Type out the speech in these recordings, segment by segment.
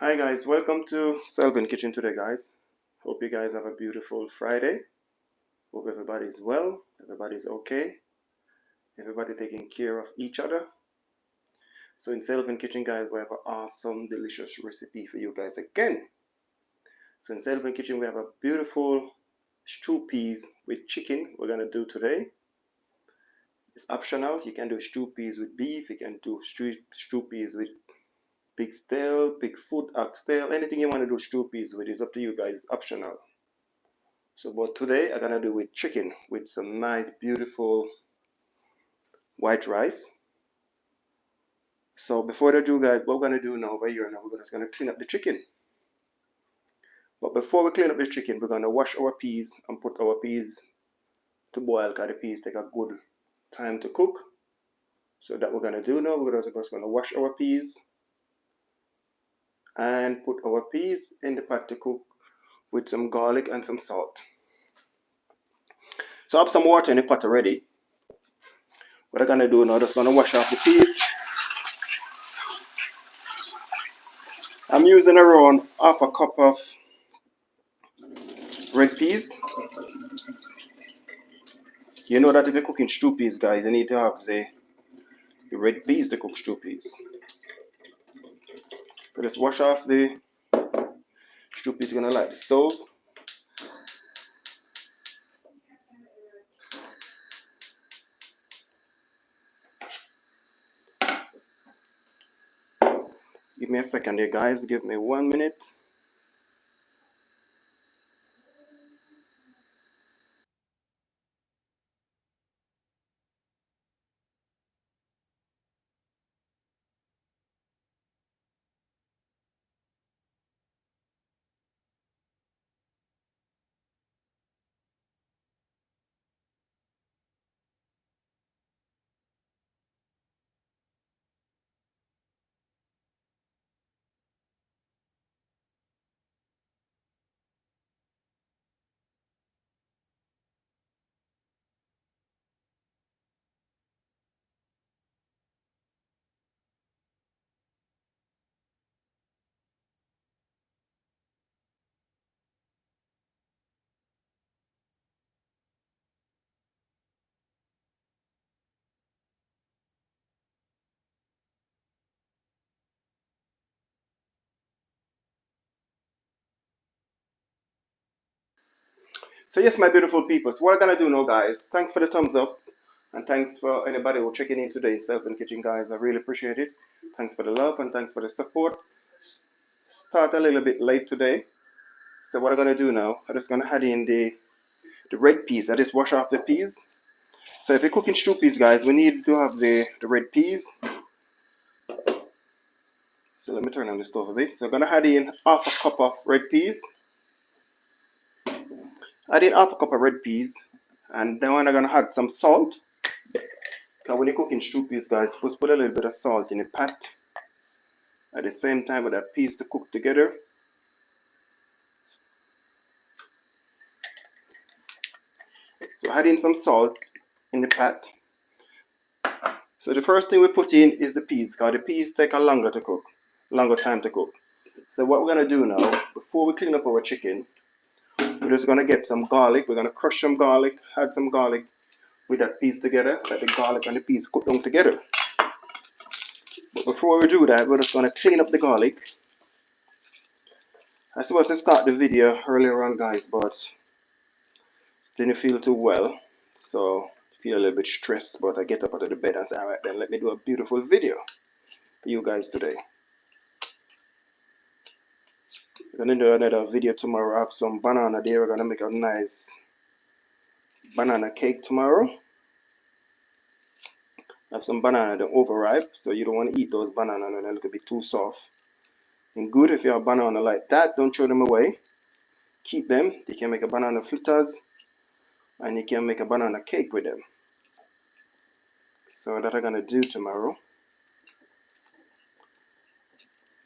Hi guys, welcome to Selvin Kitchen today guys. Hope you guys have a beautiful Friday. Hope everybody's well, everybody's okay, everybody taking care of each other. So in Selvin Kitchen guys, we have an awesome delicious recipe for you guys again. So in Selvin Kitchen we have a beautiful stew peas with chicken we're gonna do today. It's optional. You can do stew peas with beef, you can do stew peas with pig tail, pig foot, ox tail, anything you want to do stew peas with is up to you guys, optional. So but today I'm gonna do with chicken with some nice beautiful white rice. So before I do guys, what we're gonna do now over here now, we're just gonna clean up the chicken. But before we clean up the chicken, we're gonna wash our peas and put our peas to boil because the peas take a good time to cook. So that we're gonna do now, we're just gonna wash our peas and put our peas in the pot to cook with some garlic and some salt. So I have some water in the pot already. What I'm gonna do now, I'm just gonna wash off the peas. I'm using around half a cup of red peas. You know that if you're cooking stew peas, guys, you need to have the red peas to cook stew peas. So just wash off the stew peas. You're gonna light the stove. Give me a second here, guys. Give me 1 minute. So yes, my beautiful people. So what I'm gonna do now, guys. Thanks for the thumbs up, and thanks for anybody who checking in today, Selvin Kitchen, guys. I really appreciate it. Thanks for the love and thanks for the support. Start a little bit late today. So what I'm gonna do now, I'm just gonna add in the red peas. I just wash off the peas. So if you're cooking stew peas, guys, we need to have the red peas. So let me turn on the stove a bit. So I'm gonna add in half a cup of red peas. Add in half a cup of red peas, and then I'm gonna add some salt. Because when you're cooking stew peas, guys, just put a little bit of salt in the pot at the same time with that peas to cook together. So add in some salt in the pot. So the first thing we put in is the peas, because the peas take a longer time to cook. So what we're gonna do now, before we clean up our chicken, we're just gonna get some garlic. We're gonna crush some garlic, add some garlic with that peas together, let the garlic and the peas cook down together. But before we do that, we're just gonna clean up the garlic. I was supposed to start the video earlier on, guys, but didn't feel too well, so I feel a little bit stressed. But I get up out of the bed and say, alright then, let me do a beautiful video for you guys today. We're gonna do another video tomorrow. I have some banana there. We're gonna make a nice banana cake tomorrow. I have some banana that overripe, so you don't want to eat those bananas and they're a little bit too soft. And good, if you have banana like that, don't throw them away. Keep them. You can make a banana fritters and you can make a banana cake with them. So that I'm gonna do tomorrow.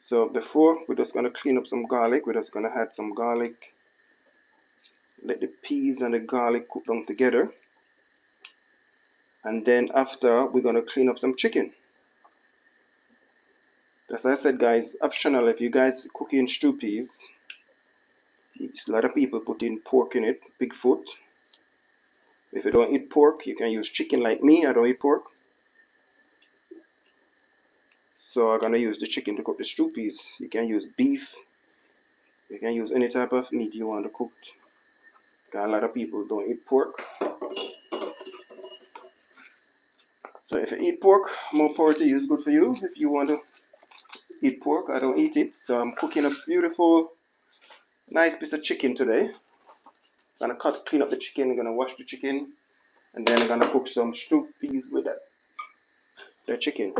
So before, we're just gonna clean up some garlic. We're just gonna add some garlic. Let the peas and the garlic cook down together. And then after, we're gonna clean up some chicken. As I said, guys, optional. If you guys cooking stew peas, a lot of people put in pork in it, Bigfoot. If you don't eat pork, you can use chicken like me. I don't eat pork. So I'm gonna use the chicken to cook the stew peas. You can use beef. You can use any type of meat you want to cook. Got a lot of people don't eat pork. So if you eat pork, more power to you. It's good for you. If you want to eat pork, I don't eat it. So I'm cooking a beautiful, nice piece of chicken today. I'm gonna clean up the chicken. I'm gonna wash the chicken, and then I'm gonna cook some stew peas with the chicken.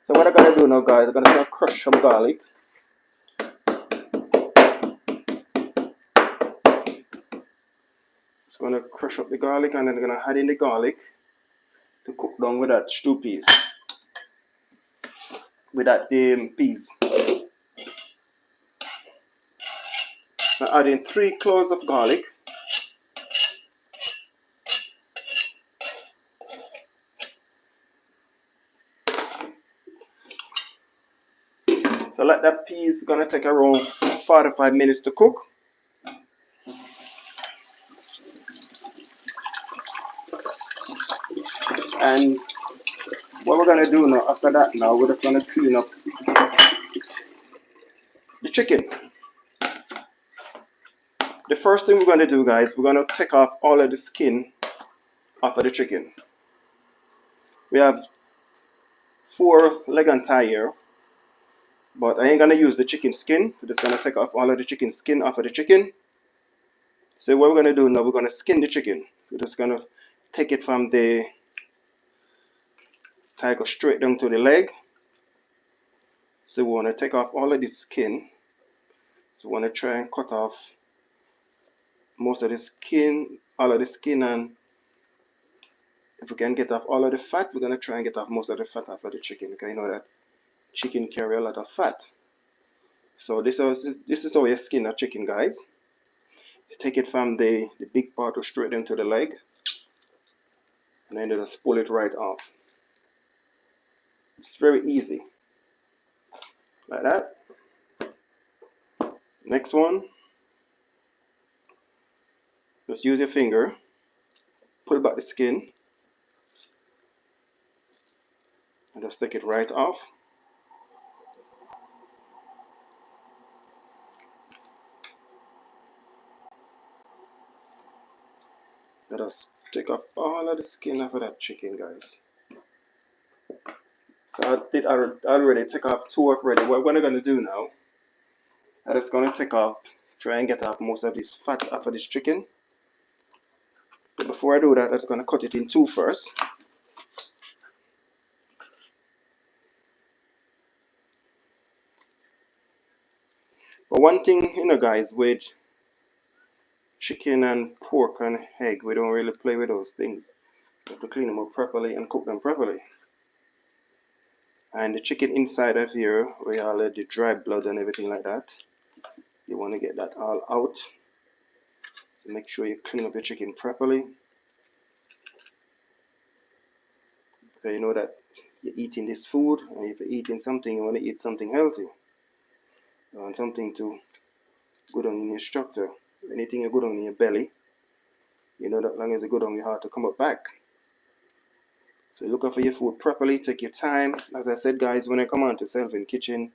So what I'm gonna do now, guys, I'm gonna crush some garlic. It's gonna crush up the garlic, and then I'm gonna add in the garlic to cook down with that stew peas. With that peas. I add in 3 cloves of garlic. So let that peas gonna take around 4 to 5 minutes to cook. And what we're gonna do now after that, now we're just gonna clean up the chicken. The first thing we're gonna do, guys, we're gonna take off all of the skin off of the chicken. We have 4 leg and thigh here, but I ain't gonna use the chicken skin. We're just gonna take off all of the chicken skin off of the chicken. So what we're gonna do now, we're gonna skin the chicken. We're just gonna take it from the thigh, go straight down to the leg. So we wanna take off all of the skin. So we wanna try and cut off most of the skin, all of the skin, and if we can get off all of the fat, we're gonna try and get off most of the fat off of the chicken, because you know that chicken carry a lot of fat. So this is how you skin a chicken, guys. You take it from the big part to straight into the leg, and then just pull it right off. It's very easy, like that. Next one, just use your finger, pull back the skin, and just take it right off. Let us take off all of the skin off of that chicken, guys. So I already take off 2 already. What I'm gonna do now, I'm just gonna try and get off most of this fat off of this chicken. But before I do that, I'm gonna cut it in 2 first. But one thing, you know, guys, with chicken and pork and egg, we don't really play with those things. You have to clean them up properly and cook them properly. And the chicken inside of here, where all of the dry blood and everything like that, you want to get that all out. So make sure you clean up your chicken properly. Because you know that you're eating this food, and if you're eating something, you want to eat something healthy. You want something to go down in your structure. Anything you go down in your belly, you know that long as it go down your heart to come up back. So look out for your food properly, take your time. As I said, guys, when I come on to Selvin Kitchen,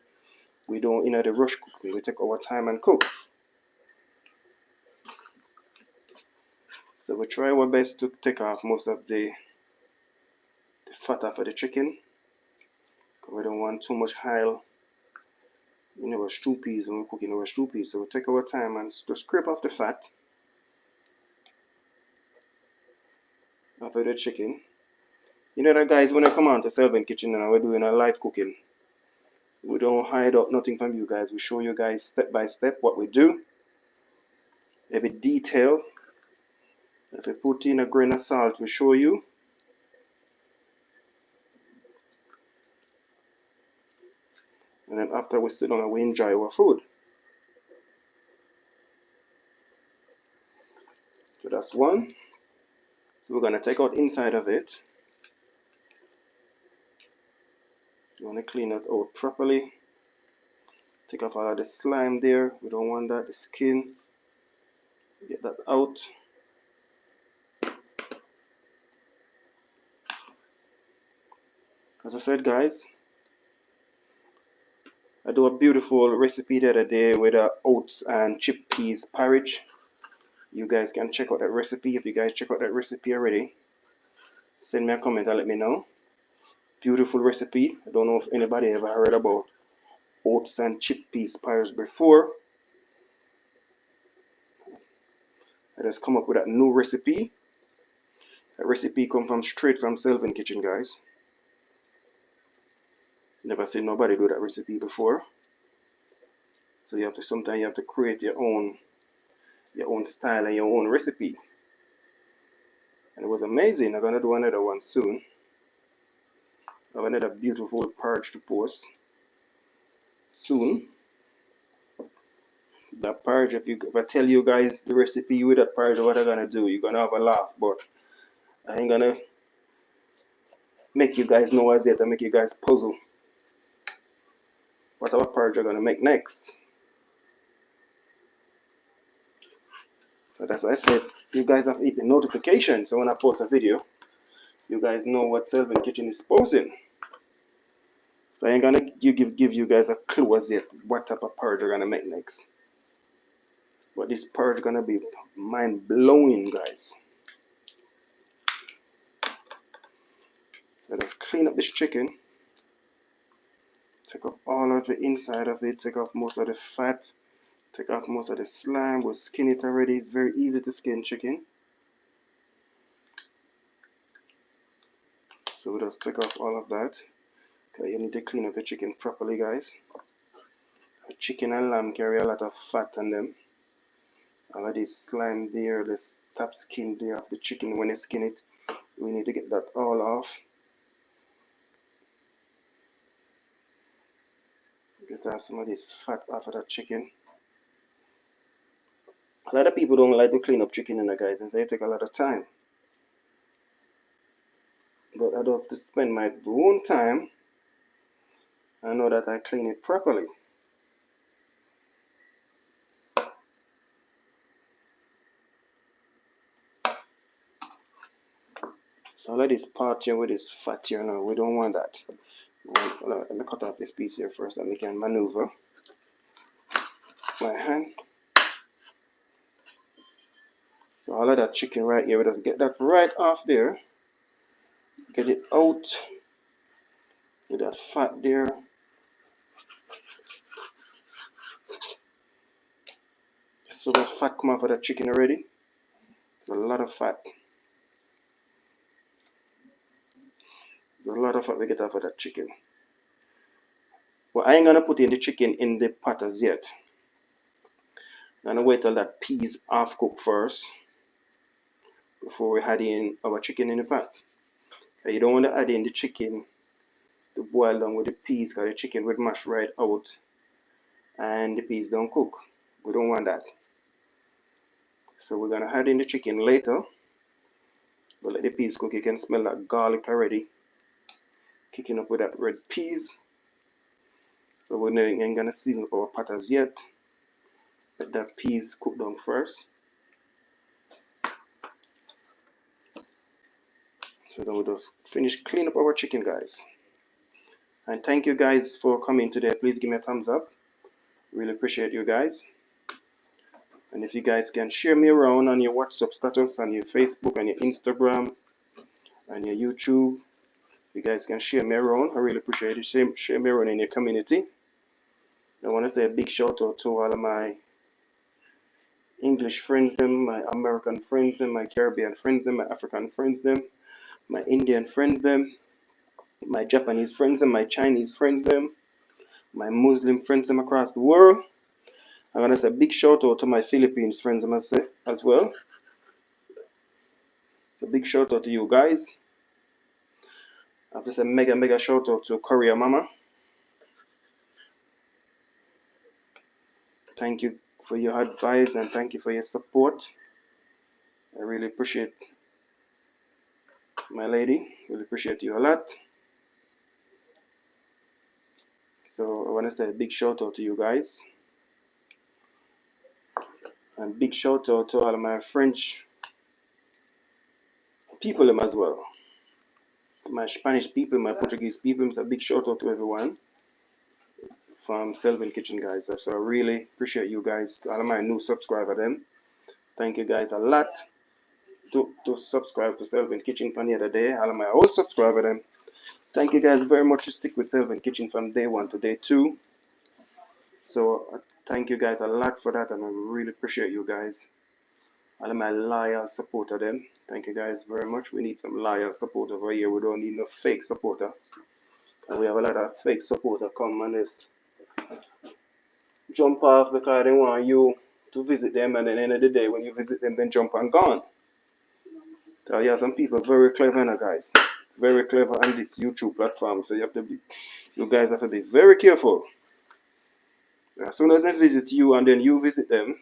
we don't the rush cooking, we take our time and cook. So we try our best to take off most of the fat off of the chicken, because we don't want too much oil in our stew peas when we're cooking our stew peas. So we take our time and just scrape off the fat off of the chicken. You know that, guys, when I come on to Selvin Kitchen and we're doing a live cooking, we don't hide up nothing from you guys. We show you guys step by step what we do. Every detail. If we put in a grain of salt, we show you. And then after we sit down and we enjoy our food. So that's one. So we're going to take out inside of it. So you want to clean it out properly. Take off all of the slime there. We don't want that. The skin. Get that out. As I said, guys, I do a beautiful recipe the other day with oats and chickpeas porridge. You guys can check out that recipe. If you guys check out that recipe already, send me a comment and let me know. Beautiful recipe. I don't know if anybody ever heard about oats and chickpeas porridge before. I just come up with that new recipe. That recipe come from straight from Selvin Kitchen, guys. Never seen nobody do that recipe before. So you have to sometimes you have to create your own style and your own recipe. And it was amazing. I'm gonna do another one soon. I have another beautiful porridge to post soon. That porridge, if I tell you guys the recipe with that porridge, what I'm gonna do, you're gonna have a laugh, but I ain't gonna make you guys know as yet. I make you guys puzzle what our porridge are gonna make next. So that's why I said you guys have to hit the notification, so when I post a video, you guys know what Selvin Kitchen is posting. So I ain't gonna give you guys a clue as yet what type of porridge we're gonna make next. But this porridge gonna be mind blowing, guys. So let's clean up this chicken. Take off all of the inside of it, take off most of the fat, take off most of the slime. We'll skin it already. It's very easy to skin chicken. So we'll just take off all of that. Okay, you need to clean up the chicken properly, guys. Chicken and lamb carry a lot of fat on them. All of this slime there, this top skin there of the chicken, when you skin it, we need to get that all off. Get off some of this fat off of that chicken. A lot of people don't like to clean up chicken, in the guys, and say it take a lot of time. But I don't have to spend my own time. I know that I clean it properly. So let this part here with this fat here now. We don't want that. Let me cut off this piece here first, and we can maneuver my hand. So all of that chicken right here, we just get that right off there. Get it out. Get that fat there. So that fat come off of that chicken already. It's a lot of fat. There's a lot of fat we get off of that chicken. But I ain't gonna put in the chicken in the pot as yet. I'm gonna wait till that peas half cook first before we add in our chicken in the pot. You don't want to add in the chicken to boil down with the peas, because the chicken will mash right out and the peas don't cook. We don't want that. So we're gonna add in the chicken later. But let the peas cook. You can smell that garlic already kicking up with that red peas. So we ain't gonna season up our pot as yet. Let that peas cook down first. So then we'll just finish clean up our chicken, guys. And thank you guys for coming today. Please give me a thumbs up. Really appreciate you guys. And if you guys can share me around on your WhatsApp status, on your Facebook, on your Instagram, and your YouTube, you guys can share me around. I really appreciate it. Share me around in your community. I want to say a big shout out to all of my English friends, them, my American friends, them, my Caribbean friends, them, my African friends, them, my Indian friends, them, my Japanese friends, them, my Chinese friends, them, my Muslim friends, them across the world. I'm gonna say a big shout out to my Philippines friends, I must say, as well. A big shout out to you guys. I have to say mega shout out to Korea Mama. Thank you for your advice and thank you for your support. I really appreciate my lady. Really appreciate you a lot. So I want to say a big shout out to you guys, and big shout out to all of my French people them as well, my Spanish people, my Portuguese people. It's a big shout out to everyone from Selvin Kitchen, guys. So I really appreciate you guys. To all of my new subscriber them, thank you guys a lot to subscribe to Selvin Kitchen from the other day. All of my old subscriber them, thank you guys very much to stick with Selvin Kitchen from day 1 to day 2. So thank you guys a lot for that, and I really appreciate you guys. All of my loyal supporter them, thank you guys very much. We need some loyal support over here. We don't need no fake supporter. And we have a lot of fake supporter come and just jump off because they want you to visit them, and at the end of the day when you visit them then jump and gone. So yeah, some people very clever now, guys. Very clever on this YouTube platform. So you guys have to be very careful. As soon as they visit you and then you visit them,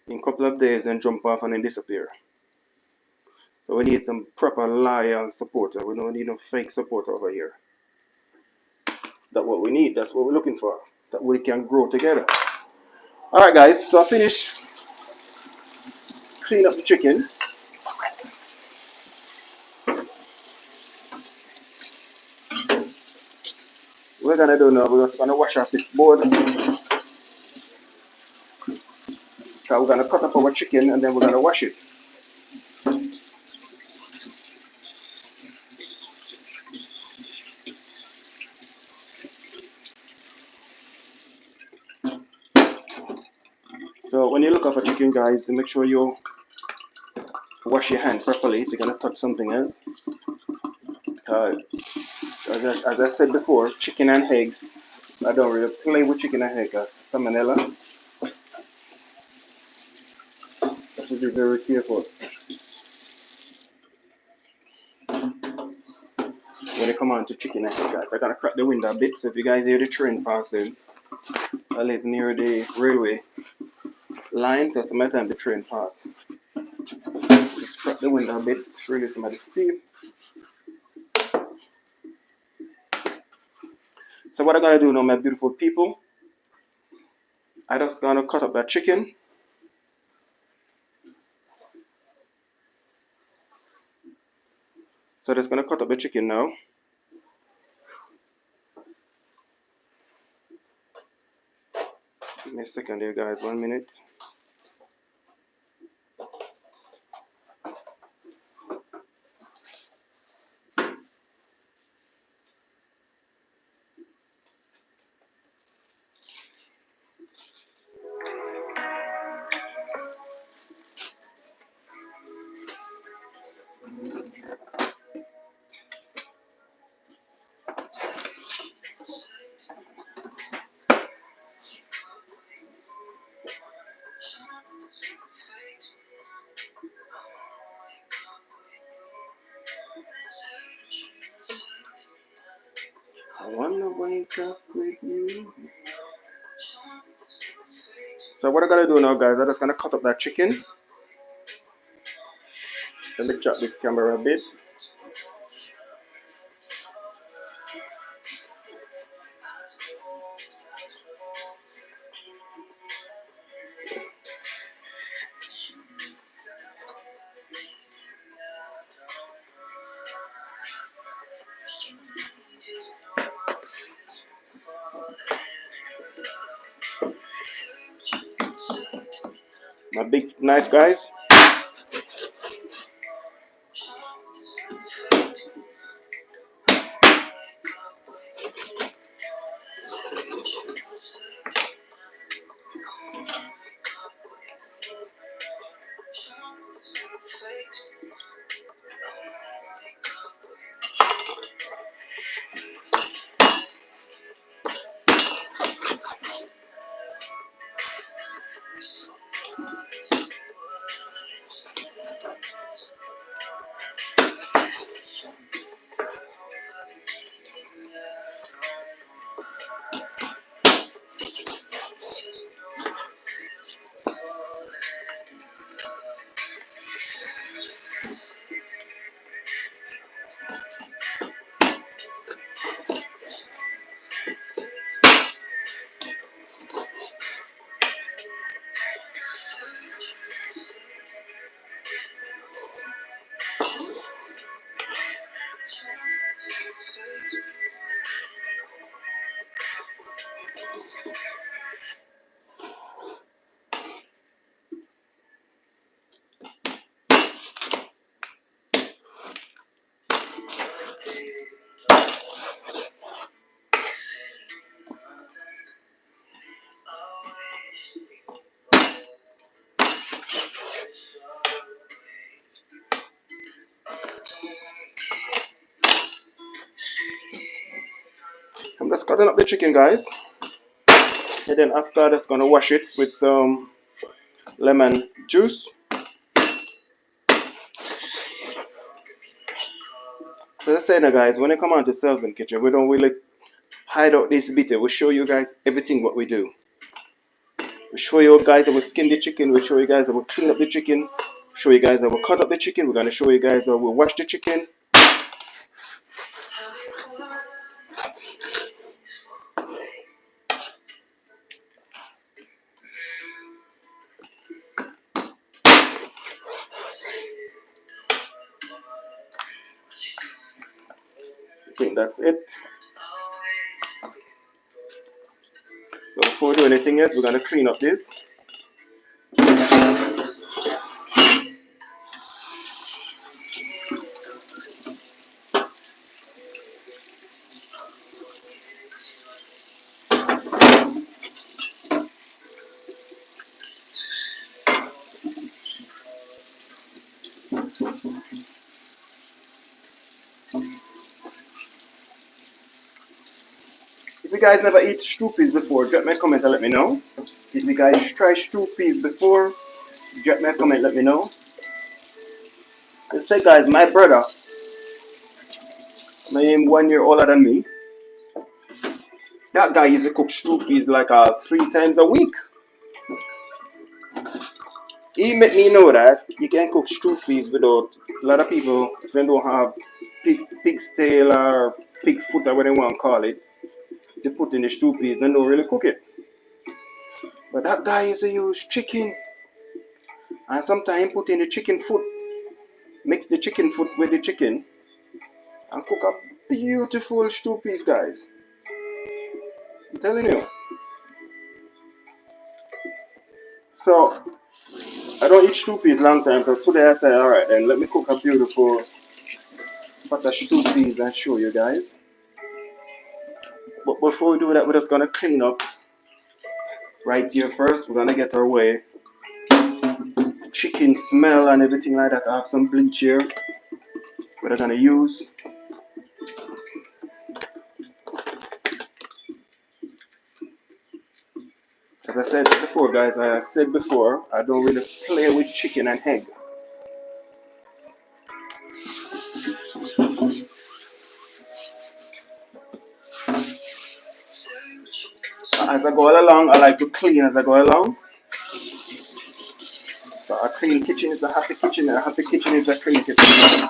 in a couple of days and jump off and then disappear. So we need some proper loyal supporter. We don't need no fake support over here. That's what we need. That's what we're looking for. That we can grow together. Alright guys, so I finished clean up the chicken. We're gonna do now, we're just gonna wash off this board. So we're gonna cut up our chicken and then we're gonna wash it. So when you look at a chicken, guys, make sure you wash your hand properly if you're gonna touch something else. As I said before, chicken and eggs, I don't really play with chicken and egg as salmonella. You have to be very careful when it come on to chicken and egg, guys. I'm gonna crack the window a bit, so if you guys hear the train passing, I live near the railway line, so sometimes the train pass. Just crack the window a bit, release some of the steam. So what I'm gonna do now, my beautiful people, I'm just gonna cut up that chicken. So I'm just gonna cut up the chicken now. Give me a second here, guys, 1 minute. I wanna wake up with you. So what I gotta do now, guys, I'm just gonna cut up that chicken. Let me drop this camera a bit. My big knife, guys. I'm just cutting up the chicken, guys. And then after, I'm just gonna wash it with some lemon juice. So as I said, guys, when you come on to Selvin Kitchen, we don't really hide out this bit. We show you guys everything what we do. We show you guys how we skin the chicken. We show you guys how we clean up the chicken. Show you guys how we cut up the chicken. We're gonna show you guys how we wash the chicken. I think that's it. So before we do anything else, we're gonna clean up this. If you guys never eat stew peas before, drop me a comment and let me know. If you guys try stew peas before, drop me a comment, let me know. And say, guys, my brother, I am 1 year older than me. That guy used to cook stew peas like 3 times a week. He made me know that you can cook stew peas without a lot of people, if they don't have pig's tail or pig foot or whatever they want to call it, they put in the stew peas, they don't really cook it. But that guy used to use chicken, and sometimes put in the chicken foot, mix the chicken foot with the chicken, and cook up beautiful stew peas, guys. I'm telling you. So I don't eat stew peas long time, so today I said, alright then, let me cook a beautiful pot of stew peas and show you guys. But before we do that, we're just gonna clean up right here first. We're gonna get our way chicken smell and everything like that. I have some bleach here we're gonna use. As I said before, guys, I don't really play with chicken and egg. As I go along, I like to clean as I go along. So a clean kitchen is a happy kitchen, and a happy kitchen is a clean kitchen.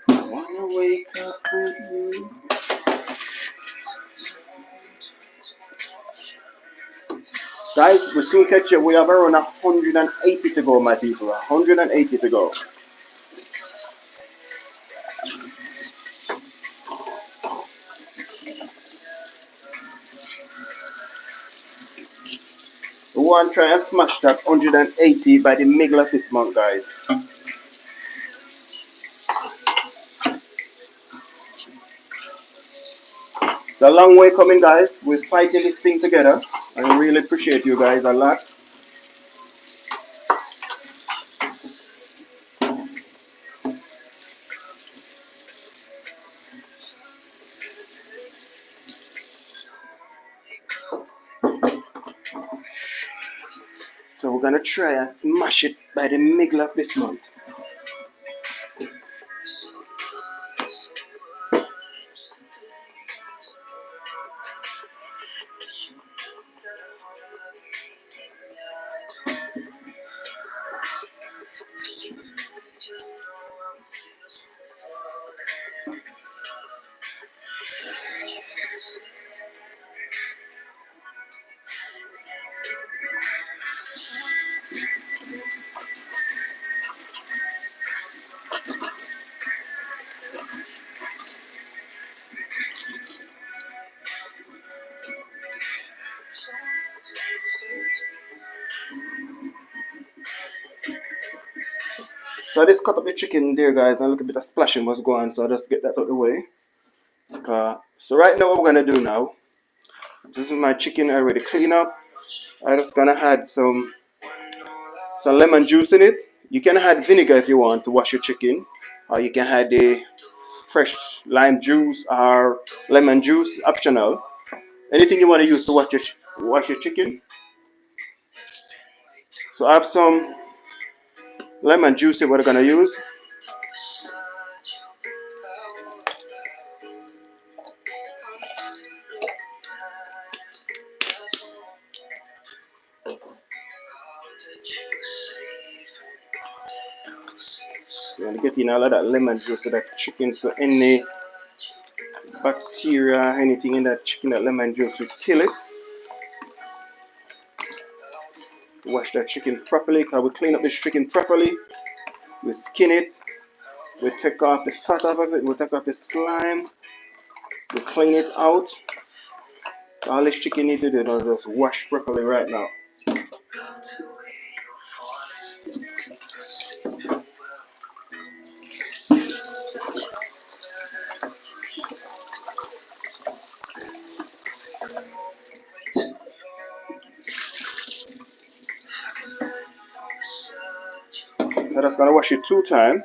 I wanna wake up with you. Guys, we soon catch you. We have around 180 to go, my people. 180 to go. We want to try and smash that 180 by the middle of this month, guys. It's a long way coming, guys. We're fighting this thing together. I really appreciate you guys a lot. So we're gonna try and smash it by the middle of this month. So I just cut up the chicken there, guys, and a little bit of splashing was going on, so I'll just get that out of the way. So right now what we're gonna do now, this is my chicken already clean up. I'm just gonna add some lemon juice in it. You can add vinegar if you want to wash your chicken, or you can add a fresh lime juice or lemon juice, optional. Anything you want to use to wash your chicken. So I have some lemon juice that we're gonna use. You want to get in all of that lemon juice to that chicken, so any bacteria, anything in that chicken, that lemon juice will kill it. Wash that chicken properly, because we clean up this chicken properly. We skin it, we take off the fat off of it, we take off the slime, we clean it out. All this chicken need to do is just wash properly right now. So that's gonna wash it 2 times.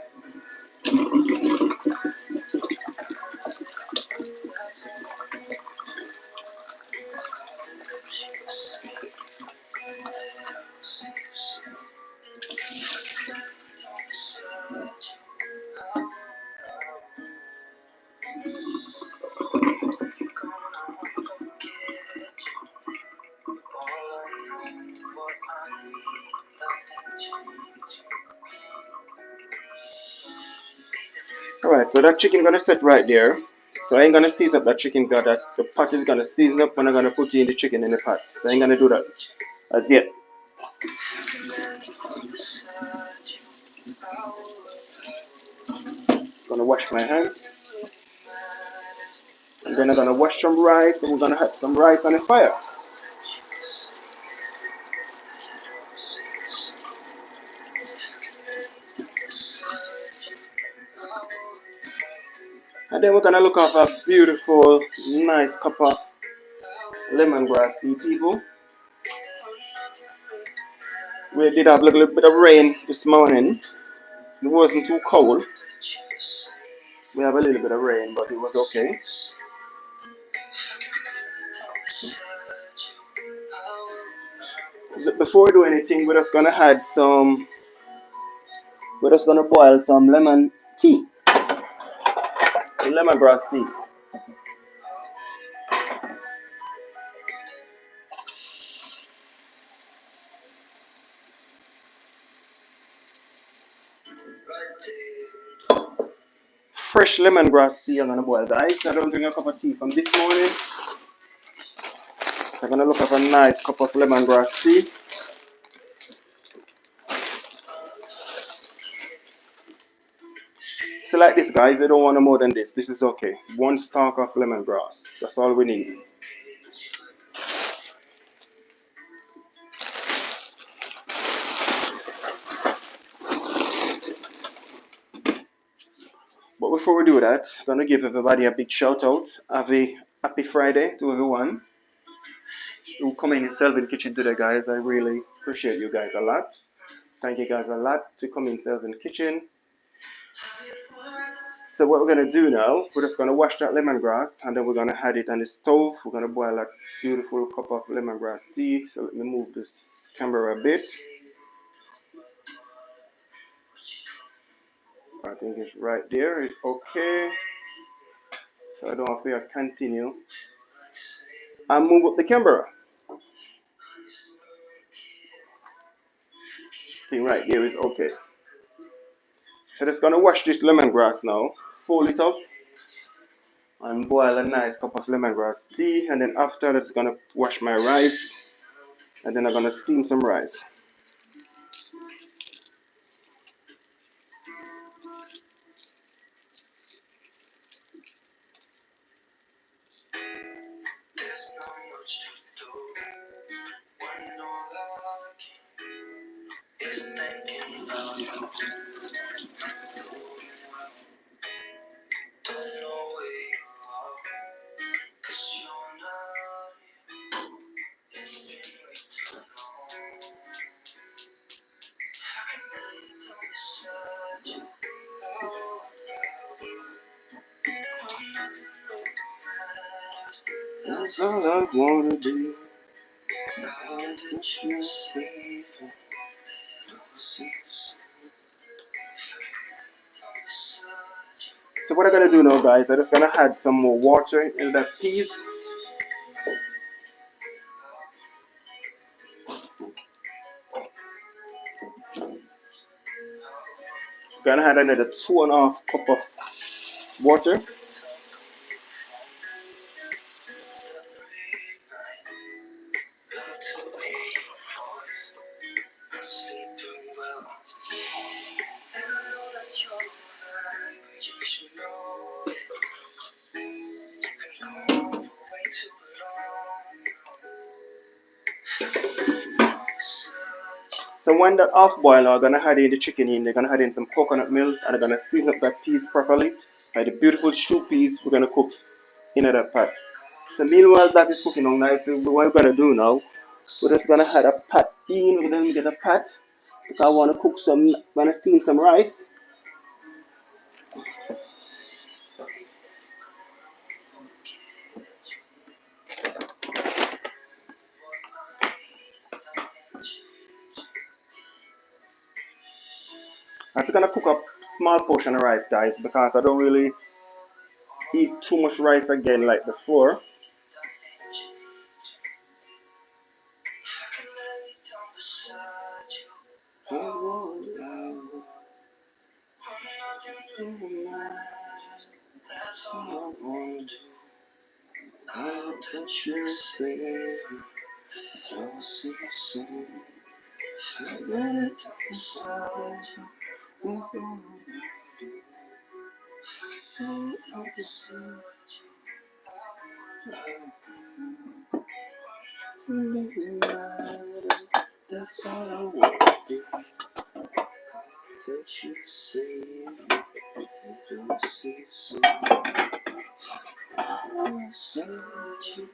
Alright, so that chicken gonna set right there. So I ain't gonna season up that chicken, because that the pot is gonna season up when I'm gonna put in the chicken in the pot. So I ain't gonna do that as yet. Gonna wash my hands. And then I'm gonna wash some rice, and we're gonna have some rice on the fire. And then we're gonna look off a beautiful, nice cup of lemongrass tea, people. We did have a little bit of rain this morning. It wasn't too cold. We have a little bit of rain, but it was okay. Before we do anything, we're just gonna add some. We're just gonna boil some lemon tea, lemongrass tea. Fresh lemongrass tea I'm gonna boil, guys. I don't drink a cup of tea from this morning. So I'm gonna look up a nice cup of lemongrass tea. So like this, guys, I don't want no more than this. This is okay. 1 stalk of lemongrass. That's all we need. But before we do that, I'm gonna give everybody a big shout out. Have a happy Friday to everyone who come in Selvin Kitchen today, guys. I really appreciate you guys a lot. Thank you guys a lot to come in Selvin Kitchen. So what we're gonna do now, we're just gonna wash that lemongrass, and then we're gonna add it on the stove. We're gonna boil that beautiful cup of lemongrass tea. So let me move this camera a bit. I think it's right there. It's okay. So I don't have to continue and move up the camera. Thing right there is okay. So just gonna wash this lemongrass now. Fold it up and boil a nice cup of lemongrass tea, and then after that's gonna wash my rice, and then I'm gonna steam some rice. That's all I wanna do. Now that you're safe. So what I'm gonna do now, guys, I'm just gonna add some more water in that peas. Gonna add another 2.5 cup of water. So when that half boil now, I'm gonna add in the chicken in. They're gonna add in some coconut milk and I'm gonna season up that peas properly. Like the beautiful stew peas we're gonna cook in that pot. So meanwhile that is cooking on nicely, what we're gonna do now, we're just gonna add a pot in. We're gonna get a pot because I wanna cook some, wanna steam some rice. I'm just gonna cook a small portion of rice, guys, because I don't really eat too much rice again like before. I'll touch your safe. I'll see you soon. That's all I want to do. Touch you safe. I'll see you soon. I'll search you.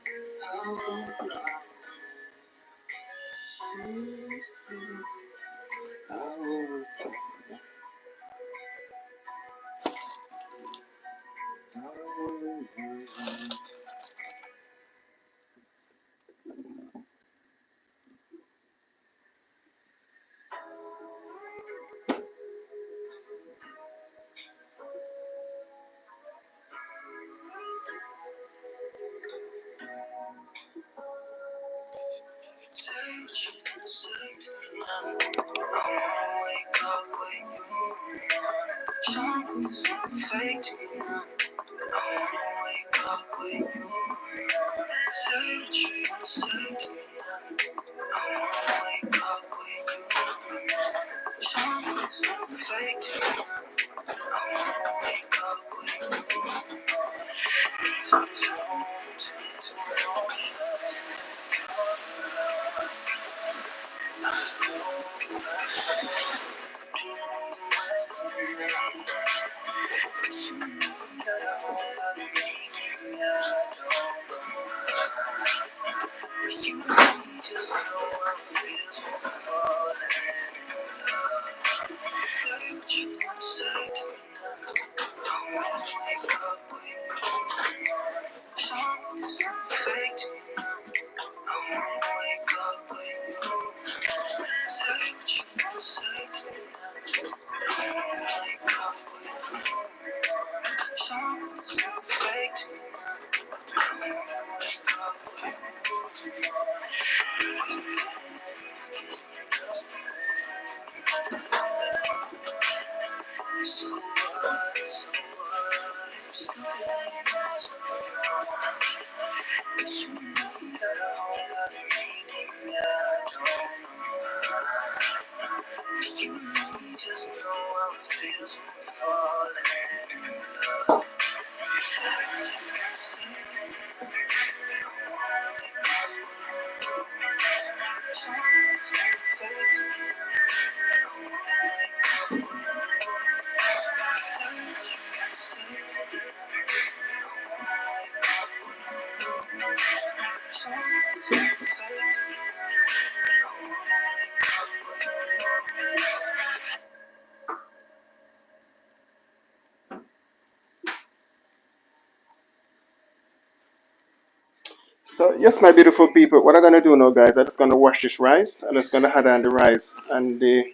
So yes, my beautiful people, what I'm gonna do now, guys, I'm just gonna wash this rice. I'm just gonna add on the rice and the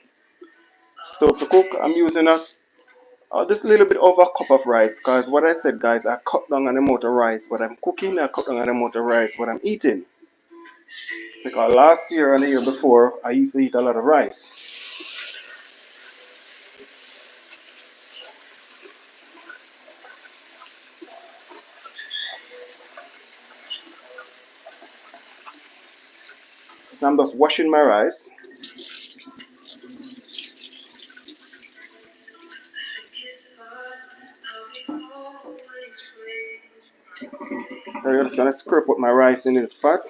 stove to cook. I'm using just a little bit over a cup of rice, because what I said, guys, I cut down on the amount of rice what I'm cooking. I cut down on the amount of rice what I'm eating, because last year and the year before I used to eat a lot of rice. So I'm just washing my rice. So I'm just gonna scrape up my rice in this pot.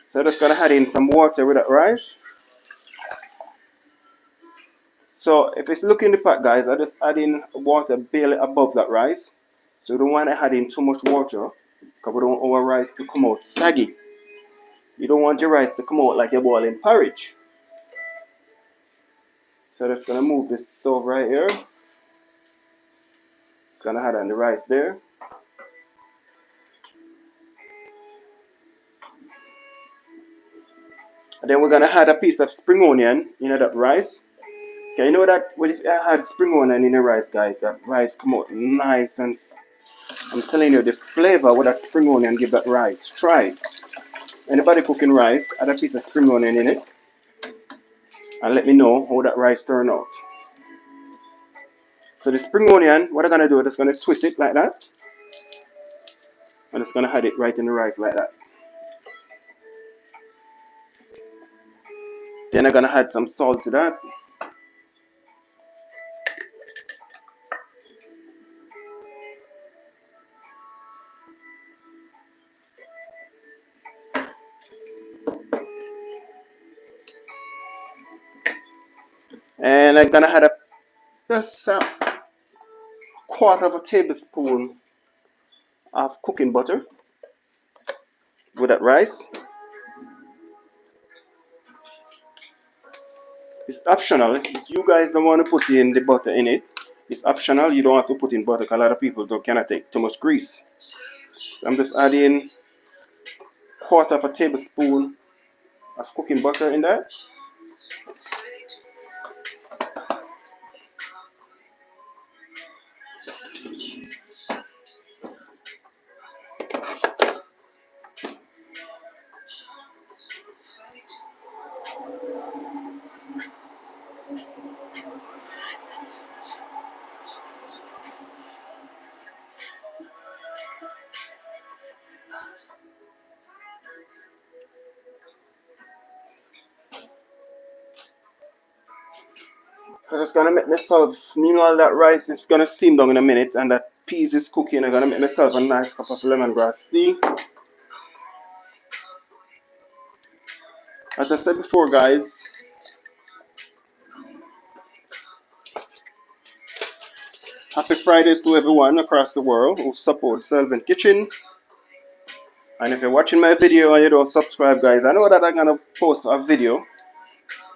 So I'm just gonna add in some water with that rice. So if it's looking in the pot, guys, I just add in water barely above that rice. So you don't want to add in too much water, because we don't want our rice to come out saggy. You don't want your rice to come out like you're boiling porridge. So I'm just gonna move this stove right here. It's gonna add on the rice there. And then we're gonna add a piece of spring onion in that rice. Okay, you know that if I had spring onion in the rice, guys, that rice come out nice, and I'm telling you, the flavor with that spring onion give that rice. Try it. Anybody cooking rice, add a piece of spring onion in it, and let me know how that rice turn out. So the spring onion, what I'm gonna do, I'm just gonna twist it like that. I'm just gonna add it right in the rice like that. Then I'm gonna add some salt to that. And I'm gonna add just a quarter of a tablespoon of cooking butter with that rice. It's optional. If you guys don't want to put in the butter in it, it's optional. You don't have to put in butter, because a lot of people cannot take too much grease. I'm just adding quarter of a tablespoon of cooking butter in there. I'm just gonna make myself, meanwhile that rice is gonna steam down in a minute and that peas is cooking, I'm gonna make myself a nice cup of lemongrass tea. As I said before, guys, happy Fridays to everyone across the world who support Selvin Kitchen. And if you're watching my video and you don't subscribe, guys, I know that I'm gonna post a video,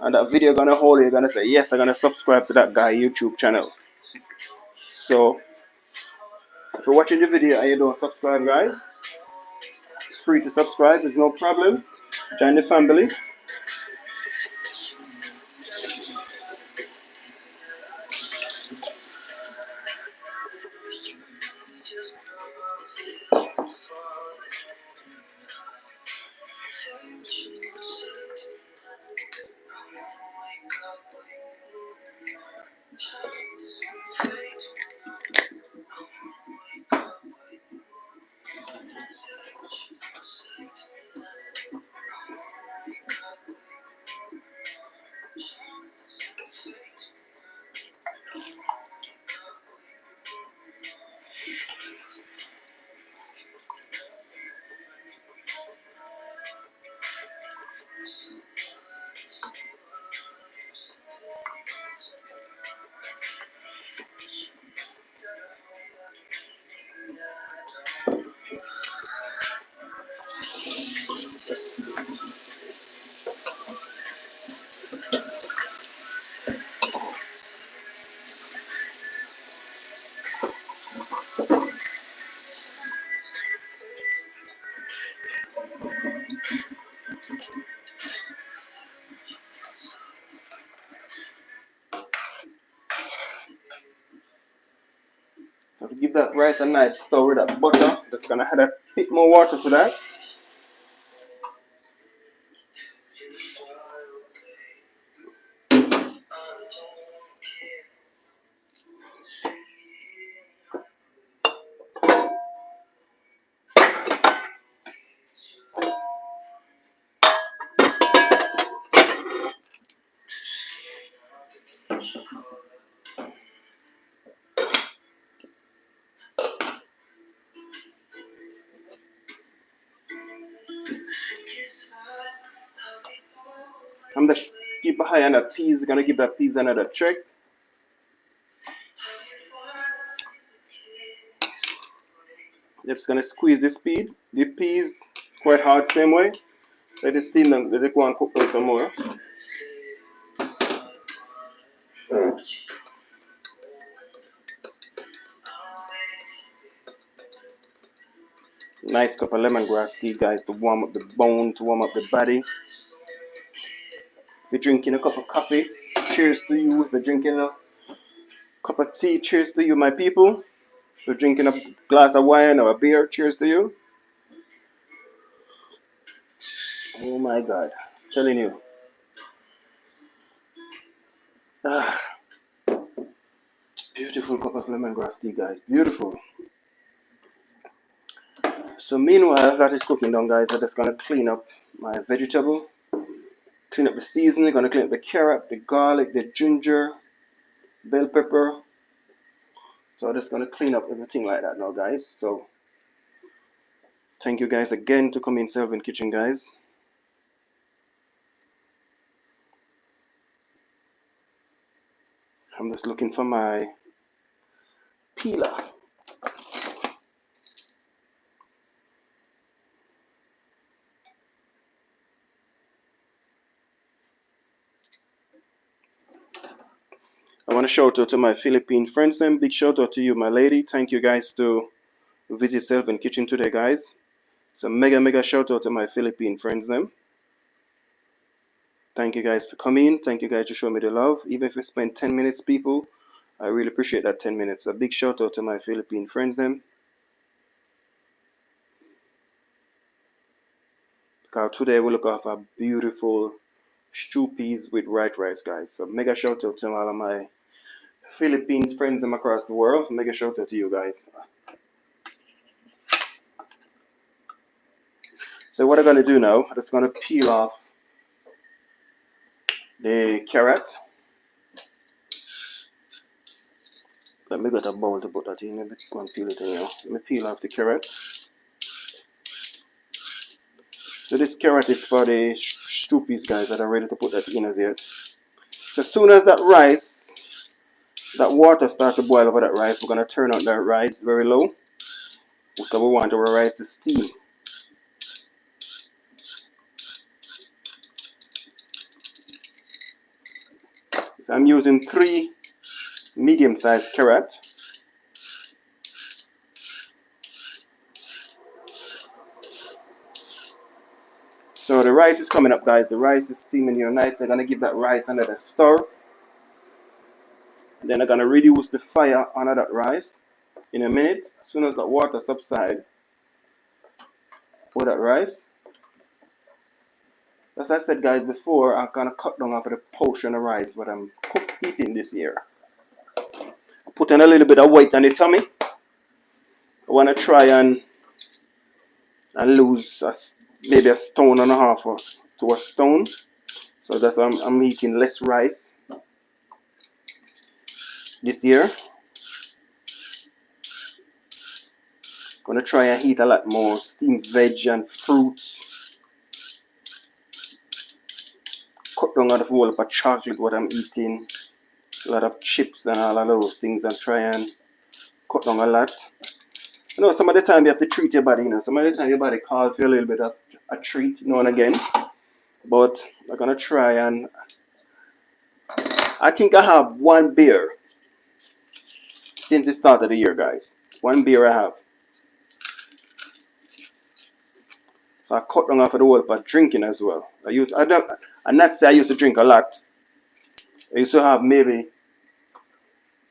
and that video gonna hold you, you're gonna say, yes, I'm gonna subscribe to that guy YouTube channel. So if you're watching the video and you don't subscribe, guys, it's free to subscribe, there's no problem. Join the family. So to give that rice a nice stir with that butter, just gonna add a bit more water to that. I'm just keep a high on that peas, gonna give that peas another check. Just gonna squeeze the speed. The peas it's quite hard same way. Let it steam them, let it go and cook them some more. Nice cup of lemongrass tea, guys, to warm up the bone, to warm up the body. If you're drinking a cup of coffee, cheers to you. If you're drinking a cup of tea, cheers to you, my people. If you're drinking a glass of wine or a beer, cheers to you. Oh my God, I'm telling you. Ah, beautiful cup of lemongrass tea, guys, beautiful. So meanwhile, that is cooking down, guys, I'm just gonna clean up my vegetable. Clean up the seasoning, gonna clean up the carrot, the garlic, the ginger, bell pepper. So I'm just gonna clean up everything like that now, guys. So thank you guys again to come in Selvin Kitchen, guys. I'm just looking for my peeler. I want to shout out to my Philippine friends then. Big shout out to you, my lady. Thank you guys to visit Selvin Kitchen today, guys. So mega shout out to my Philippine friends then. Thank you guys for coming. Thank you guys to show me the love. Even if we spend 10 minutes, people, I really appreciate that 10 minutes. A big shout out to my Philippine friends then. Because today we look off a beautiful stew peas with white rice, guys. So mega shout out to all of my Philippines friends them across the world. Mega shout out to you guys. So what I'm gonna do now, I'm just gonna peel off the carrot. Let me get a bowl to put that in. Let me go and peel it in now. Let me peel off the carrot. So this carrot is for the stew peas, guys, that are ready to put that in as yet. So as soon as that rice, that water starts to boil over that rice, we're gonna turn on that rice very low. Because we want our rice to steam. So I'm using 3 medium-sized carrots. So the rice is coming up, guys. The rice is steaming here nice. I'm gonna give that rice another stir. And then I'm gonna reduce the fire on that rice in a minute. As soon as that water subsides, pour that rice. As I said, guys, before, I'm gonna cut down off of the portion of rice what I'm eating this year. Put in a little bit of weight on the tummy. I wanna try and lose maybe a stone and a half to a stone. So that's why I'm eating less rice this year. Gonna try and eat a lot more steamed veg and fruits. Cut down on the whole of chocolate what I'm eating. A lot of chips and all of those things, and try and cut down a lot. You know, some of the time you have to treat your body, you know. Some of the time your body calls for a little bit of a treat now and again. But I'm gonna try, and I think I have one beer since the start of the year, guys. One beer I have. So I cut down off of the whole of drinking as well. I'm not say I used to drink a lot. I used to have maybe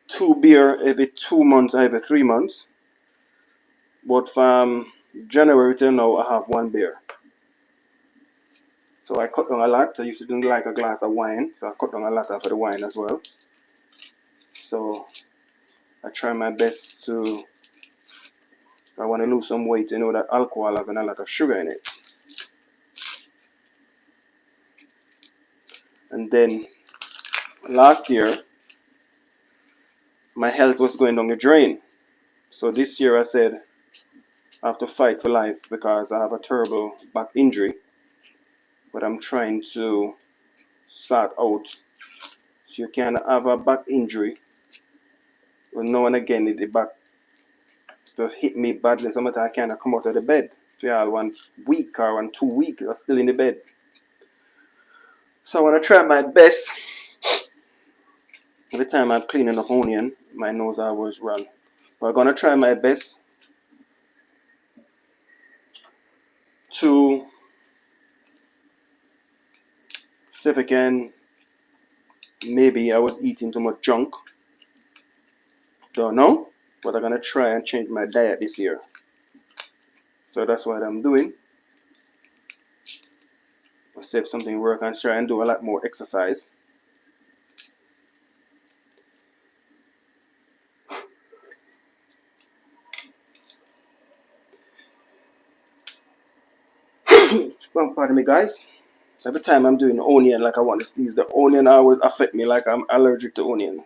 2 beer every 2 months or every 3 months. But from January till now, I have one beer. So I cut down a lot. I used to drink like a glass of wine. So I cut down a lot off of the wine as well. So I try my best to, if I want to lose some weight, you know that alcohol having a lot of sugar in it. And then last year, my health was going down the drain. So this year I said I have to fight for life because I have a terrible back injury. But I'm trying to sort out. So you can have a back injury, but now and again the back just hit me badly. Sometimes I can't come out of the bed. So yeah, 1 week or 2 weeks I'm still in the bed. So I want to try my best. Every time I'm cleaning up onion, my nose always run. But I'm gonna try my best to see if I can. Maybe I was eating too much junk. Don't know. But I'm gonna try and change my diet this year. So that's what I'm doing. I'll see if something works and try and do a lot more exercise. Well, pardon me, guys. Every time I'm doing onion, like I want to sneeze, the onion always affect me like I'm allergic to onion.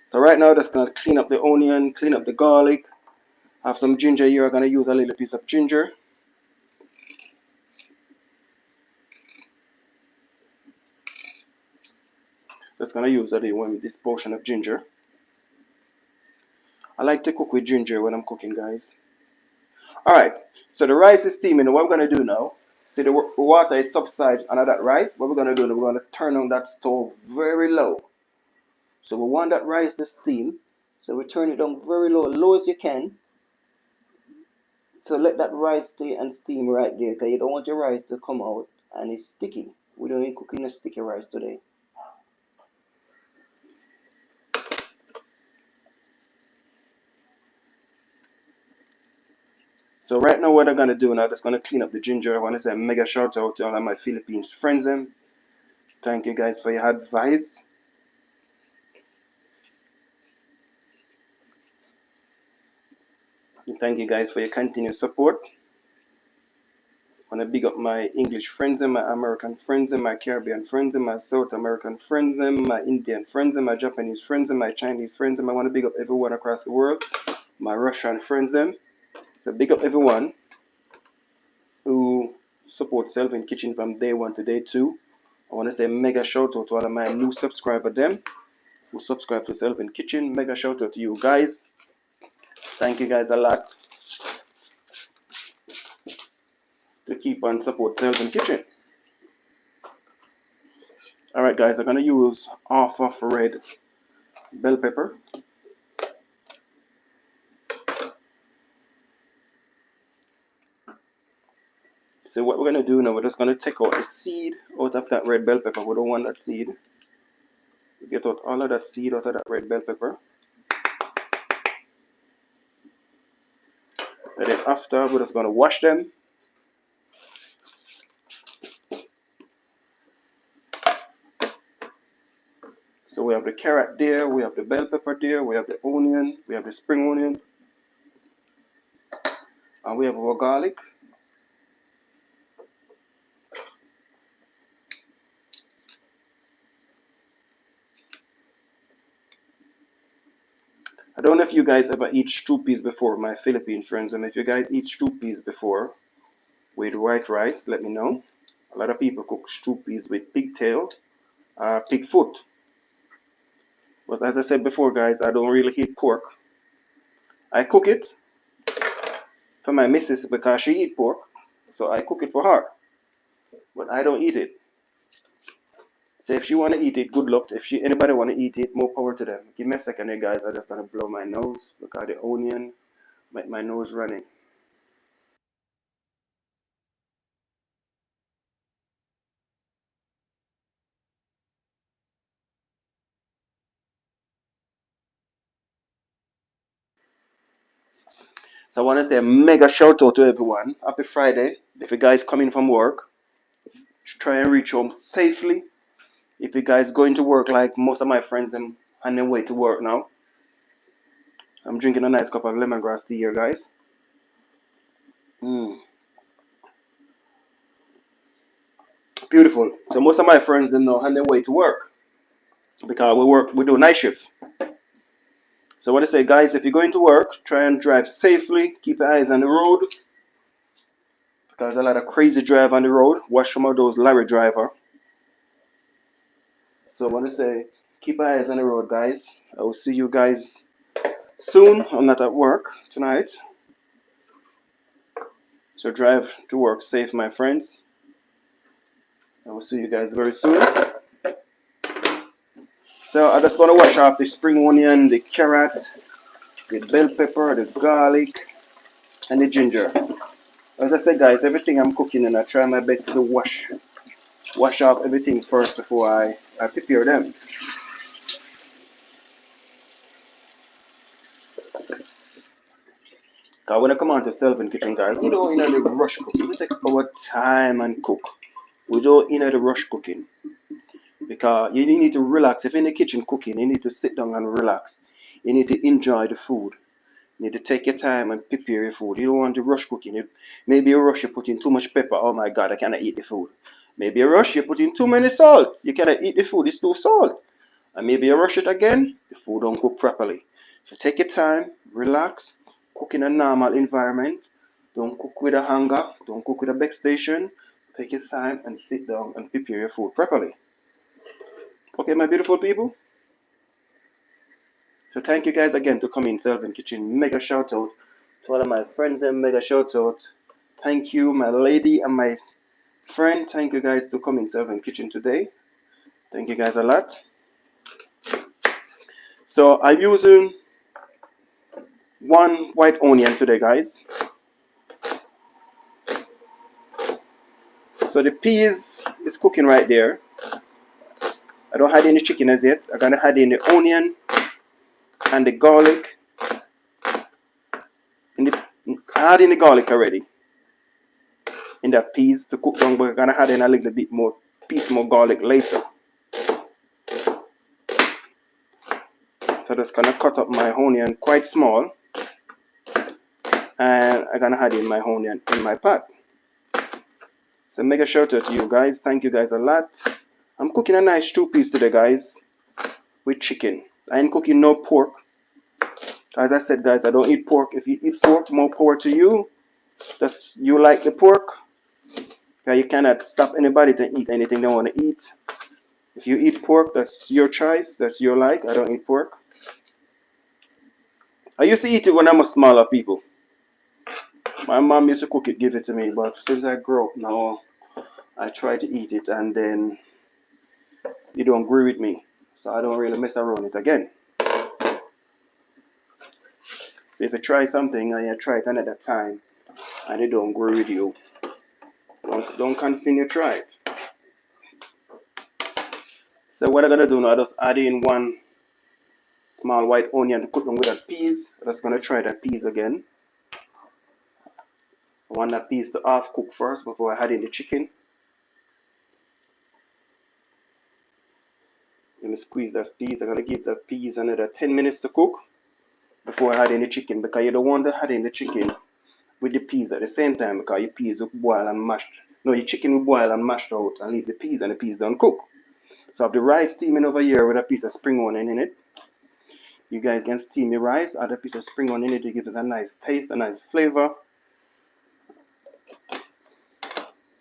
So right now, just gonna clean up the onion, clean up the garlic. Have some ginger here. I'm gonna use a little piece of ginger. Just gonna use this portion of ginger. I like to cook with ginger when I'm cooking, guys. All right. So the rice is steaming. What we're gonna do now? See, the water is subsided under that rice. What we're gonna do? We're gonna turn on that stove very low. So we want that rice to steam. So we turn it down very low, low as you can. So let that rice stay and steam right there, because you don't want your rice to come out and it's sticky. We don't need cooking a sticky rice today. So right now what I'm going to do now, I'm just going to clean up the ginger. I want to say a mega shout out to all of my Philippines friends. Thank you guys for your advice. And thank you guys for your continued support. I want to big up my English friends and my American friends and my Caribbean friends and my South American friends and my Indian friends and my Japanese friends and my Chinese friends. And I want to big up everyone across the world. My Russian friends them. So big up everyone who support Selvin Kitchen from day 1 to day 2. I want to say mega shout out to all of my new subscribers them who subscribe to Selvin Kitchen. Mega shout out to you guys. Thank you guys a lot to keep on support Selvin Kitchen. Alright guys, I'm going to use half of red bell pepper. So what we're going to do now, we're just going to take out the seed out of that red bell pepper. We don't want that seed. Get out all of that seed out of that red bell pepper. And then after, we're just going to wash them. So we have the carrot there, we have the bell pepper there, we have the onion, we have the spring onion, and we have our garlic. I don't know if you guys ever eat stew peas before, my Philippine friends, and if you guys eat stew peas before with white rice, let me know. A lot of people cook stew peas with pigtail, pig foot. But as I said before, guys, I don't really eat pork. I cook it for my missus because she eat pork, so I cook it for her. But I don't eat it. So if she want to eat it, good luck. If anybody want to eat it, more power to them. Give me a second here, guys. I'm just going to blow my nose because the onion make my nose running. So I want to say a mega shout out to everyone. Happy Friday. If you guys coming from work, try and reach home safely. If you guys going to work like most of my friends and on their way to work now, I'm drinking a nice cup of lemongrass tea here, guys. Beautiful. So most of my friends them know on their way to work because we do night shift. So what I say, guys, if you're going to work, try and drive safely. Keep your eyes on the road because there's a lot of crazy drive on the road. Watch some of those lorry driver. So what I say, keep your eyes on the road, guys. I will see you guys soon. I'm not at work tonight. So drive to work safe, my friends. I will see you guys very soon. So I just want to wash off the spring onion, the carrot, the bell pepper, the garlic, and the ginger. As I said, guys, everything I'm cooking, and I try my best to wash off everything first before I prepare them. Because when I come on to Selvin Kitchen, guys, we don't in the rush cooking. We take our time and cook. We don't in the rush cooking. Because you need to relax. If you're in the kitchen cooking, you need to sit down and relax. You need to enjoy the food. You need to take your time and prepare your food. You don't want to rush cooking. Maybe you rush, you put in too much pepper. Oh my God, I cannot eat the food. Maybe you rush, you put in too many salt. You cannot eat the food, it's too salt. And maybe you rush it again, the food don't cook properly. So take your time, relax, cook in a normal environment. Don't cook with a hanger, don't cook with a backstation. Take your time and sit down and prepare your food properly. Okay, my beautiful people? So thank you guys again to come in Selvin Kitchen. Mega shout out to all of my friends and mega shout out. Thank you, my lady and my friend. Thank you guys to come in Selvin Kitchen today. Thank you guys a lot. So I'm using one white onion today, guys. So the peas is cooking right there. I don't add any chicken as yet. I'm gonna add in the onion and the garlic. I add in the garlic already in that peas to cook down, but we're gonna add in a little bit more more garlic later. So just gonna cut up my onion quite small, and I'm gonna add in my onion in my pot. So mega shout out to you guys. Thank you guys a lot. I'm cooking a nice stew piece today, guys, with chicken. I ain't cooking no pork. As I said, guys, I don't eat pork. If you eat pork, more power to you. Just you like the pork. Okay, you cannot stop anybody to eat anything they want to eat. If you eat pork, that's your choice. That's your like. I don't eat pork. I used to eat it when I was smaller, people. My mom used to cook it, give it to me. But since I grew up now, I try to eat it, and then you don't agree with me. So I don't really mess around it again. So if you try something and you try it another time and it don't agree with you, don't continue to try it. So what I'm gonna do now, I just add in one small white onion to cook them with that peas. I'm just gonna try that peas again. I want that peas to half cook first before I add in the chicken. Let me squeeze that peas. I'm gonna give that peas another 10 minutes to cook before I add in the chicken, because you don't want to add in the chicken with the peas at the same time, because your peas will boil and mashed. No, your chicken will boil and mashed out and leave the peas, and the peas don't cook. So I have the rice steaming over here with a piece of spring onion in it. You guys can steam your rice, add a piece of spring onion in it to give it a nice taste, a nice flavor.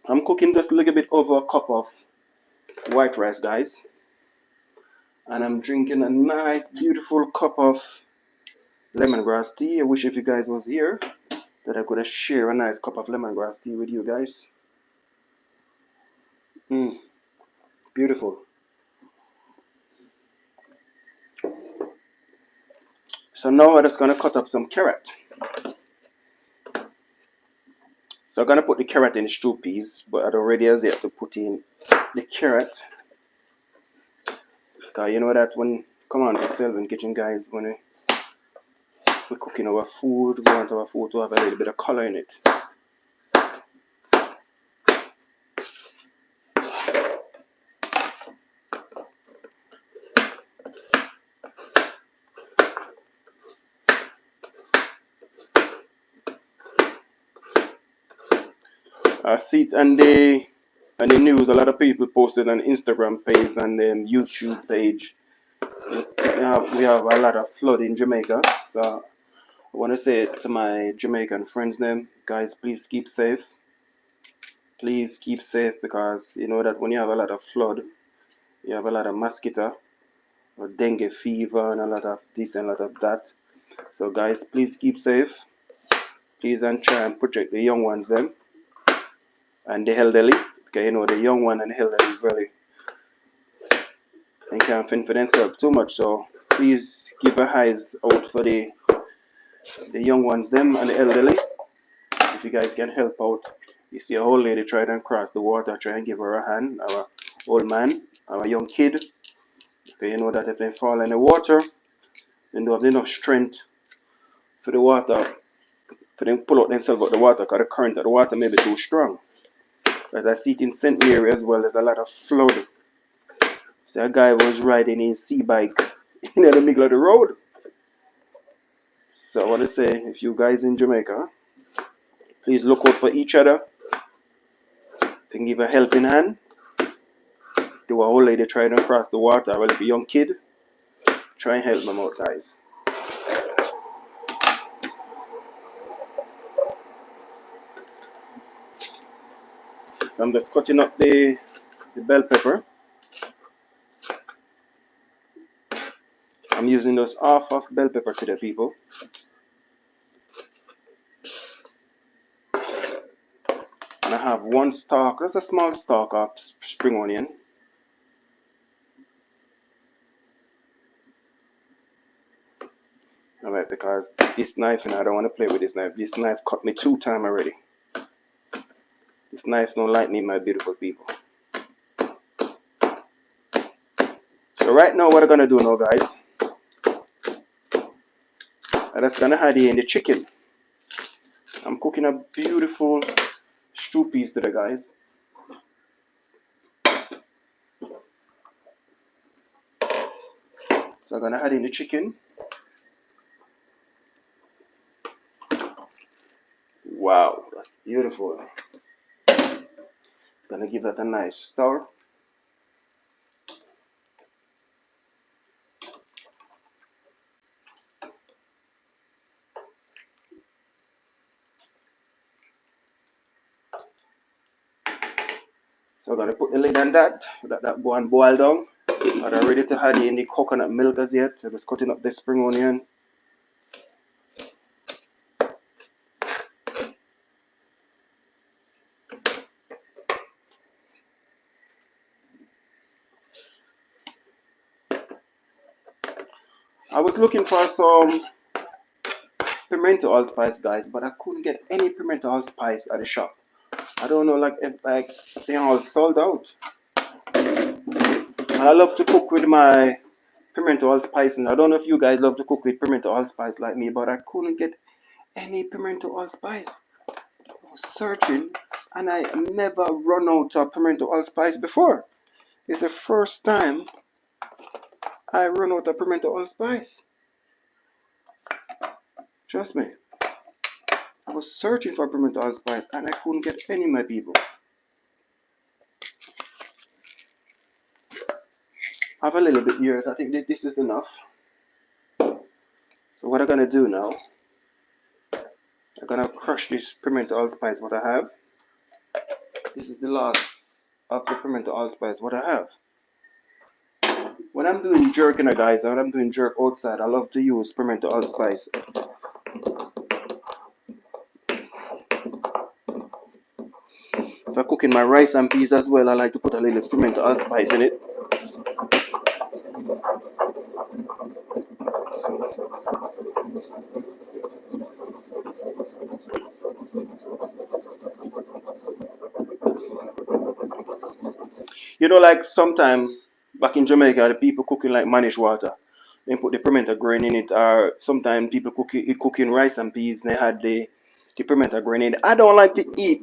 I'm cooking just a little bit over a cup of white rice, guys. And I'm drinking a nice, beautiful cup of lemongrass tea. I wish if you guys was here that I could have shared a nice cup of lemongrass tea with you guys. Beautiful. So now I'm just going to cut up some carrot. So I'm going to put the carrot in the stew peas, but I don't already have yet to put in the carrot. Because you know that when, come on, the Selvin Kitchen guys, when we're cooking our food, we want our food to have a little bit of color in it. I see it on the news. A lot of people posted on Instagram page and then YouTube page. We have a lot of flood in Jamaica. So I want to say to my Jamaican friends, them guys, please keep safe. Please keep safe, because you know that when you have a lot of flood, you have a lot of mosquito or dengue fever and a lot of this and a lot of that. So guys, please keep safe. Please and try and protect the young ones them and the elderly, because you know the young one and the elderly really, they can't fend for themselves too much. So please keep your eyes out for the young ones them and the elderly. If you guys can help out, you see a old lady try and cross the water, try and give her a hand. Our old man, our young kid, because you know that if they fall in the water, they don't have enough strength for the water, for them pull out themselves out the water, because the current of the water may be too strong. As I see it in St. Mary as well, there's a lot of flood. So a guy was riding his sea-bike in the middle of the road. So I want to say, if you guys in Jamaica, please look out for each other. Can give a helping hand to a old lady trying to cross the water, or if a young kid, try and help them out, guys. So I'm just cutting up the bell pepper. I'm using those half of bell pepper today, people. And I have one stalk, just a small stalk of spring onion. Alright, because this knife, and I don't want to play with this knife. This knife cut me 2 times already. This knife don't like me, my beautiful people. So right now, what I'm gonna do now, guys, I'm just gonna add in the chicken. I'm cooking a beautiful stew piece today, guys. So I'm gonna add in the chicken. Wow, that's beautiful. Gonna give that a nice stir. So I'm gonna put the lid on that, let that go and boil down. And I'm ready to add in the coconut milk as yet. I'm just cutting up the spring onion. I was looking for some pimento allspice, guys, but I couldn't get any pimento allspice at the shop. I don't know, like they're all sold out. And I love to cook with my pimento allspice, and I don't know if you guys love to cook with pimento allspice like me, but I couldn't get any pimento allspice. I was searching, and I never run out of pimento allspice before. It's the first time I run out of pimento allspice. Trust me. I was searching for pimento allspice and I couldn't get any, my people. I have a little bit here. I think this is enough. what I'm gonna do now, I'm gonna crush this pimento allspice what I have. This is the last of the pimento allspice what I have. When I'm doing jerk, guys, when I'm doing jerk outside, I love to use pimento allspice. If I'm cooking my rice and peas as well, I like to put a little pimento allspice in it. You know, like sometime back in Jamaica, the people cooking like manish water. They put the pimento grain in it, or sometimes people cooking rice and peas. They had the pimento grain in it. I don't like to eat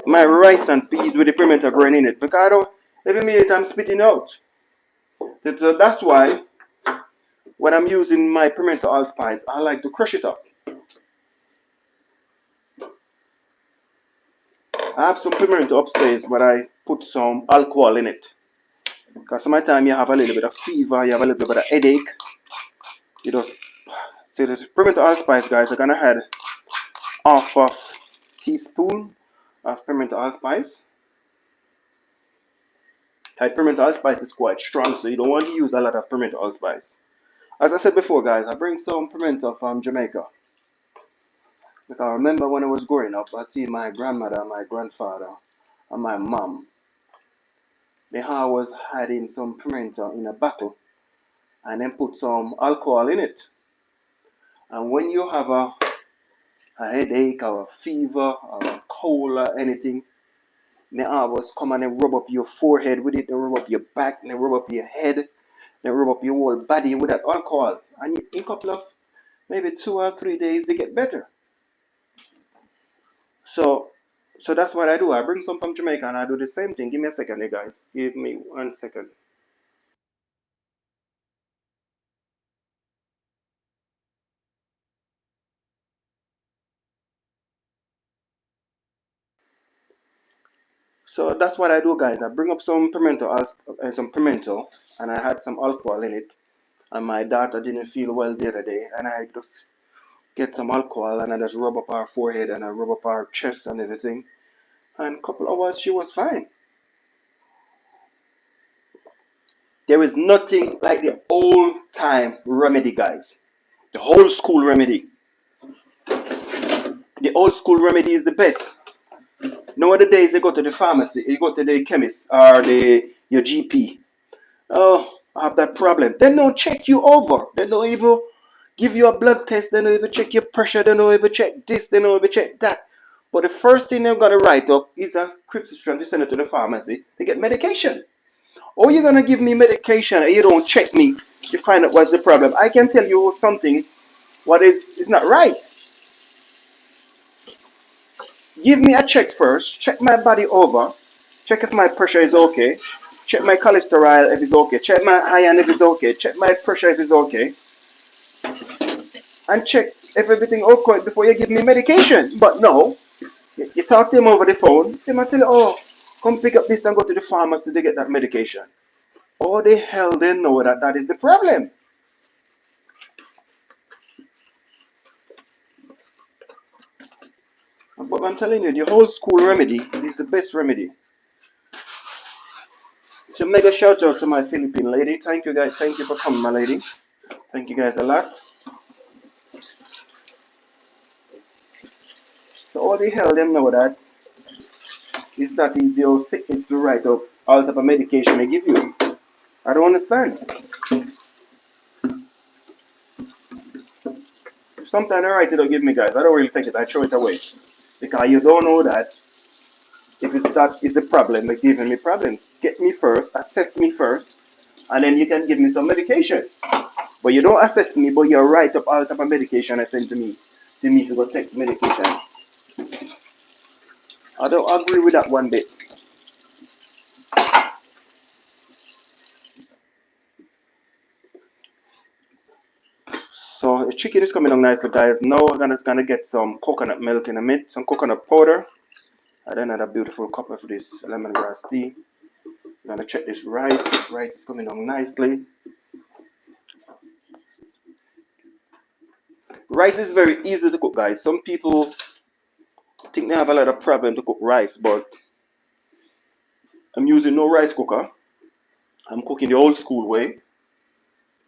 my rice and peas with the pimento grain in it because I don't. Every minute I'm spitting out. That's why when I'm using my pimento allspice, I like to crush it up. I have some pimento upstairs, but I put some alcohol in it. Because sometimes you have a little bit of fever, you have a little bit of headache. You just see the pimento allspice, guys. I'm gonna add half of teaspoon of pimento allspice. Pimento allspice is quite strong, so you don't want to use a lot of pimento allspice. As I said before, guys, I bring some pimento from Jamaica. Because I remember when I was growing up, I see my grandmother, my grandfather, and my mom. They always hiding some pimento in a bottle and then put some alcohol in it. And when you have a headache or a fever or a cold or anything, they always come and they rub up your forehead with it, they rub up your back, they rub up your head, they rub up your whole body with that alcohol. And in a couple of maybe 2 or 3 days, they get better. So that's what I do. I bring some from Jamaica and I do the same thing. Give me a second, you guys. Give me 1 second. So that's what I do, guys. I bring up some pimento, and I had some alcohol in it. And my daughter didn't feel well the other day, and I just get some alcohol and I just rub up her forehead and I rub up her chest and everything. And a couple hours, she was fine. There is nothing like the old time remedy, guys. The old school remedy. The old school remedy is the best. Nowadays, you go to the pharmacy, you go to the chemist or your GP. Oh, I have that problem. They don't check you over. They don't even give you a blood test. They don't even check your pressure. They don't even check this. They don't even check that. But the first thing they've got to write up is a prescription to send it to the pharmacy to get medication. Or you're going to give me medication and you don't check me to find out what's the problem. I can tell you something what is not right. Give me a check first. Check my body over. Check if my pressure is okay. Check my cholesterol if it's okay. Check my iron if it's okay. Check my pressure if it's okay. And check if everything okay before you give me medication. But no, you talk to them over the phone. They might tell you, oh, come pick up this and go to the pharmacy to get that medication. Oh, the hell they know that is the problem. But I'm telling you, the whole school remedy is the best remedy. So mega shout out to my Philippine lady. Thank you guys. Thank you for coming, my lady. Thank you guys a lot. So all the hell them know that it's not easy or sickness to write up all type of medication they give you. I don't understand. Sometimes they write it or give me, guys. I don't really take it. I throw it away. Because you don't know that if it's that is the problem, they're giving me problems. Get me first, assess me first, and then you can give me some medication. But you don't assess me, but you write up all type of medication I send to me to go take medication. I don't agree with that one bit. So the chicken is coming along nicely, guys. Now we're gonna get some coconut milk in a minute, some coconut powder, and then another beautiful cup of this lemongrass tea. We're gonna check this rice. Rice is coming along nicely. Rice is very easy to cook, guys. Some people think they have a lot of problem to cook rice, but I'm using no rice cooker. I'm cooking the old school way.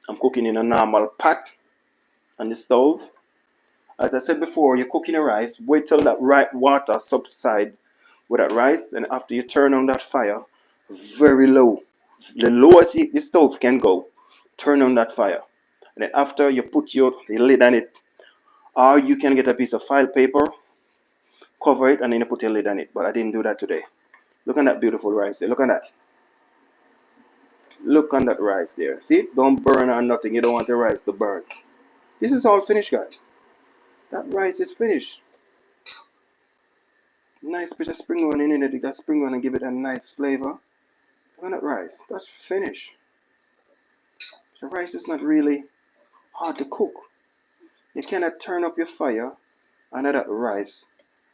I'm cooking in a normal pot on the stove. As I said before, you're cooking the rice, wait till that water subside with that rice, and after you turn on that fire, very low, the lowest the stove can go, turn on that fire. And then after you put the lid on it, or you can get a piece of file paper, cover it, and then you put your lid on it. But I didn't do that today. Look at that beautiful rice there. Look at that. Look on that rice there. See? Don't burn or nothing. You don't want the rice to burn. This is all finished, guys. That rice is finished. Nice bit of spring onion in it. That spring onion give it a nice flavor. Look at that rice. That's finished. So rice is not really hard to cook. You cannot turn up your fire under that rice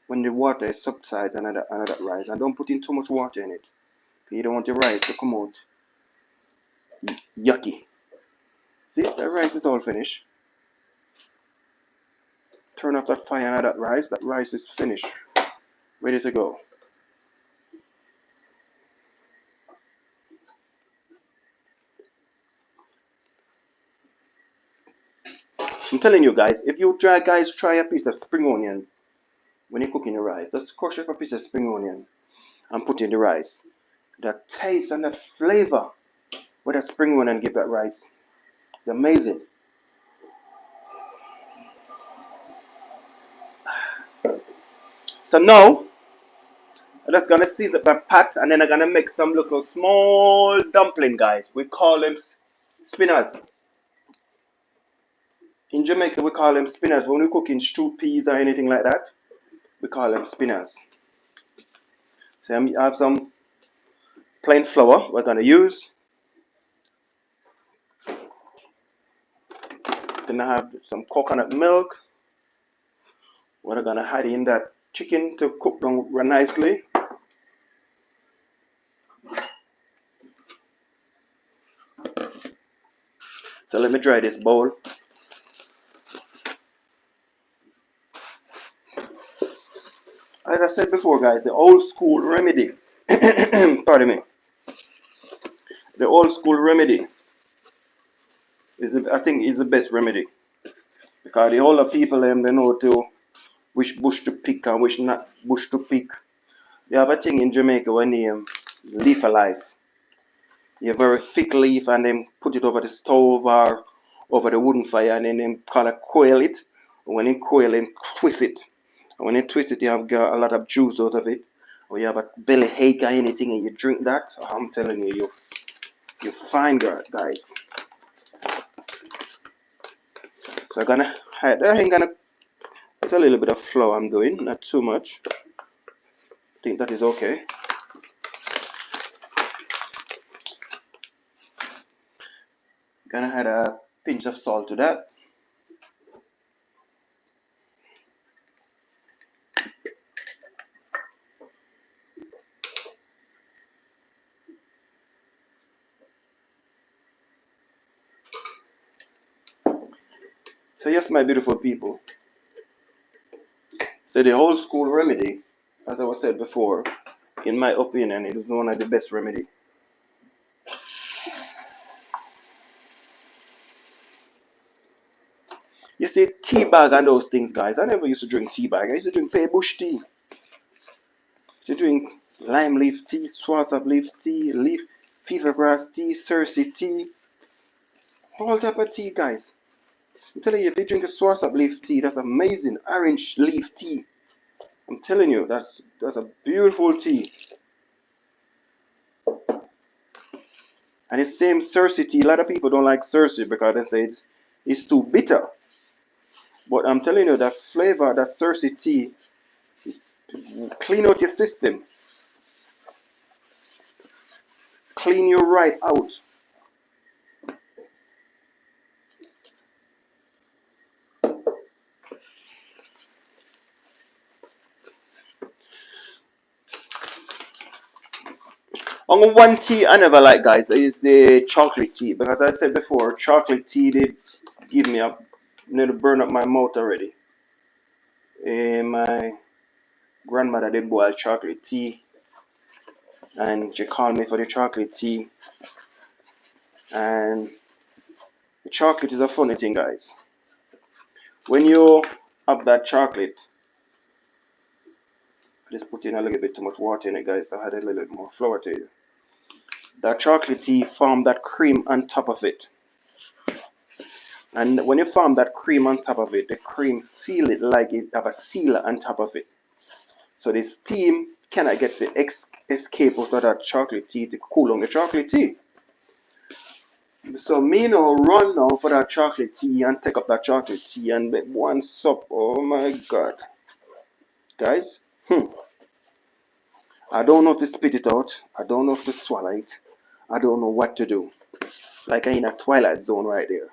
when the water is subside under that rice. And don't put in too much water in it. You don't want your rice to come out yucky. See, the rice is all finished. Turn off that fire under that rice. That rice is finished. Ready to go. I'm telling you guys, if you try a piece of spring onion when you're cooking the rice. Just crush up a piece of spring onion and put in the rice. That taste and that flavor with that spring onion give that rice. It's amazing. So now, I'm just gonna season my pot and then I'm gonna make some little small dumpling, guys. We call them spinners. In Jamaica, we call them spinners. When we cook in stewed peas or anything like that, we call them spinners. So I have some plain flour we're gonna use. Then I have some coconut milk. We're gonna add in that chicken to cook down nicely. So let me dry this bowl. As I said before, guys, the old school remedy, pardon me, the old school remedy I think is the best remedy. Because the older people, they know which bush to pick and which not bush to pick. They have a thing in Jamaica when they leaf alive. You have a very thick leaf and then put it over the stove or over the wooden fire and then they kind of coil it. When you coil it, twist it. And when you twist it, you have got a lot of juice out of it. Or you have a belly ache or anything and you drink that. I'm telling you, you're fine, guys. So I'm gonna hide there. It's a little bit of flour I'm doing, not too much. I think that is okay. Gonna add a pinch of salt to that. So yes, my beautiful people. So the old school remedy, as I was said before, in my opinion, it is one of the best remedy. You see, tea bag and those things, guys. I never used to drink tea bag. I used to drink pay bush tea. I used to drink lime leaf tea, swasop leaf tea, fever grass tea, Cersei tea. All type of tea, guys. I'm telling you, if you drink a swasop leaf tea, that's amazing. Orange leaf tea. I'm telling you, that's a beautiful tea. And the same Cersei tea. A lot of people don't like Cersei because they say it's too bitter. But I'm telling you, that flavor, that Cersei tea, clean out your system. Clean you right out. Only one tea I never like, guys, is the chocolate tea. Because I said before, chocolate tea did give me a Need to burn up my mouth already. My grandmother did boil chocolate tea, and she called me for the chocolate tea. And the chocolate is a funny thing, guys. When you have that chocolate, I just put in a little bit too much water in it, guys. So I had a little bit more flour to it. That chocolate tea formed that cream on top of it. And when you form that cream on top of it, the cream seal it like it have a sealer on top of it. So the steam cannot get the escape out of that chocolate tea to cool down the chocolate tea. So me now run now for that chocolate tea and take up that chocolate tea and make one sup. Oh my god. Guys, I don't know if to spit it out. I don't know if to swallow it. I don't know what to do. Like I'm in a twilight zone right there.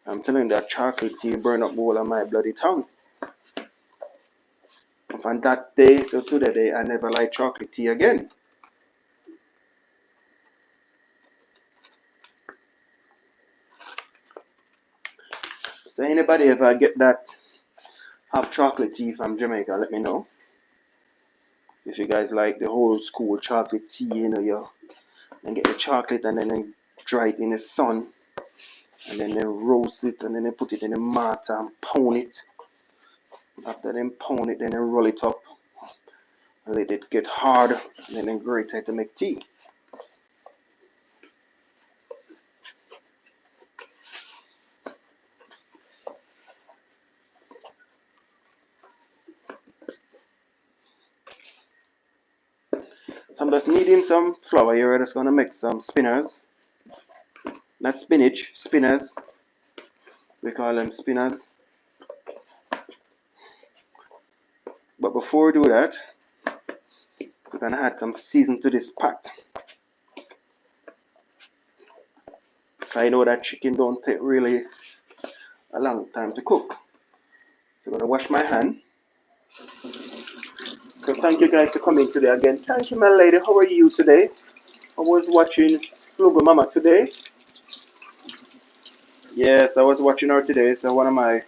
I'm telling you that chocolate tea burn up all of my bloody tongue. From that day to the day, I never liked chocolate tea again. So anybody ever get that have chocolate tea from Jamaica, let me know. If you guys like the whole school chocolate tea, you know, you and get the chocolate and then dry it in the sun, and then they roast it and then they put it in the mortar and pound it. After they pound it, then they roll it up and let it get hard, and then grate it to make tea. So I'm just needing some flour here. I'm just gonna make some spinners. Not spinach, spinners. We call them spinners. But before we do that, we're gonna add some season to this pot. I know that chicken don't take really a long time to cook. So I'm gonna wash my hand. So thank you guys for coming today again. Thank you, my lady. How are you today? I was watching Frugal Mama today. Yes, I was watching her today. So one of my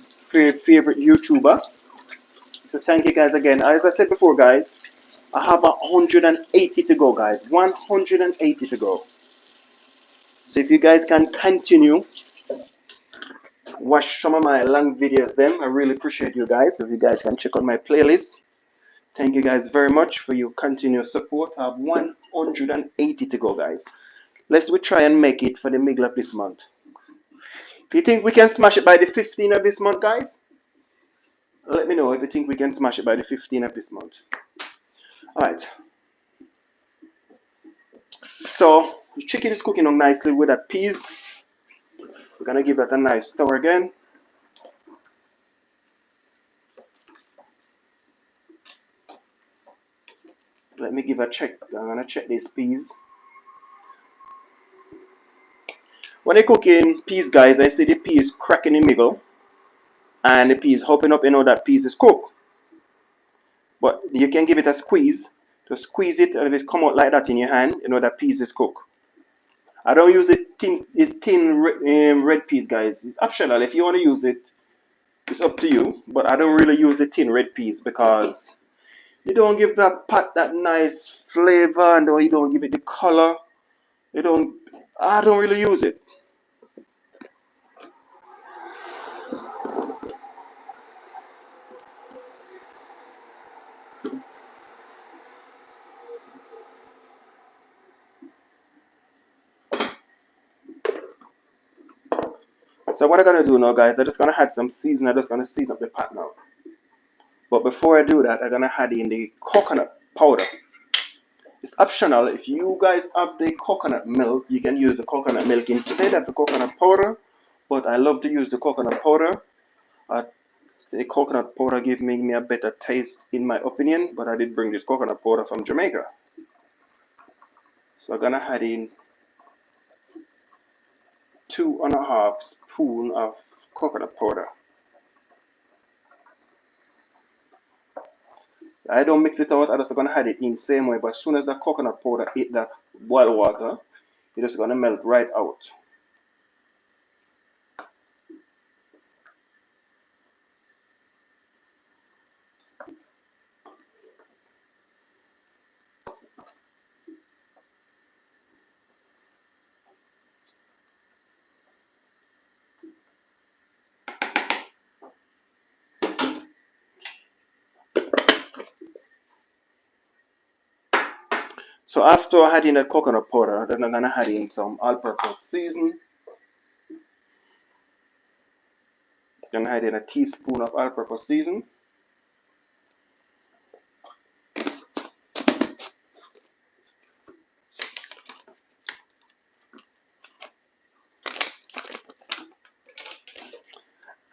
favorite YouTuber. So thank you guys again. As I said before, guys, I have 180 to go, guys. 180 to go. So if you guys can continue, watch some of my long videos then. I really appreciate you guys. If you guys can check out my playlist. Thank you guys very much for your continuous support. I have 180 to go, guys. Let's try and make it for the middle of this month. Do you think we can smash it by the 15th of this month, guys? Let me know if you think we can smash it by the 15th of this month. Alright. So, the chicken is cooking on nicely with that peas. We're going to give that a nice stir again. Let me give a check. I'm going to check these peas. When I cook in peas, guys, I see the peas crack in the middle. And the peas hopping up, you know that peas is cooked. But you can give it a squeeze. To squeeze it, and if it come out like that in your hand, you know that peas is cooked. I don't use the thin red peas, guys. It's optional. If you want to use it, it's up to you. But I don't really use the thin red peas because you don't give that pot that nice flavor, and you don't give it the color. I don't really use it. So what I'm gonna do now, guys, I'm just gonna add some seasoning. I'm just gonna season up the pot now. But before I do that, I'm gonna add in the coconut powder. It's optional. If you guys have the coconut milk, you can use the coconut milk instead of the coconut powder. But I love to use the coconut powder. The coconut powder gives me a better taste in my opinion. But I did bring this coconut powder from Jamaica. So I'm gonna add in 2.5 spoons of coconut powder. So I don't mix it out. I'm just gonna add it in the same way. But as soon as the coconut powder hit that boiled water, it's just gonna melt right out. So after I add in the coconut powder, then I'm gonna add in some all-purpose seasoning. I'm gonna add in a teaspoon of all-purpose seasoning.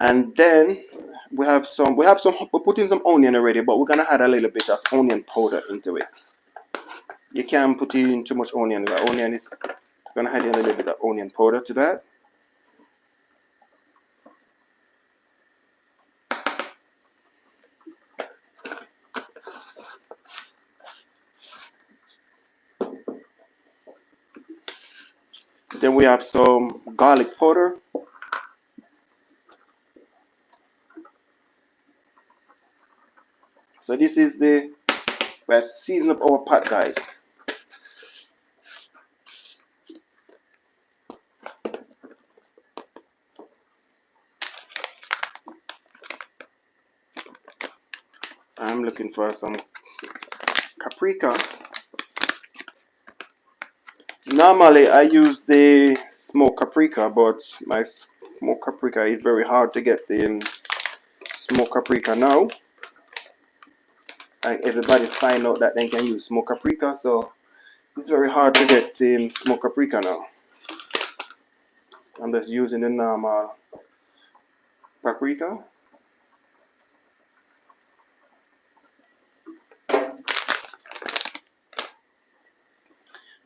And then we're putting some onion already, but we're gonna add a little bit of onion powder into it. You can't put in too much onion. The onion is gonna add in a little bit of onion powder to that. Then we have some garlic powder. So this is we have seasoned up our pot, guys. I'm looking for some paprika. Normally I use the smoked paprika, but my smoked paprika is very hard to get the smoked paprika now. And everybody find out that they can use smoked paprika, so it's very hard to get smoked paprika now. I'm just using the normal paprika.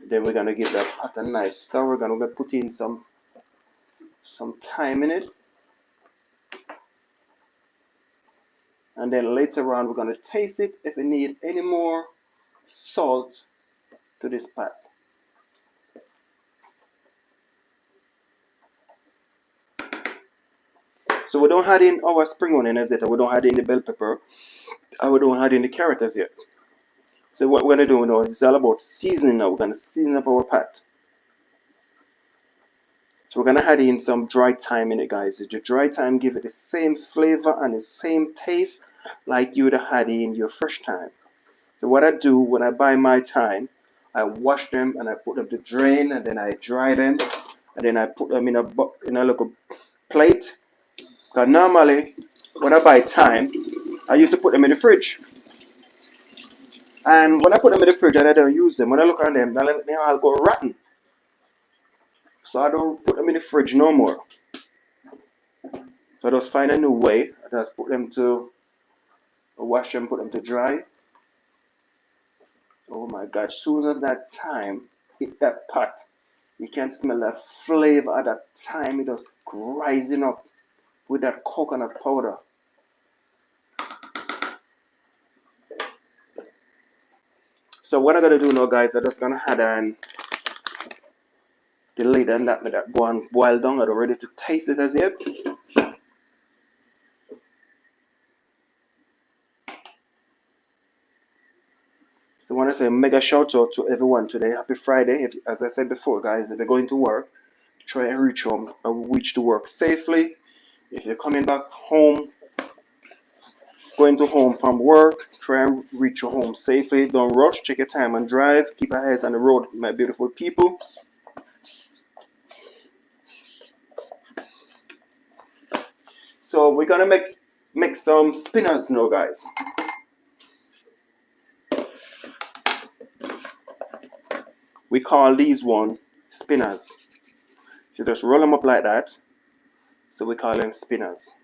Then we're gonna give that pot a nice stir. We're gonna put in some thyme in it. And then later on we're gonna taste it if we need any more salt to this pot. So we don't add in our spring onion as yet, we don't add in the bell pepper, and we don't add in the carrot as yet. So what we're gonna do now is all about seasoning now. We're gonna season up our pot. So we're gonna add in some dry thyme in it, guys. The dry thyme give it the same flavor and the same taste like you would have had in your fresh thyme. So what I do when I buy my thyme, I wash them and I put them to drain, and then I dry them, and then I put them in a little plate. Because normally when I buy thyme, I used to put them in the fridge. And when I put them in the fridge and I don't use them, when I look at them, they all go rotten. So I don't put them in the fridge no more. So I just find a new way. I just put them to wash them, put them to dry. Oh my God, soon as that thyme hit that pot, you can smell that flavor of that thyme. It just rising up with that coconut powder. So what I'm gonna do now, guys, I'm just gonna add on the lid and let that go and boil down. I'm ready to taste it as yet. So I want to say a mega shout out to everyone today. Happy Friday. As I said before, guys, if you're going to work, try and reach home and reach to work safely. If you're coming back home, going to home from work, try and reach your home safely. Don't rush. Take your time and drive. Keep your eyes on the road, my beautiful people. So we're gonna make some spinners now, guys. We call these one spinners. So just roll them up like that. So we call them spinners.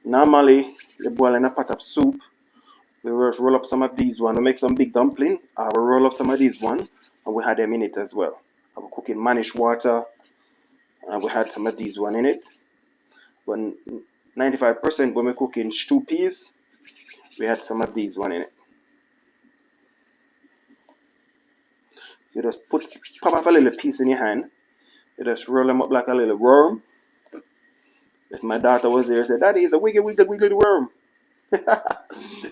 Normally, they boil in a pot of soup. We just roll up some of these one. We make some big dumpling. We roll up some of these one, and we had them in it as well. I will cook in manish water, and we had some of these one in it. When 95% when we cook in stew peas, we had some of these one in it. So you just pop up a little piece in your hand. You just roll them up like a little worm. If my daughter was there, said, "Daddy, it's a wiggly worm."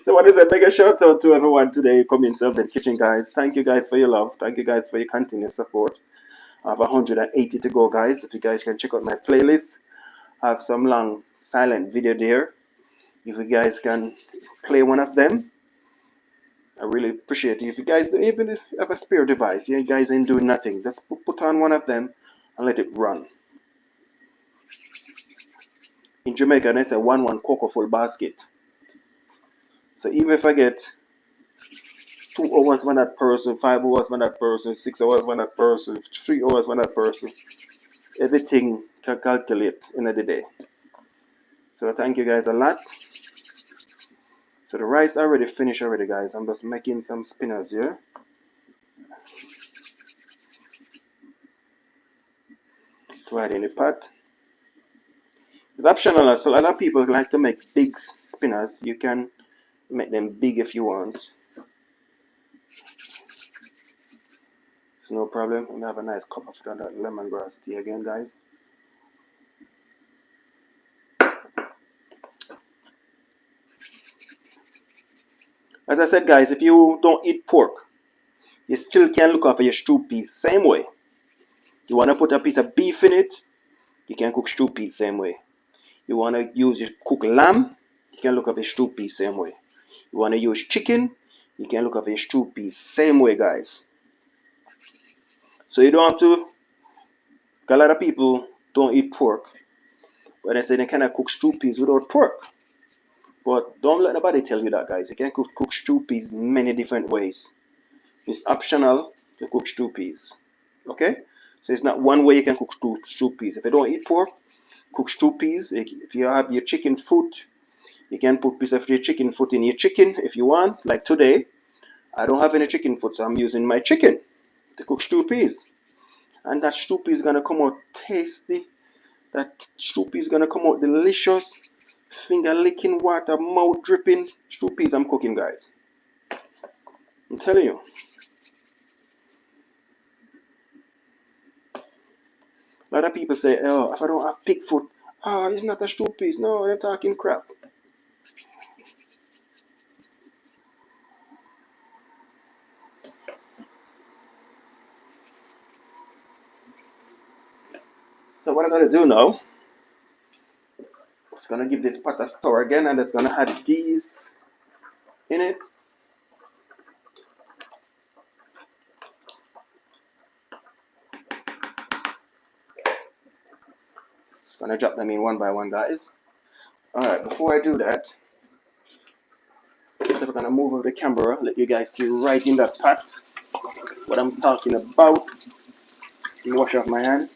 So what is a mega shout out to everyone today coming to the kitchen, guys. Thank you guys for your love. Thank you guys for your continued support. I have 180 to go, guys. If you guys can check out my playlist, I have some long silent video there. If you guys can play one of them, I really appreciate it. If you guys don't even have a spare device, you guys ain't doing nothing, just put on one of them and let it run. In Jamaica, they say one cocoa full basket. So even if I get 2 hours with that person, 5 hours with that person, 6 hours with that person, 3 hours with that person, everything can calculate in the day. So thank you guys a lot. So the rice already finished already, guys. I'm just making some spinners here. To add in the pot. It's optional. So a lot of people like to make big spinners. You can make them big if you want. It's no problem. I'm gonna have a nice cup of that lemongrass tea again, guys. As I said, guys, if you don't eat pork, you still can look after your stew peas same way. You want to put a piece of beef in it, you can cook stew peas same way. You want to use your cooked lamb, you can look after your stew peas same way. You want to use chicken, you can look after your stew peas same way, guys. So you don't have to. A lot of people don't eat pork, but they say they cannot cook stew peas without pork. But don't let nobody tell you that, guys. You can cook stew peas many different ways. It's optional to cook stew peas. Okay? So it's not one way you can cook stew peas. If you don't eat pork, cook stew peas. If you have your chicken foot, you can put piece of your chicken foot in your chicken if you want. Like today, I don't have any chicken foot, so I'm using my chicken to cook stew peas. And that stew pea is gonna come out tasty. That stew pea is gonna come out delicious. Finger licking, water, mouth dripping. Stew peas I'm cooking, guys. I'm telling you. A lot of people say, oh, if I don't have pig foot, it's not a stew peas. No, they're talking crap. So what I'm gonna do now, I'm just gonna give this pot a stir again, and it's gonna add these in it. Just gonna drop them in one by one, guys. Alright, before I do that, so we're gonna move over the camera, let you guys see right in that pot what I'm talking about. Let me wash off my hand.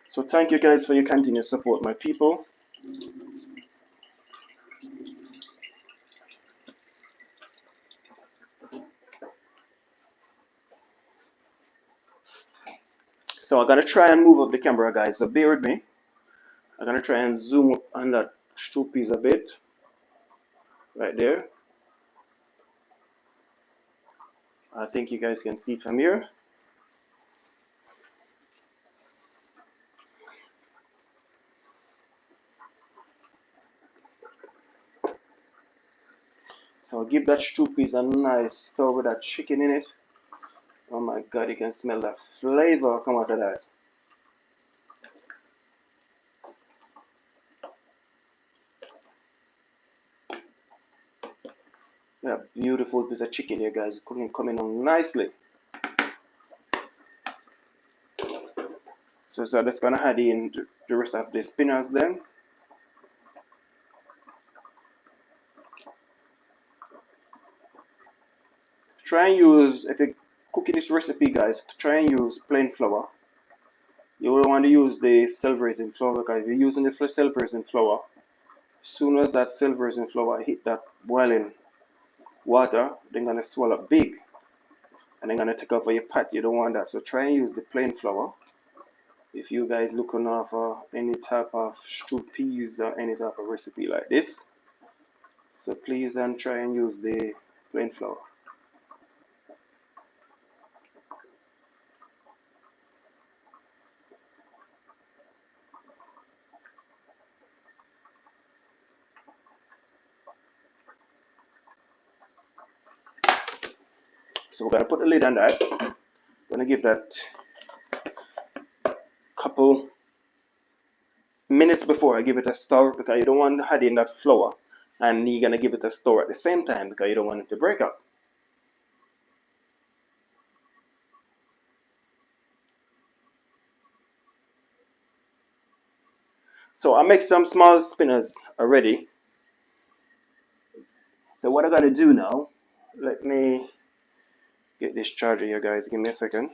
So thank you guys for your continued support, my people. So I'm gonna try and move up the camera, guys, so bear with me. I'm gonna try and zoom up on that stew peas a bit. Right there. I think you guys can see it from here. So I'll give that stew peas a nice stir with that chicken in it. Oh my god, you can smell that flavor come out of that. Yeah, beautiful piece of chicken here, guys. Coming on nicely. So I'm just gonna add in the rest of the spinners then. Try and use, if you're cooking this recipe, guys, try and use plain flour. You will want to use the self-raising flour, because if you're using the self-raising flour, as soon as that self-raising flour hit that boiling water, they're gonna swell up big, and they're gonna take over your pot. You don't want that, so try and use the plain flour. If you guys looking out for any type of stewed peas or any type of recipe like this, so please then try and use the plain flour. So we're gonna put the lid on that. Gonna give that couple minutes before I give it a stir, because you don't want to add in that flour and you're gonna give it a stir at the same time because you don't want it to break up. So I make some small spinners already. So what I gotta do now, let me get this charger here, guys. Give me a second.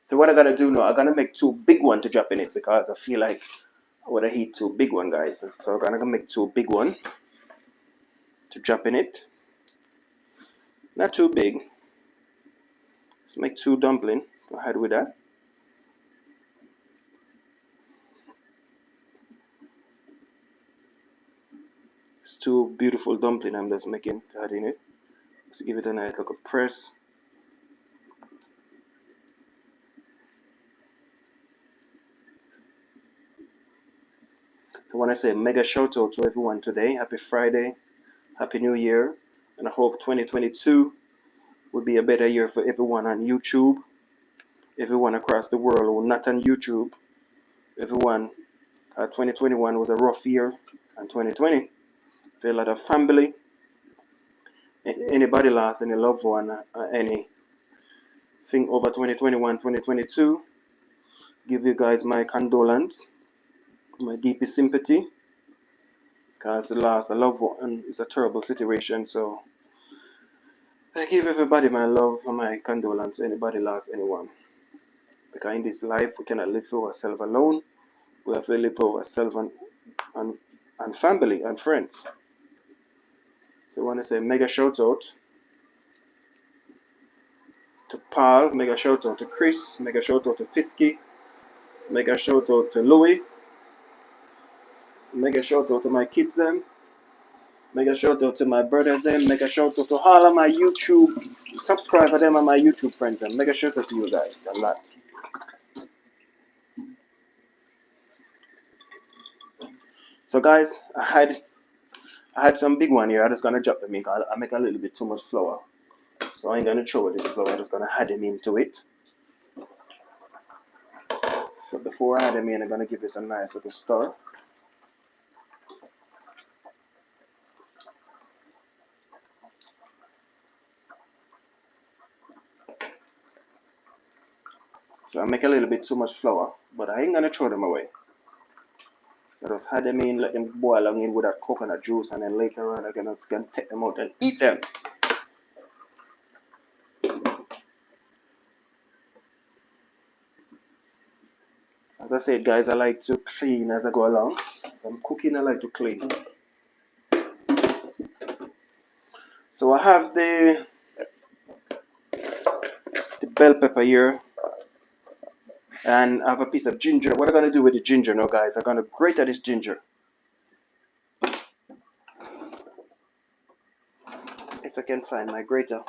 So what I gotta do now, I'm gonna make two big ones to drop in it because I feel like I wanna heat two big ones, guys. So I'm gonna make two big ones to drop in it. Not too big. Let's make two dumplings. Go ahead with that. It's two beautiful dumplings I'm just making to add in it. Let's give it a nice little press. I want to say a mega shout out to everyone today. Happy Friday, Happy New Year, and I hope 2022 will be a better year for everyone on YouTube, everyone across the world who not on YouTube, everyone. 2021 was a rough year, and 2020, for a lot of family, anybody lost any loved one, anything over 2021, 2022. Give you guys my condolence, my deepest sympathy, because the loss of a loved one is a terrible situation. So I give everybody my love and my condolence. Anybody lost anyone, because in this life we cannot live for ourselves alone. We have to live for ourselves and family and friends. So I want to say mega shout out to Paul, mega shout out to Chris, mega shout out to Fisky, mega shout out to Louis, mega shout out to my kids them, mega shout out to my brothers them, mega shout out to all of my YouTube subscribers them and my YouTube friends them. Mega shout out to you guys a lot. So guys, I had some big one here. I'm just gonna drop them in. I make a little bit too much flour, so I ain't gonna throw this flour. I'm just gonna add them into it. So before I add them in, I'm gonna give this a nice little stir. So I make a little bit too much flour, but I ain't gonna throw them away. I just add them in, let them boil along in with that coconut juice, and then later on I'm gonna take them out and eat them. As I said, guys, I like to clean as I go along. As I'm cooking, I like to clean. So I have the bell pepper here, and I have a piece of ginger. What I'm gonna do with the ginger now, guys, I'm gonna grate this ginger. If I can find my grater.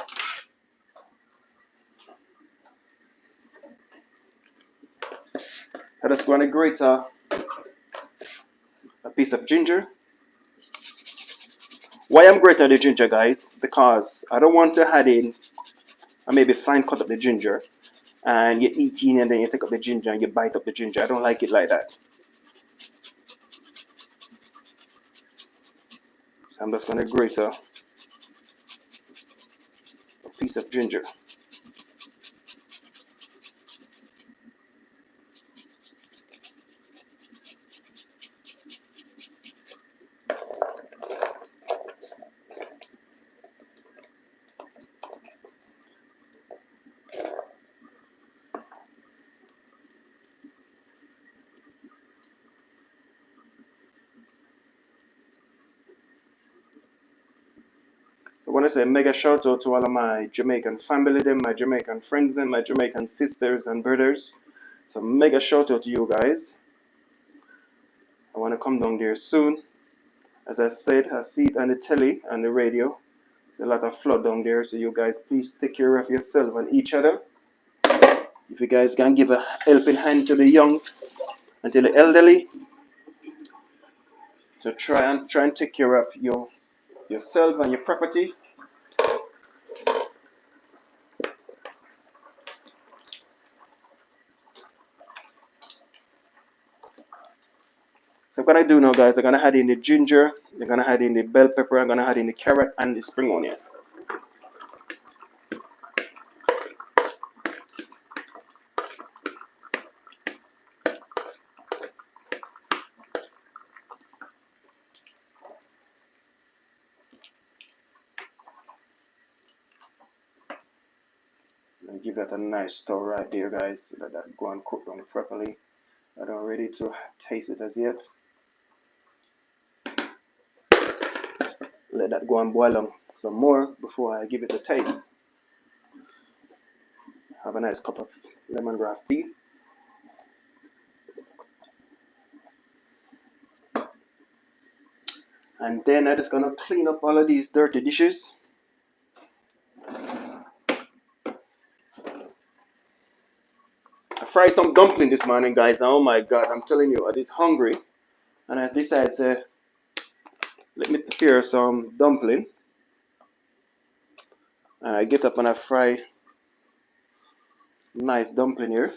I just want to grate a piece of ginger. Why I'm grating the ginger, guys? Because I don't want to add in maybe fine cut up the ginger and you're eating and then you take up the ginger and you bite up the ginger. I don't like it like that. So I'm just going to grate a piece of ginger. So I want to say a mega shout out to all of my Jamaican family, them, my Jamaican friends, them, my Jamaican sisters and brothers. So mega shout out to you guys. I want to come down there soon. As I said, I see it on the telly and the radio. There's a lot of flood down there, so you guys please take care of yourself and each other. If you guys can give a helping hand to the young and to the elderly, so try and take care of yourself and your property. gonna do now, guys, I'm gonna add in the ginger, I'm gonna add in the bell pepper, I'm gonna add in the carrot and the spring onion. And give that a nice stir right there, guys. Let that go and cook down properly. I don't ready to taste it as yet. Let that go and boil on some more before I give it a taste. Have a nice cup of lemongrass tea. And then I'm just gonna clean up all of these dirty dishes. I fried some dumpling this morning, guys. Oh my god, I'm telling you, I was hungry. And I decided to let me prepare some dumpling. And I get up and I fry nice dumpling here.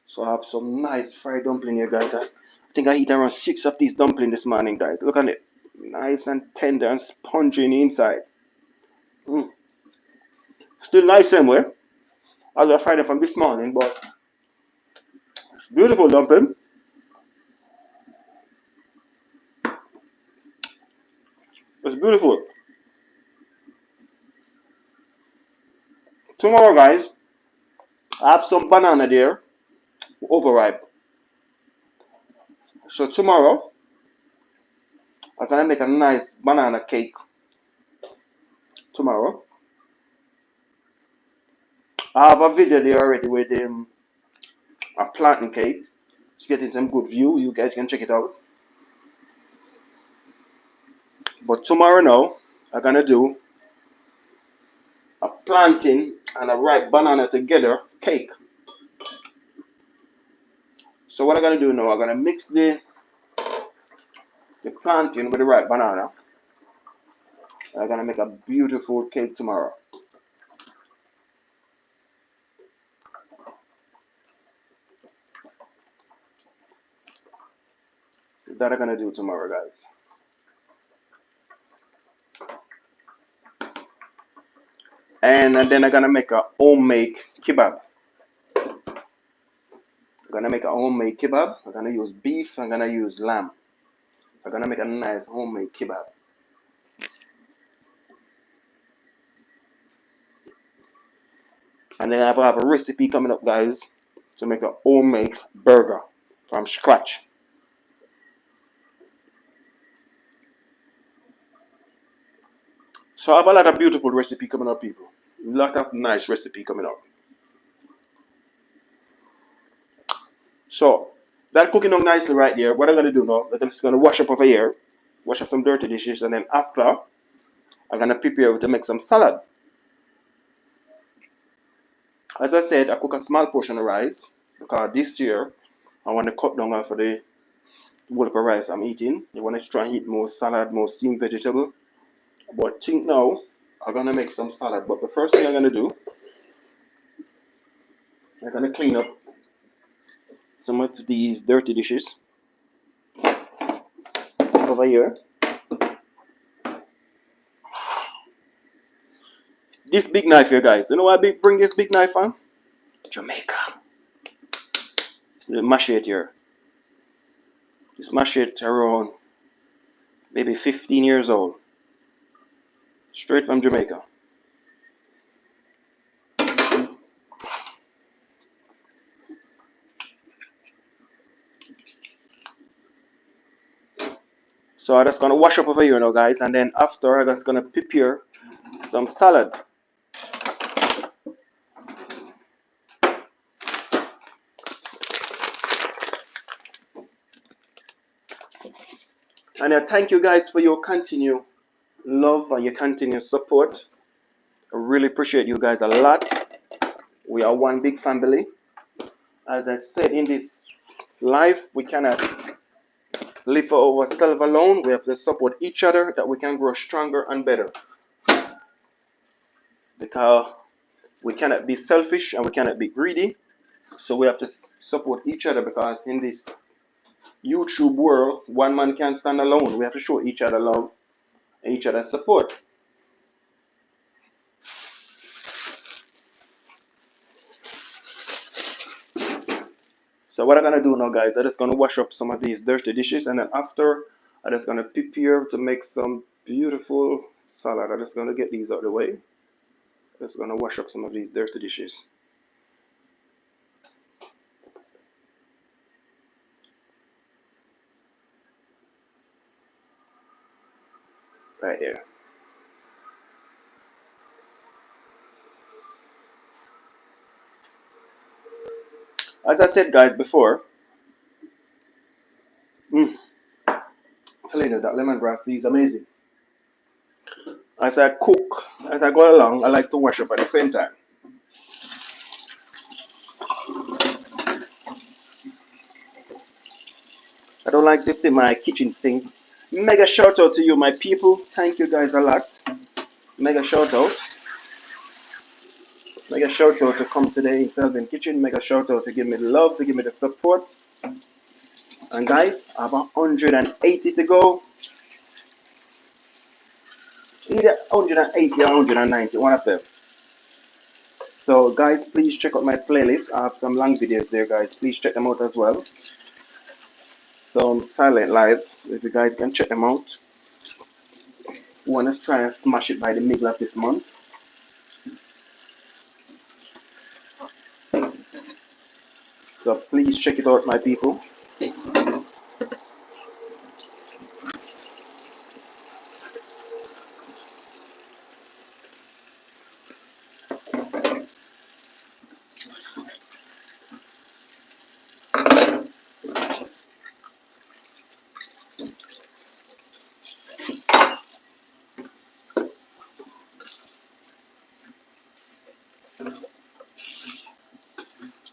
So I have some nice fried dumpling here, guys. I think I eat around 6 of these dumplings this morning, guys. Look at it. Nice and tender and spongy in the inside. Still nice same way as I fried it from this morning, but it's beautiful dumpling. It's beautiful. Tomorrow, guys, I have some banana there, overripe. So tomorrow, I'm gonna make a nice banana cake. Tomorrow, I have a video there already with a plantain cake. It's getting some good view. You guys can check it out. But tomorrow now, I'm gonna do a plantain and a ripe banana together cake. So what I'm gonna do now, I'm gonna mix the plantain with the ripe banana. I'm gonna make a beautiful cake tomorrow. So that I'm gonna do tomorrow, guys. And then I'm gonna make a homemade kebab. I'm gonna make a homemade kebab. I'm gonna use beef. I'm gonna use lamb. I'm gonna make a nice homemade kebab. And then I have a recipe coming up, guys, to make a homemade burger from scratch. So I have a lot of beautiful recipe coming up, people. A lot of nice recipe coming up. So that cooking up nicely right there. What I'm gonna do now, I'm just gonna wash up over here, wash up some dirty dishes, and then after I'm gonna prepare to make some salad. As I said, I cook a small portion of rice because this year I want to cut down for the bowl of rice I'm eating. I want to try and eat more salad, more steamed vegetable. But think now, I'm gonna make some salad. But the first thing I'm gonna do, I'm gonna clean up some of these dirty dishes over here. This big knife here, guys. You know why I bring this big knife on? Jamaica. It's the machete here. This machete around maybe 15 years old. Straight from Jamaica. So I'm just gonna wash up over here now, guys, and then after I'm just gonna prepare some salad. And I thank you guys for your continued love and your continued support. I really appreciate you guys a lot. We are one big family. As I said, in this life, we cannot live for ourselves alone. We have to support each other that we can grow stronger and better. Because we cannot be selfish and we cannot be greedy. So we have to support each other because in this YouTube world, one man can't stand alone. We have to show each other love and each other support. So what I'm gonna do now, guys, I'm just gonna wash up some of these dirty dishes, and then after, I'm just gonna prepare to make some beautiful salad. I'm just gonna get these out of the way. Just gonna wash up some of these dirty dishes. Right there. As I said, guys, before, mm, telling you that lemongrass tea is amazing. As I cook, as I go along, I like to wash up at the same time. I don't like this in my kitchen sink. Mega shout out to you, my people. Thank you guys a lot. Mega shout out. Mega shout out to come today in Selvin Kitchen. Mega shout out to give me the love, to give me the support. And guys, I have 180 to go. Either 180 or 190, one of them. So guys, please check out my playlist. I have some long videos there, guys. Please check them out as well. Some silent live, if you guys can check them out. We want to try and smash it by the middle of this month. So please check it out, my people.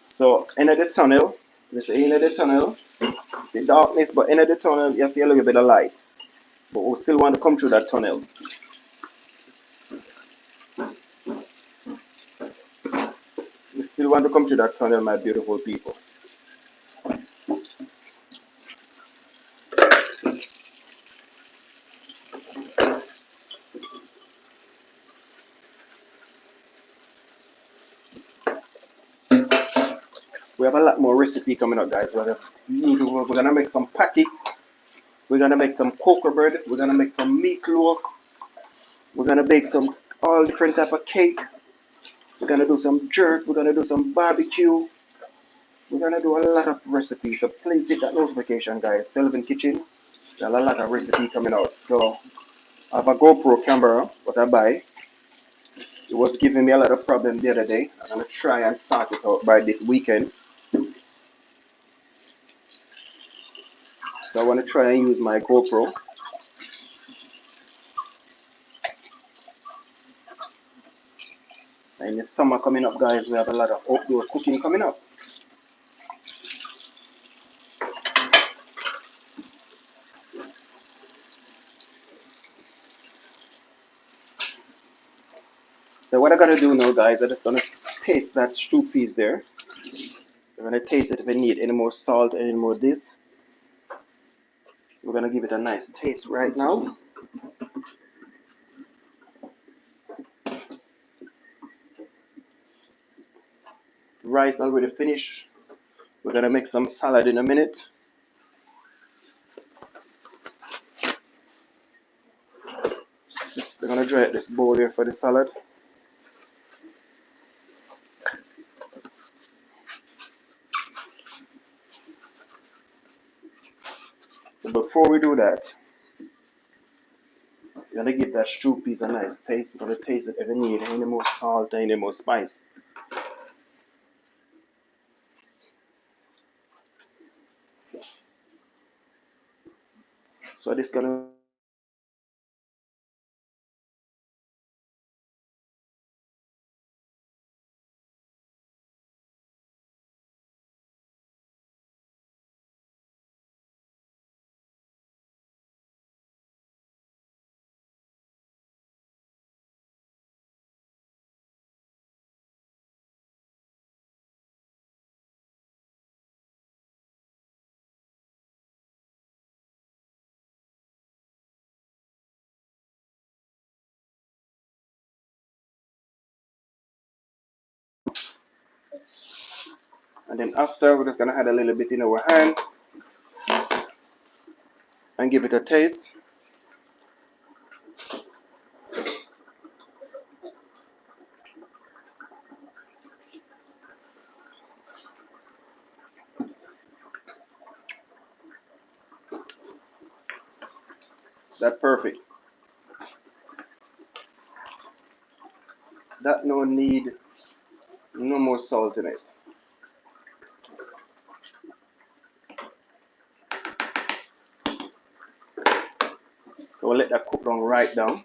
So end of the tunnel, this is the end of the tunnel. See darkness, but end of the tunnel, you see a little bit of light. But we still want to come through that tunnel. We still want to come through that tunnel, my beautiful people. We have a lot more recipe coming up, guys. We're gonna make some patty. We're gonna make some cocoa bread. We're gonna make some meatloaf. We're gonna bake some all different type of cake. We're gonna do some jerk. We're gonna do some barbecue. We're gonna do a lot of recipes. So please hit that notification, guys. Selvin Kitchen. There's a lot of recipe coming out. So I have a GoPro camera what I buy. It was giving me a lot of problems the other day. I'm gonna try and sort it out by this weekend. So I want to try and use my GoPro. And in the summer coming up, guys, we have a lot of outdoor cooking coming up. So what I gotta do now, guys, I'm just gonna taste that stew piece there. I'm gonna taste it if I need any more salt, any more this. We're gonna give it a nice taste right now. Rice already finished. We're gonna make some salad in a minute. Just, I'm gonna dry out this bowl here for the salad. So before we do that, we're gonna give that stew piece a nice taste. We're gonna taste it if I need any more salt, any more spice. So this gonna And then after, we're just gonna add a little bit in our hand and give it a taste. That's perfect. That no need no more salt in it. So we'll let that cook down right down.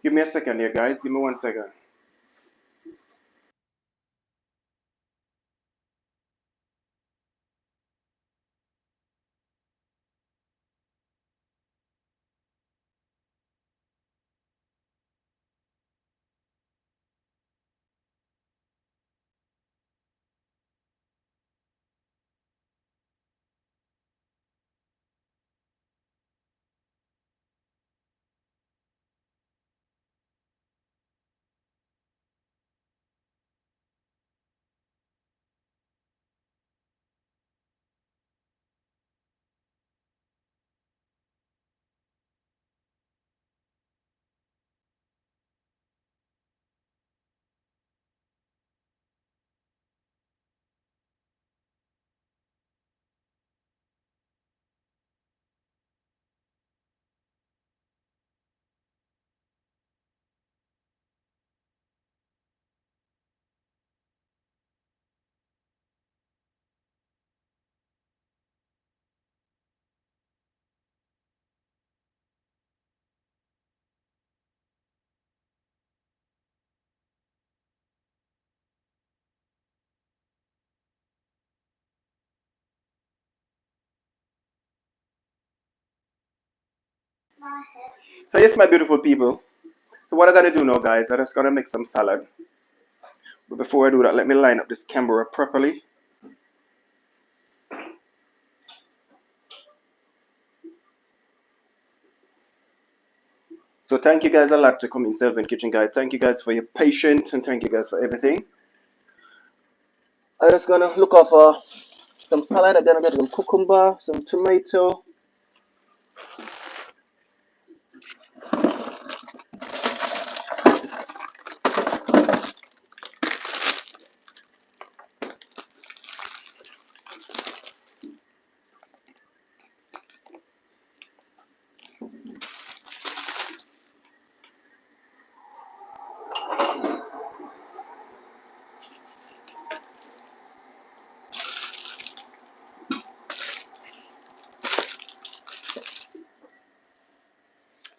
Give me a second here, guys. Give me 1 second. So yes, my beautiful people. So what I'm gonna do now, guys, I'm just gonna make some salad. But before I do that, let me line up this camera properly. So thank you guys a lot to come in Sylvan Kitchen, guys. Thank you guys for your patience and thank you guys for everything. I'm just gonna look off some salad. I'm gonna get some cucumber, some tomato.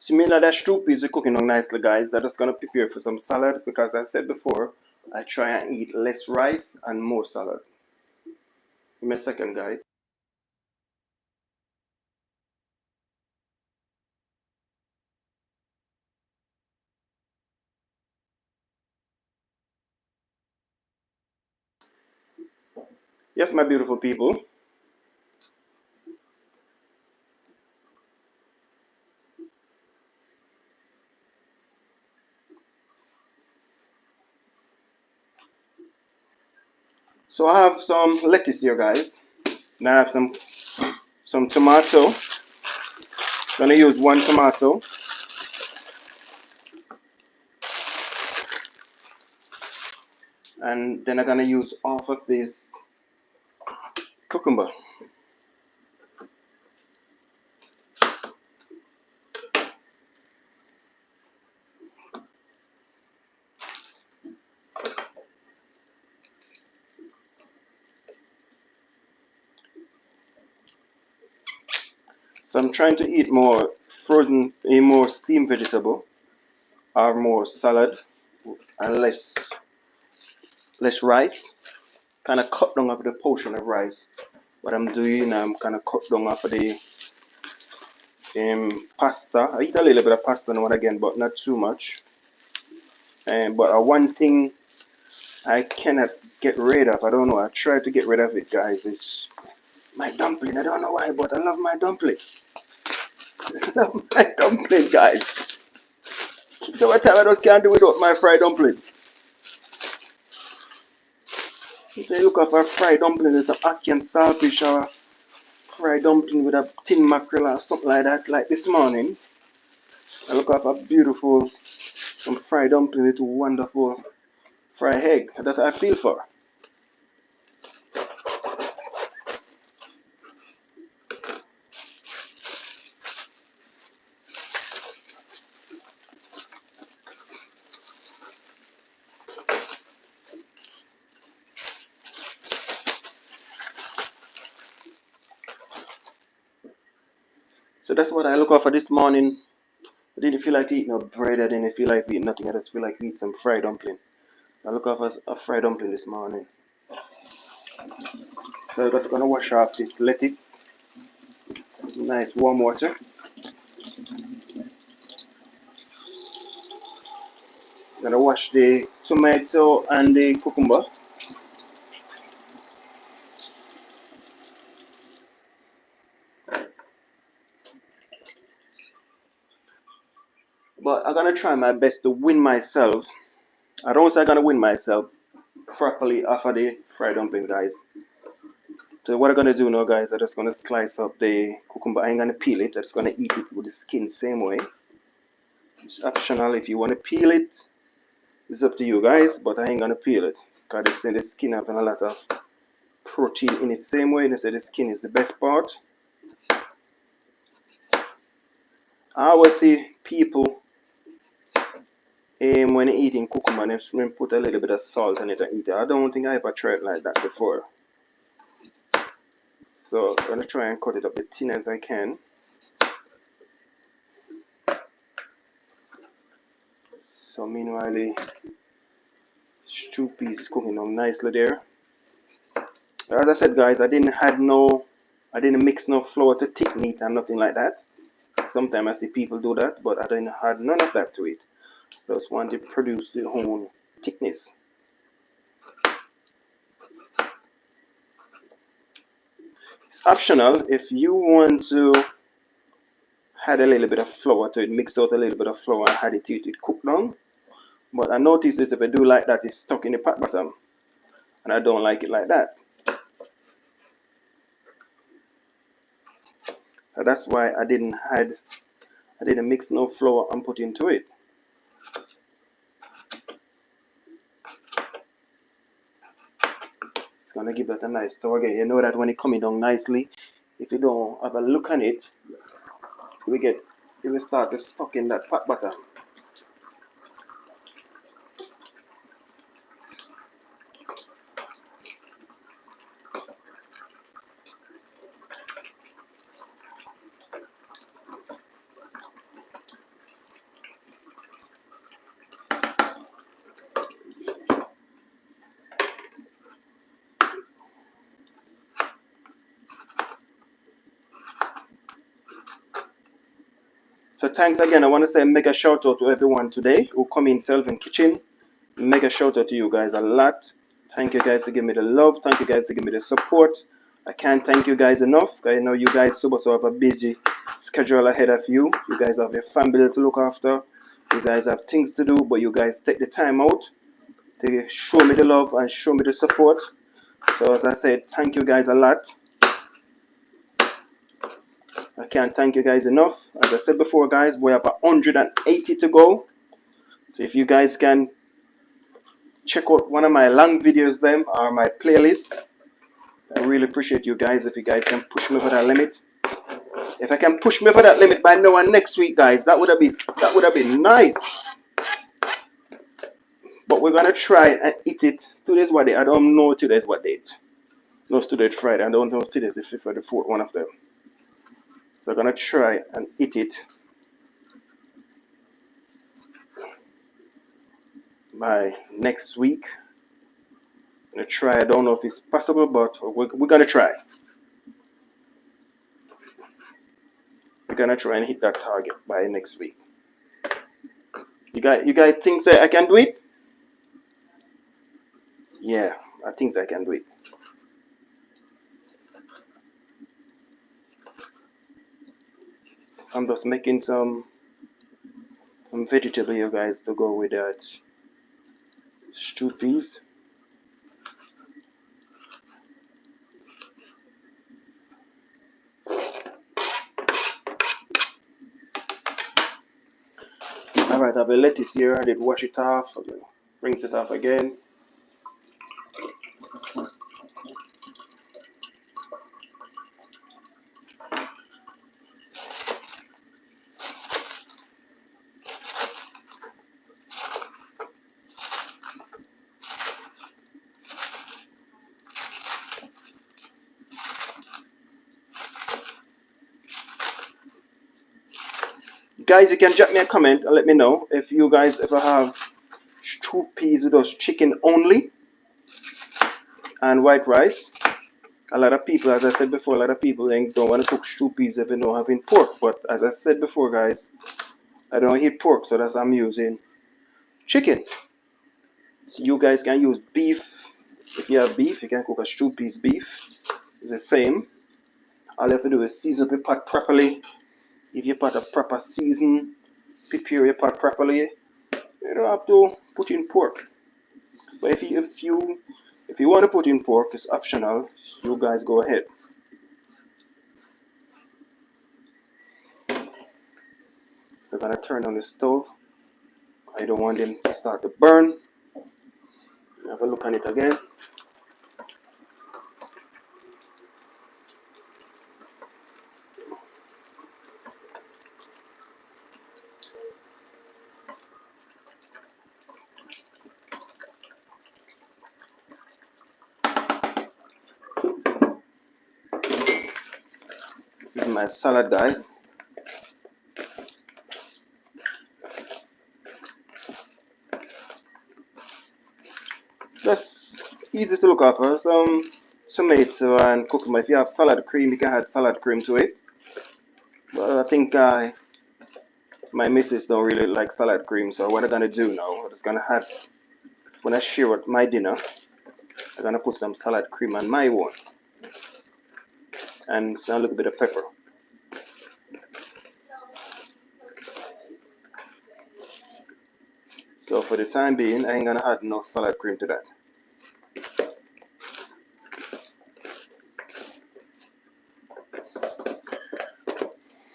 So me and that stew piece are cooking on nicely, guys. I'm just gonna prepare for some salad because I said before, I try and eat less rice and more salad. Give me a second, guys. Yes, my beautiful people. So I have some lettuce here, guys. And I have some tomato. Gonna use one tomato. And then I'm gonna use half of this cucumber. So I'm trying to eat more frozen, a more steamed vegetable, or more salad, and less rice. Kind of cut down off the portion of rice. What I'm doing, I'm kind of cut down off of the pasta. I eat a little bit of pasta now and again, but not too much. But one thing I cannot get rid of, I don't know, I try to get rid of it, guys. It's My dumpling, I don't know why, but I love my dumpling. I love my dumpling, guys. So what time I just can't do without my fried dumpling. If you look at a fried dumpling, there's some ackee and saltfish or fried dumpling with a tin mackerel or something like that. Like this morning, I look at a beautiful some fried dumpling with wonderful fried egg. That's what I feel for. So that's what I look out for this morning. I didn't feel like eating no bread. I didn't feel like eating nothing. I just feel like eating some fried dumpling. I look out for a fried dumpling this morning. So I'm gonna wash off this lettuce. Nice warm water. I'm gonna wash the tomato and the cucumber. But I'm gonna try my best to win myself. I don't say I'm gonna win myself properly after the fried dumpling, guys. So what I'm gonna do now, guys, I'm just gonna slice up the cucumber. I ain't gonna peel it. I'm just gonna eat it with the skin same way. It's optional. If you wanna peel it, it's up to you guys. But I ain't gonna peel it because they say the skin having a lot of protein in it. Same way they say the skin is the best part. I always see people when eating cucumber, they put a little bit of salt in it and eat it. I don't think I ever tried like that before. So I'm gonna try and cut it up as thin as I can. So meanwhile, the stew piece is cooking up nicely there. As I said, guys, I didn't mix no flour to thick meat and nothing like that. Sometimes I see people do that, but I didn't add none of that to it. Just want to produce the whole thickness. It's optional if you want to add a little bit of flour to it, mix out a little bit of flour and add it to it, it cook down. But I notice if I do like that, it's stuck in the pot bottom, and I don't like it like that. So that's why I didn't mix no flour and put into it. It's gonna give that a nice stir again. You know that when it coming down nicely, if you don't have a look on it, it will start to stuck in that pot butter. So thanks again. I want to say mega shout out to everyone today who come in Selvin Kitchen. Mega shout out to you guys a lot. Thank you guys to give me the love. Thank you guys to give me the support. I can't thank you guys enough. I know you guys super so have a busy schedule ahead of you. You guys have your family to look after. You guys have things to do, but you guys take the time out to show me the love and show me the support. So as I said, thank you guys a lot. I can't thank you guys enough. As I said before, guys, we have 180 to go. So if you guys can check out one of my long videos them or my playlists, I really appreciate you guys if you guys can push me for that limit. If I can push me for that limit by now and next week, guys, that would have been nice. But we're gonna try and eat it. Today's what day? I don't know today's what date. No, today's Friday. I don't know if today's the 5th or the 4th, one of them. So I'm gonna try and eat it by next week. I'm gonna try. I don't know if it's possible, but we're gonna try. We're gonna try and hit that target by next week. You guys think I can do it? Yeah, I think I can do it. I'm just making some vegetable here, guys, to go with that stewed peas. Alright, I have a lettuce here. I did wash it off, rinse it off again. Guys, you can drop me a comment and let me know if you guys ever have stewed peas with those chicken only and white rice. A lot of people, as I said before, a lot of people don't want to cook stewed peas if they don't having pork. But as I said before, guys, I don't eat pork, so that's why I'm using chicken. So you guys can use beef. If you have beef, you can cook a stewed peas beef. It's the same. All you have to do is season up your pot properly. If your pot a proper season, prepare your pot properly. You don't have to put in pork. But if you want to put in pork, it's optional. You guys go ahead. So I'm gonna turn on the stove. I don't want them to start to burn. Have a look on it again. This is my salad, guys. Just easy to look after. Some tomato and cucumber. If you have salad cream, you can add salad cream to it. But I think my missus don't really like salad cream, so what I'm gonna do now, I'm just gonna add, when I share with my dinner, I'm gonna put some salad cream on my one. And a little bit of pepper. So for the time being, I ain't gonna add no salad cream to that.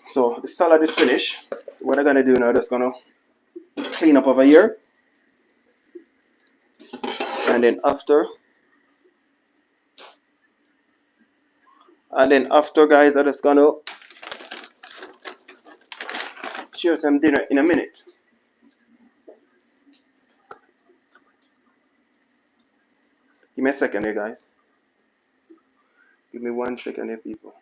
So the salad is finished. What I'm gonna do now, just gonna clean up over here. And then after, guys, I'm just gonna share some dinner in a minute. Give me a second here, guys. Give me 1 second here, people.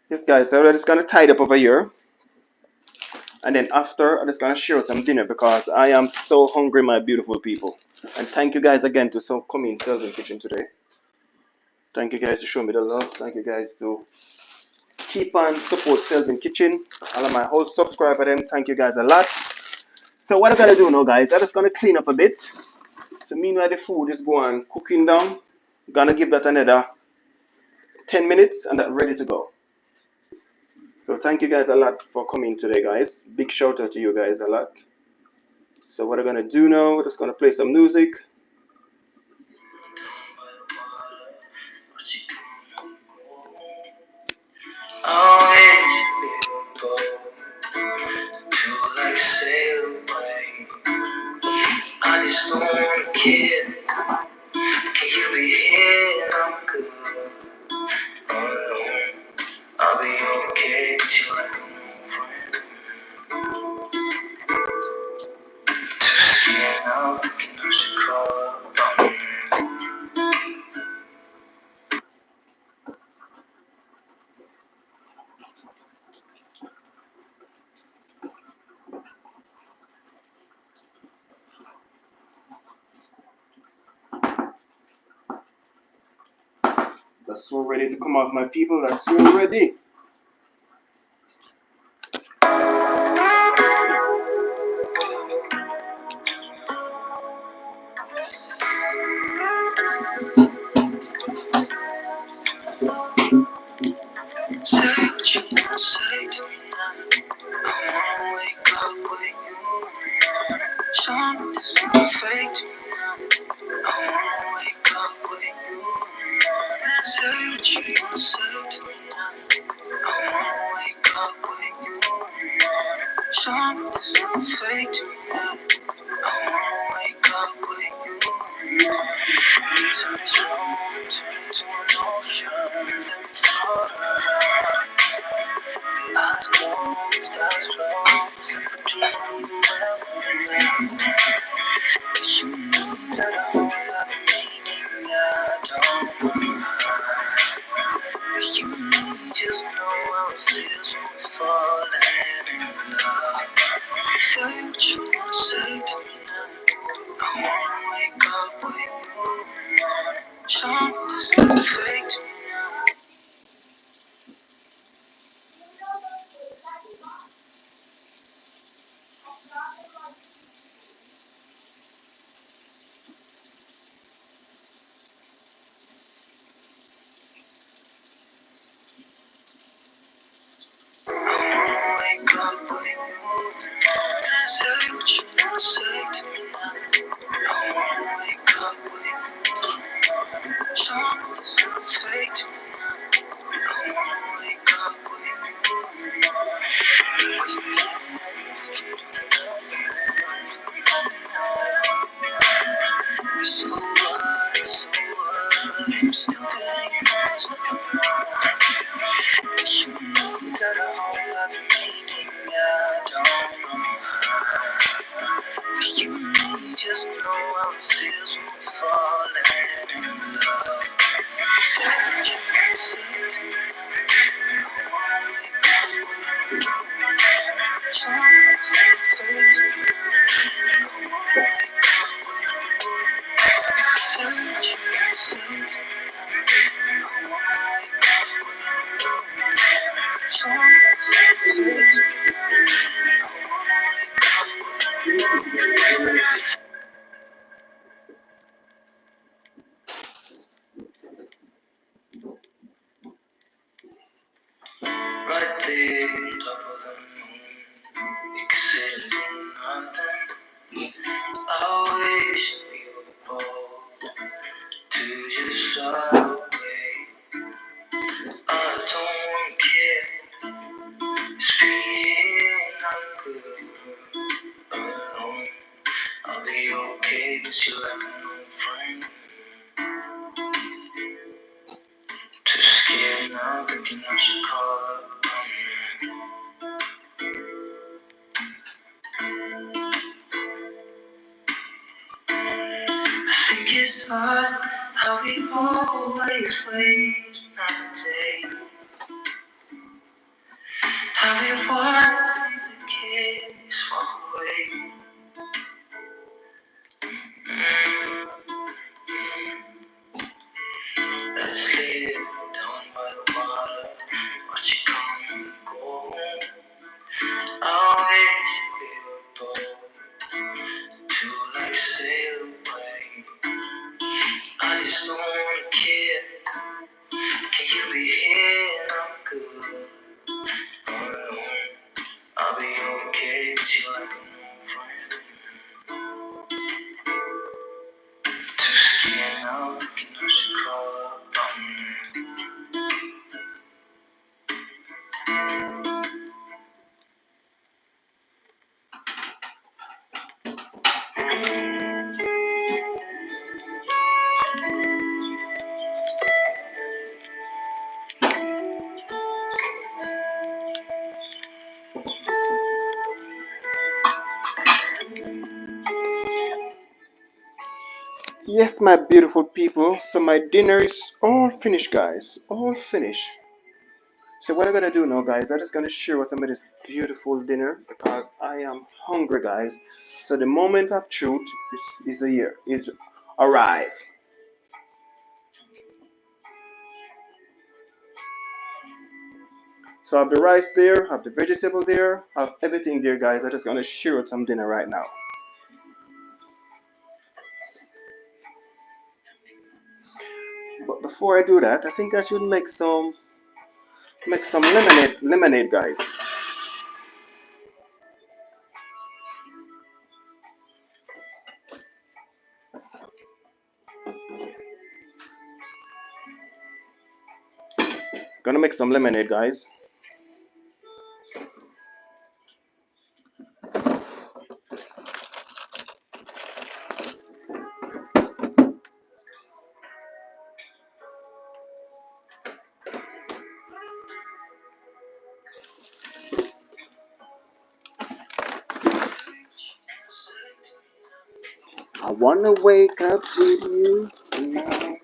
Yes, guys, so I'm just gonna tidy up over here. And then after, I'm just gonna share some dinner because I am so hungry, my beautiful people. And thank you guys again to come in Selvin Kitchen today. Thank you guys to show me the love. Thank you guys to keep on support Selvin Kitchen. All of my whole subscriber them, thank you guys a lot. So what I'm gonna do now, guys, I'm just gonna clean up a bit. So meanwhile the food is going cooking down. I'm gonna give that another 10 minutes and that's ready to go. So thank you guys a lot for coming today, guys. Big shout out to you guys a lot. So what I'm gonna do now, just gonna play some music. I just don't want a kid. Can you be here? I'm good. Oh no, I'll be okay. Cause you like a new friend. Too scared now, thinking I should call up on it. That's so ready to come off, my people. That's so ready. Yes, my beautiful people. So my dinner is all finished, guys. All finished. So what I'm gonna do now, guys, I'm just gonna share with some of this beautiful dinner because I am hungry, guys. So the moment of truth is arrived. So I have the rice there, have the vegetable there, have everything there, guys. I'm just gonna share with some dinner right now. But before I do that, I think I should make some lemonade, guys. Gonna make some lemonade, guys. wanna wake up with you tonight.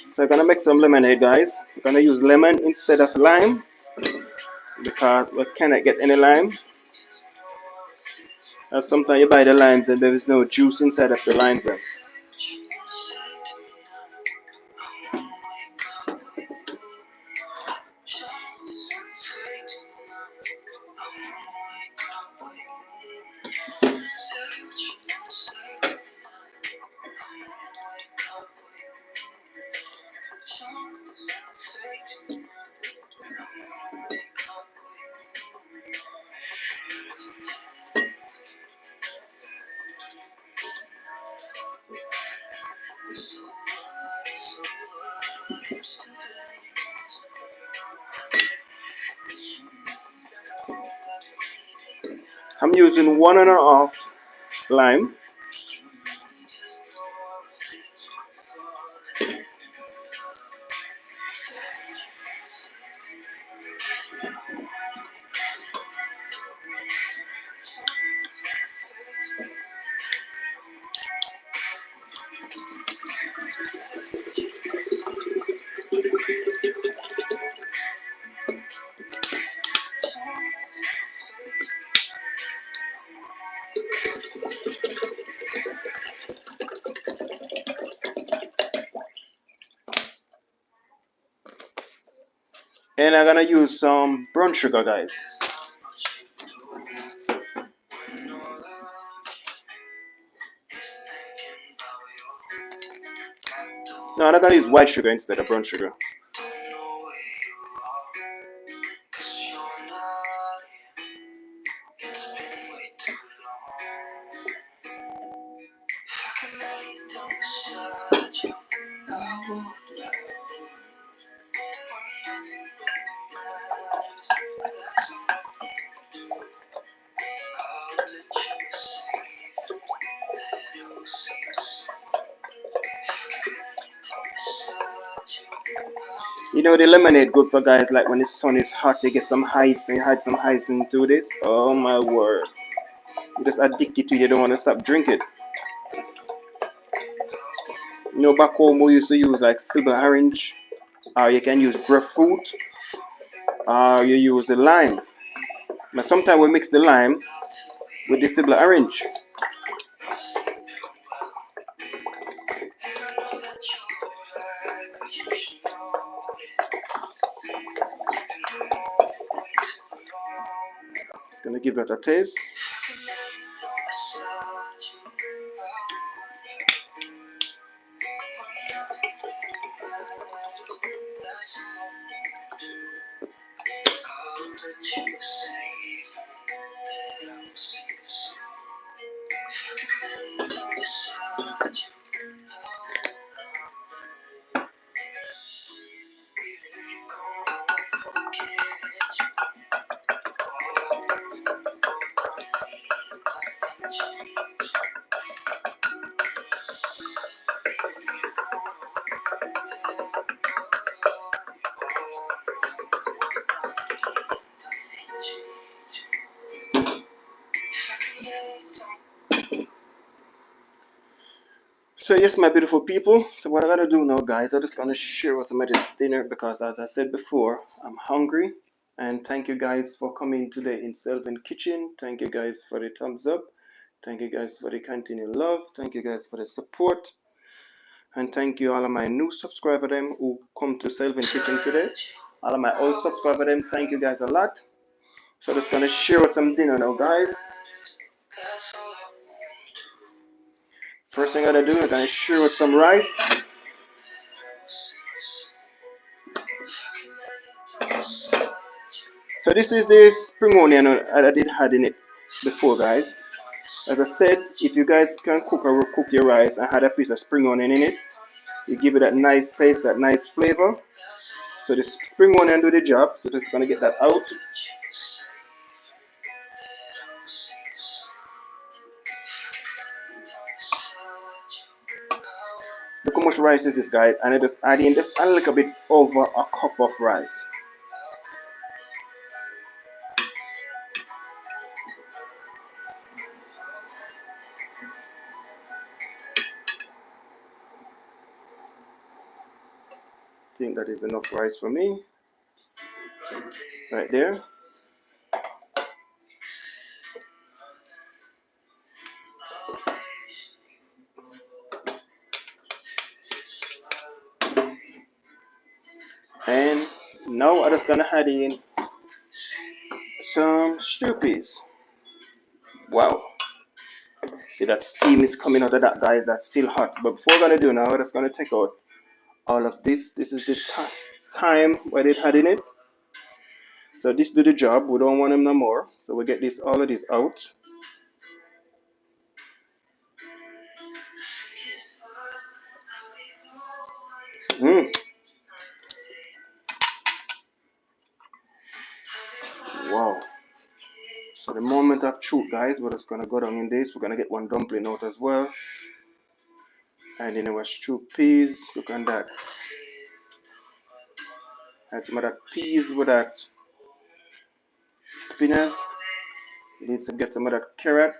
So I'm gonna make some lemonade, guys. I'm gonna use lemon instead of lime because we cannot get any lime. Sometimes you buy the limes and there is no juice inside of the lime then. I'm using 1.5 lime. And I'm gonna use some brown sugar, guys. No, I'm gonna use white sugar instead of brown sugar. You know the lemonade good for guys like when the sun is hot, you get some ice and you add some ice into this. Oh my word. You just addicted to it, you don't want to stop drinking. You know back home we used to use like silver orange, or you can use grapefruit, or you use the lime. But sometimes we mix the lime with the silver orange. It's gonna give that a taste. So yes, my beautiful people, so what I'm gonna do now, guys, I'm just gonna share with some of this dinner because as I said before, I'm hungry. And thank you guys for coming today in Selvin Kitchen. Thank you guys for the thumbs up. Thank you guys for the continued love. Thank you guys for the support. And thank you all of my new subscriber them who come to Selvin Kitchen today. All of my old subscriber them, thank you guys a lot. So I'm just gonna share with some dinner now, guys. First thing I'm gonna do, I'm gonna share with some rice. So this is the spring onion I did had in it before, guys. As I said, if you guys can cook your rice and add a piece of spring onion in it, you give it that nice taste, that nice flavor. So the spring onion do the job. So just gonna get that out. Look how much rice is this, guys, and I just add in just a little bit over a cup of rice. I think that is enough rice for me. Right there. And now I'm just gonna add in some stew peas. Wow. See that steam is coming out of that, guys. That's still hot. But before we're gonna do now, we're just gonna take out all of this. This is the thyme where they had in it. So this do the job. We don't want them no more. So we get this all of this out. Wow. So the moment of truth, guys, we're just gonna go down in this. We're gonna get one dumpling out as well. And in our stew peas, look at that. Add some of that peas with that spinach. You need to get some of that carrot.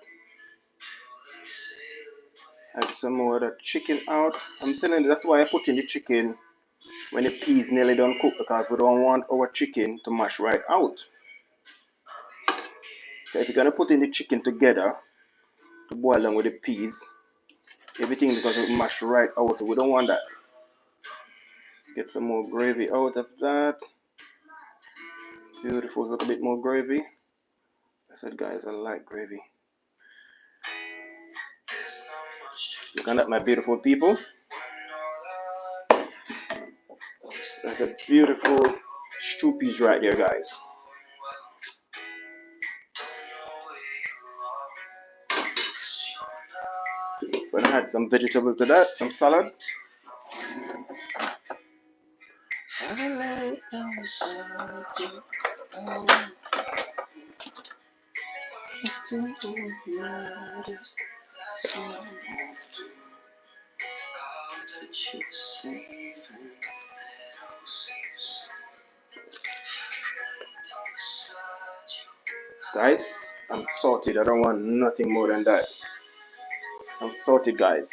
Add some more of that chicken out. I'm telling you, that's why I put in the chicken when the peas nearly done cook, because we don't want our chicken to mash right out. So if you're gonna put in the chicken together to boil along with the peas, everything is going to mash right out. We don't want that. Get some more gravy out of that. Beautiful, a little bit more gravy. I said, guys, I like gravy. Look at that, my beautiful people. That's a beautiful stew peas right there, guys. Gonna add some vegetable to that, some salad. Guys, I'm salted. I don't want nothing more than that. I'm salted, guys.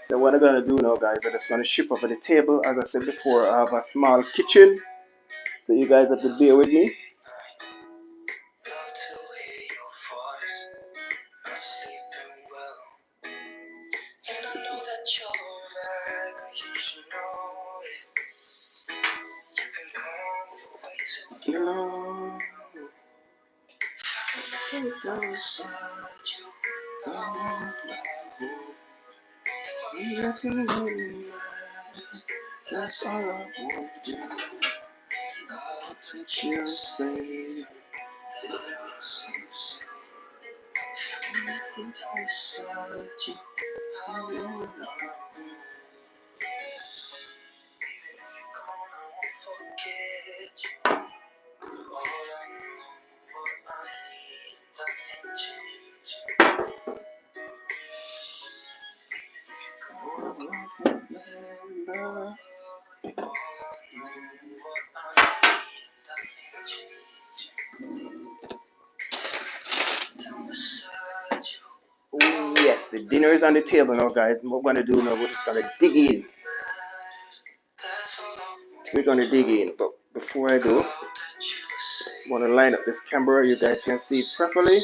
So what I'm gonna do now, guys, I'm just gonna shift over the table. As I said before, I have a small kitchen, so you guys have to bear with me. That's all I want to do. I'll touch your save. Oh yes, the dinner is on the table now, guys. What we're gonna do now, we're just gonna dig in. We're gonna dig in, but before I do, just want to line up this camera. You guys can see it properly.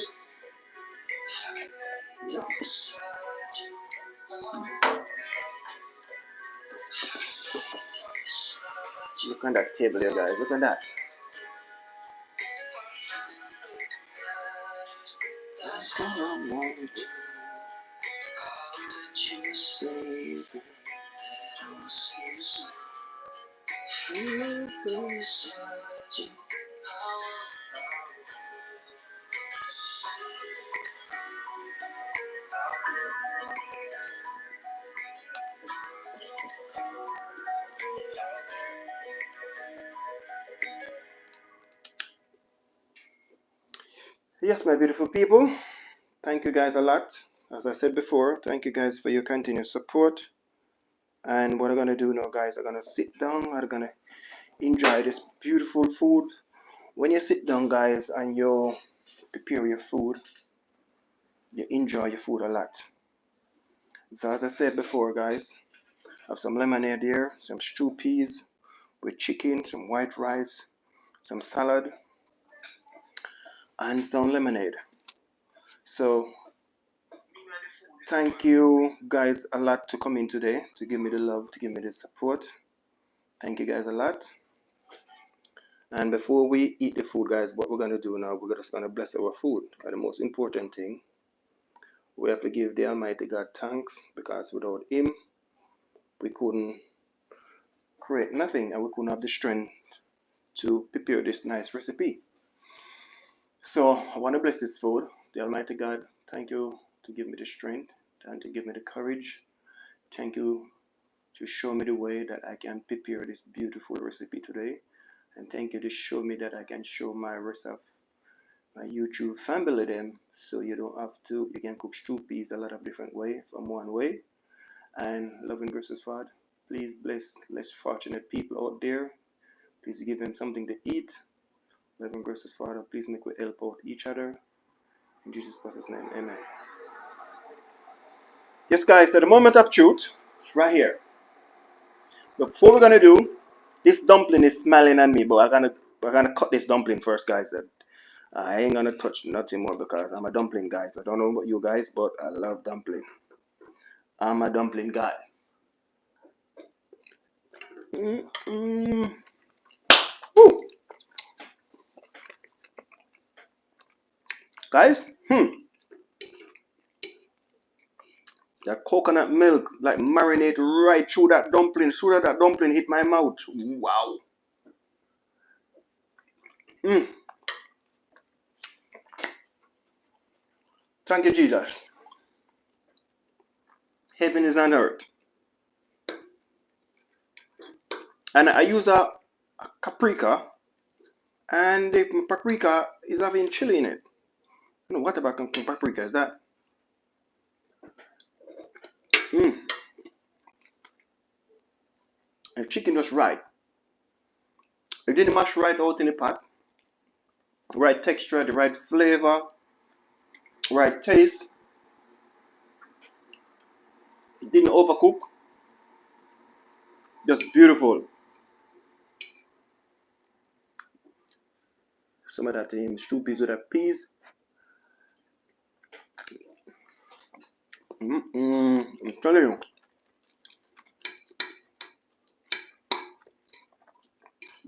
Look on that table here, guys. Look on that. That's all I want. Yes, my beautiful people, thank you guys a lot. As I said before, thank you guys for your continued support. And what I'm gonna do now, guys, I'm gonna sit down. I'm gonna enjoy this beautiful food. When you sit down, guys, and you prepare your food, you enjoy your food a lot. So as I said before, guys, I have some lemonade here, some stew peas with chicken, some white rice, some salad, and some lemonade. So thank you guys a lot to come in today, to give me the love, to give me the support. Thank you guys a lot. And before we eat the food, guys, what we're going to do now, we're just going to bless our food. And the most important thing, we have to give the Almighty God thanks, because without Him, we couldn't create nothing, and we couldn't have the strength to prepare this nice recipe. So I want to bless this food. The Almighty God, thank you to give me the strength, and to give me the courage. Thank you to show me the way that I can prepare this beautiful recipe today. And thank you to show me that I can show my rest of my YouTube family them, so you don't have to, you can cook stew peas a lot of different way from one way. And loving gracious Father, please bless less fortunate people out there. Please give them something to eat. Loving gracious Father, please make we help out each other. In Jesus Christ's name, amen. Yes, guys, so the moment of truth is right here. But before we're gonna do, this dumpling is smelling at me, but we're gonna cut this dumpling first, guys. I ain't gonna touch nothing more because I'm a dumpling guy. So I don't know about you guys, but I love dumpling. I'm a dumpling guy. Guys, the coconut milk like marinate right through that dumpling. Soon as that dumpling hit my mouth. Wow. Thank you, Jesus. Heaven is on earth. And I use a paprika, and the paprika is having chili in it. I don't know what about paprika is that? The chicken was right. It didn't mash right out in the pot. Right texture, the right flavor, right taste. It didn't overcook. Just beautiful. Some of that stew peas with that peas. I'm telling you.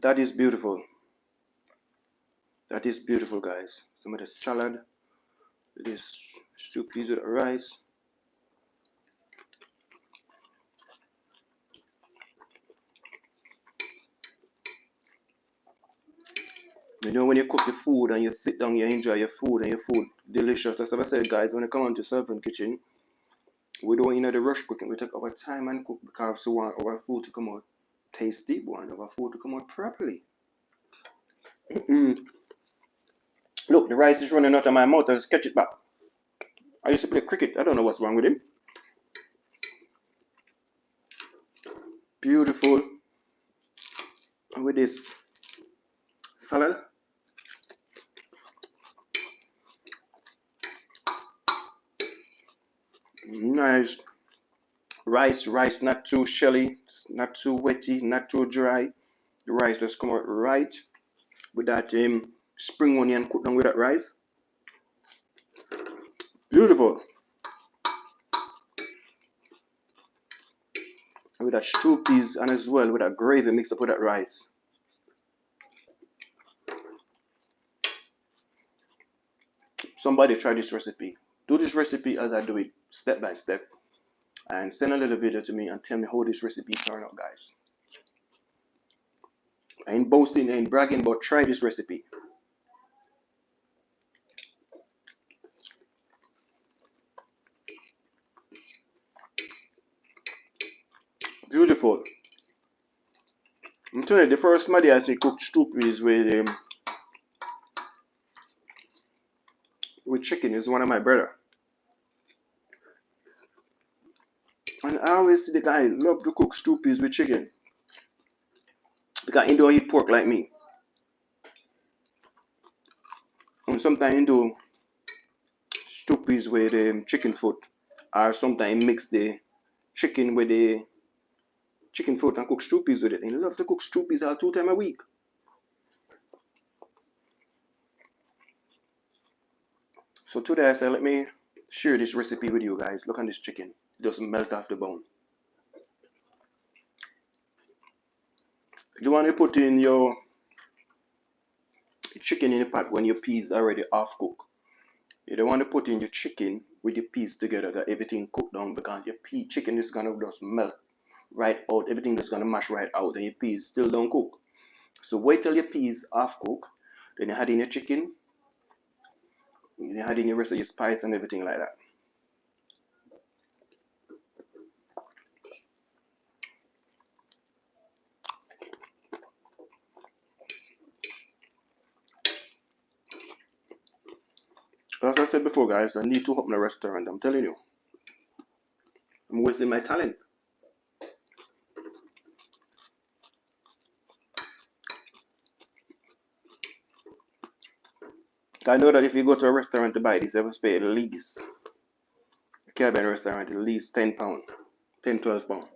That is beautiful. That is beautiful, guys. Some of the salad. This stew peas with rice. You know, when you cook your food and you sit down, you enjoy your food, and your food delicious. That's what I said, guys. When you come on to Servant Kitchen, we don't the rush cooking. We take our time and cook, because we want our food to come out tasty. We want our food to come out properly. Look, the rice is running out of my mouth. I just catch it back. I used to play cricket. I don't know what's wrong with him. Beautiful. And with this salad. Nice. Rice not too shelly, not too wetty, not too dry. The rice just come out right with that spring onion cooked down with that rice. Beautiful. And with that stew peas, and as well with that gravy mixed up with that rice. Somebody try this recipe. Do this recipe as I do it, step by step. And send a little video to me and tell me how this recipe turned out, guys. I ain't boasting, I ain't bragging, but try this recipe. Beautiful. I'm telling you, the first Maddie I see cook stew peas with chicken is one of my brother. And I always see the guy love to cook stew peas with chicken. Because he don't eat pork like me. And sometimes he do stew peas with chicken foot. Or sometimes mix the chicken with the chicken foot and cook stew peas with it. And he love to cook stew peas all 2 times a week. So today I said, let me share this recipe with you guys. Look at this chicken. It doesn't melt off the bone. You want to put in your chicken in the pot when your peas are already half cooked. You don't want to put in your chicken with the peas together, that everything cooked down, because your chicken is gonna just melt right out. Everything is gonna mash right out, and your peas still don't cook. So wait till your peas half cooked, then you add in your chicken, you add in the rest of your spice and everything like that. As I said before, guys, I need to open a restaurant. I'm telling you, I'm wasting my talent. I know that if you go to a restaurant to buy this, you have to pay at least, a Caribbean restaurant, at least £10, 10, £12.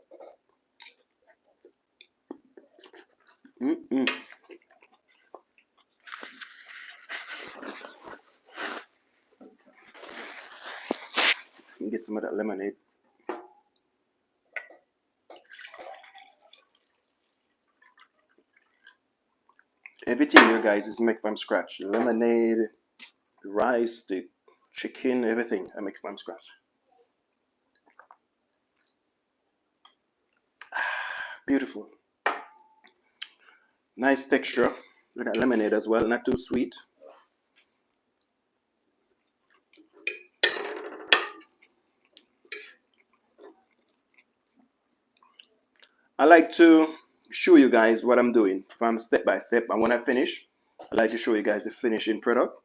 Get some of that lemonade. Everything here, guys, is made from scratch. The lemonade, the rice, the chicken, everything I make from scratch. Beautiful. Nice texture. With that lemonade as well, not too sweet. I like to show you guys what I'm doing from step by step, and when I finish, I like to show you guys the finishing product,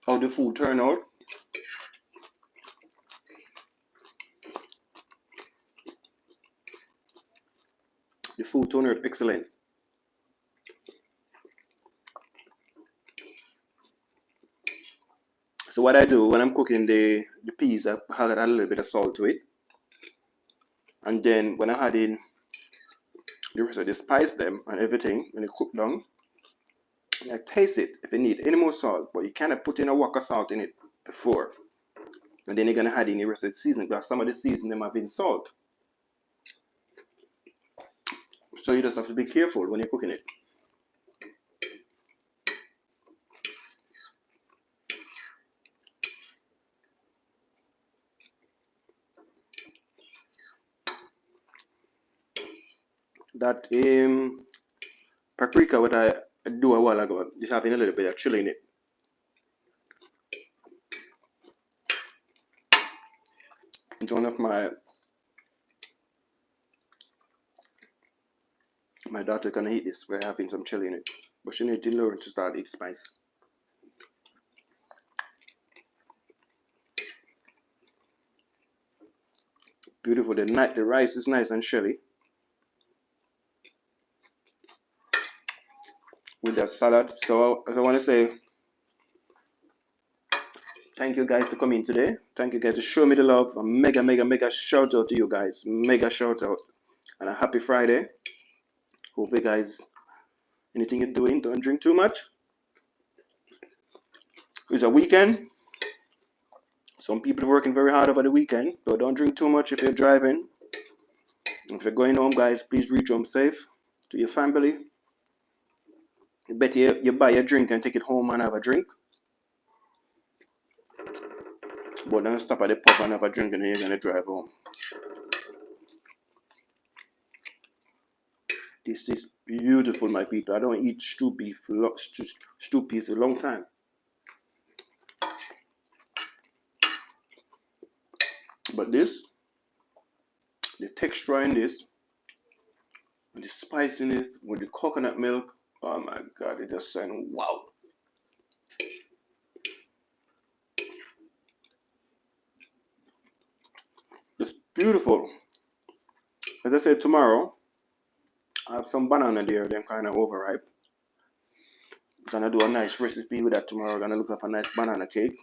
how the food turn out. The food turned out excellent. So what I do when I'm cooking the peas, I add a little bit of salt to it, and then when I add in the rest of the spice them and everything, when it cook down, I taste it if you need any more salt, but you cannot put in a whack of salt in it before. And then you're gonna add in the rest of the seasoning, because some of the seasoning them have been salt. So you just have to be careful when you're cooking it. That paprika what I do a while ago is having a little bit of chili in it. And one of my daughter can eat this. We're having some chili in it, but she needs to learn to start eat spice. Beautiful. The rice is nice and shelly with that salad. So I want to say thank you guys for coming today. Thank you guys to show me the love. A mega shout out to you guys. Mega shout out. And a happy Friday. Hope you guys, anything you're doing, don't drink too much. It's a weekend. Some people are working very hard over the weekend, so don't drink too much if you're driving. If you're going home, guys, please reach home safe to your family. Better you buy a drink and take it home and have a drink. But don't stop at the pub and have a drink and then you're going to drive home. This is beautiful, my people. I don't eat stew peas a long time. But this, the texture in this, the spiciness with the coconut milk, oh my God, it just sounds wow. Just beautiful. As I said, tomorrow, I have some banana there, they're kind of overripe. Gonna do a nice recipe with that tomorrow. Gonna look up a nice banana cake.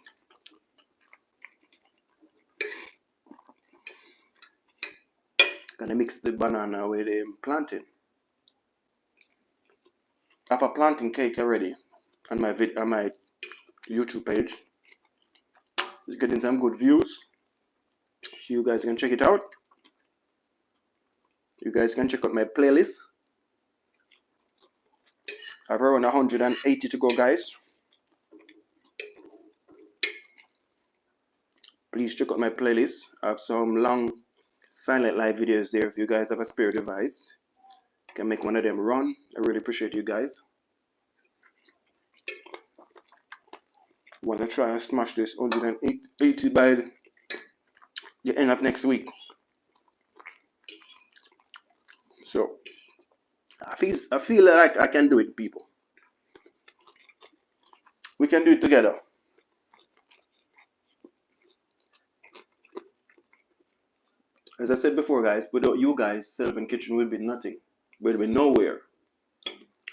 Gonna mix the banana with the plantain. I have a plantain cake already on my YouTube page. It's getting some good views. You guys can check it out. You guys can check out my playlist. I have around 180 to go, guys. Please check out my playlist. I have some long silent live videos there. If you guys have a spare device, you can make one of them run. I really appreciate you guys. Want to try and smash this 180 by the end of next week. So I feel like I can do it, people. We can do it together. As I said before, guys, without you guys, Sylvan Kitchen will be nothing. Will be nowhere.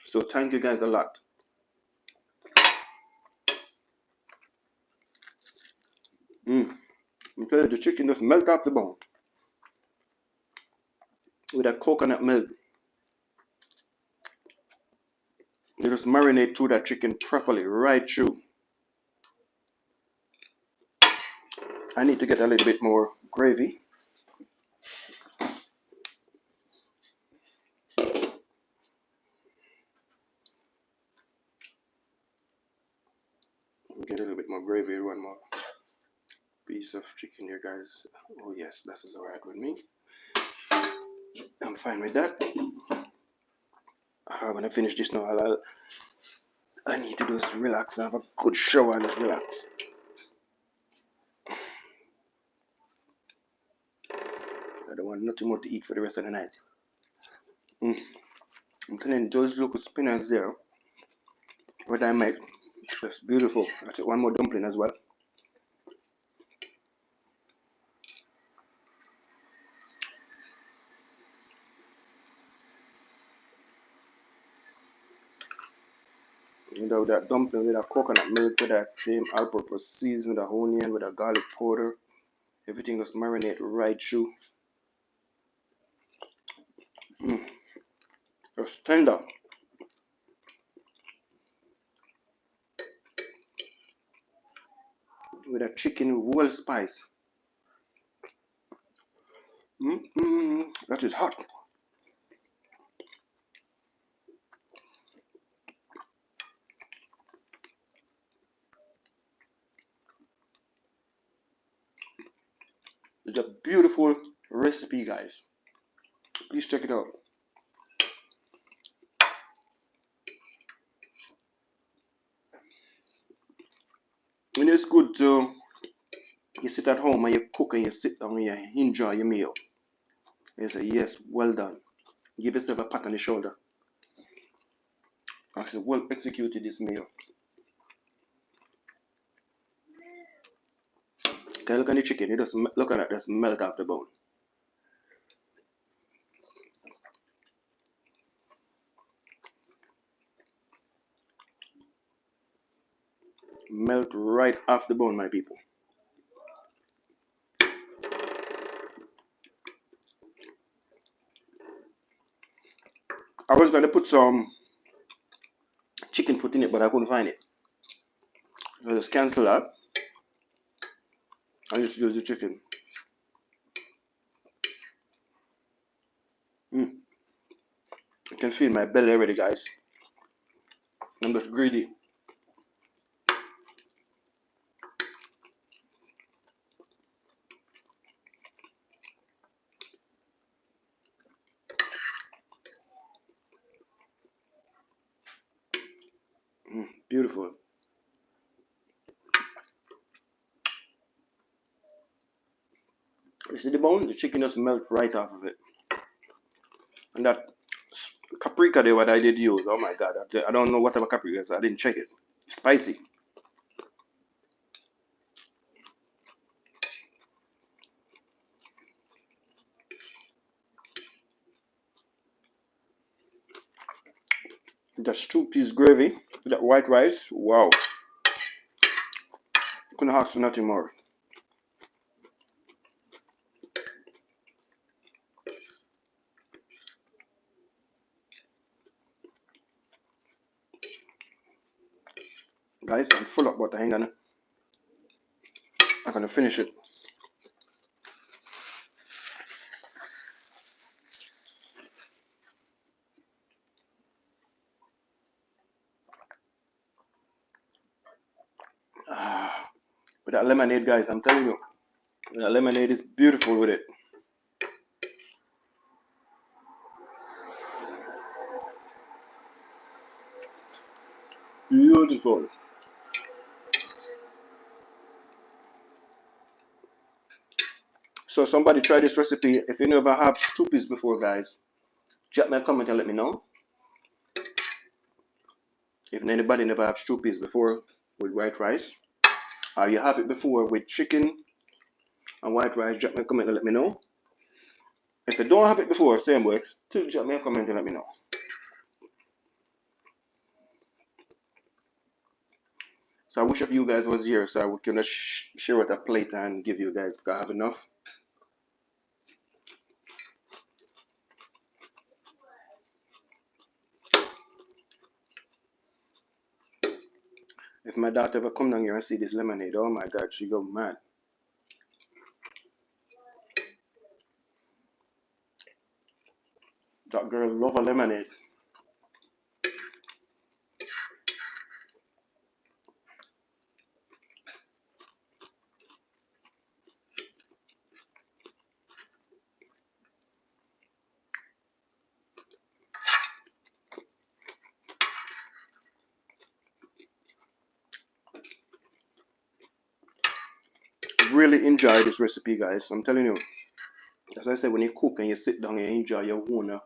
So thank you guys a lot. I'm telling you, the chicken just melt off the bone. With that coconut milk. You just marinate through that chicken properly, right through. I need to get a little bit more gravy. Get a little bit more gravy, one more piece of chicken here, guys. Oh yes, that is alright with me. I'm fine with that. I'm gonna finish this now. I need to just relax and have a good shower and just relax. I don't want nothing more to eat for the rest of the night. I'm telling you, those local spinners there, what I make, that's beautiful. I take one more dumpling as well. You know, that dumpling with a coconut milk, with that same all-purpose season, with a onion, with a garlic powder. Everything just marinate right through. Just tender. With a chicken well spice. That is hot. It's a beautiful recipe, guys. Please check it out. And it's good to you sit at home and you cook and you sit down and you enjoy your meal. You say, yes, well done. Give yourself a pat on the shoulder. I said, well executed this meal. Can you look at the chicken? You just look at it, just melt off the bone. Melt right off the bone, my people. I was going to put some chicken foot in it, but I couldn't find it. So just cancel that. I just use the chicken. I can feel my belly already, guys. I'm just greedy. Beautiful. You see the bone? The chicken just melt right off of it. And that paprika there, what I did use, oh my god, I don't know whatever paprika is, I didn't check it. Spicy. Just 2-piece gravy with that white rice. Wow. Couldn't ask for nothing more. Guys, I'm full up, but I'm gonna finish it. But that lemonade, guys, I'm telling you, that lemonade is beautiful with it. Beautiful. So somebody try this recipe. If you never have stroupies before, guys, drop me a comment and let me know. If anybody never have stroupies before with white rice, or you have it before with chicken and white rice, drop me a comment and let me know. If you don't have it before, same way, still drop me a comment and let me know. So I wish if you guys was here so we can share with a plate and give you guys, because I have enough. If my daughter ever come down here and see this lemonade, oh my god, she go mad. That girl love a lemonade. Really enjoy this recipe, guys. I'm telling you. As I said, when you cook and you sit down and you enjoy your own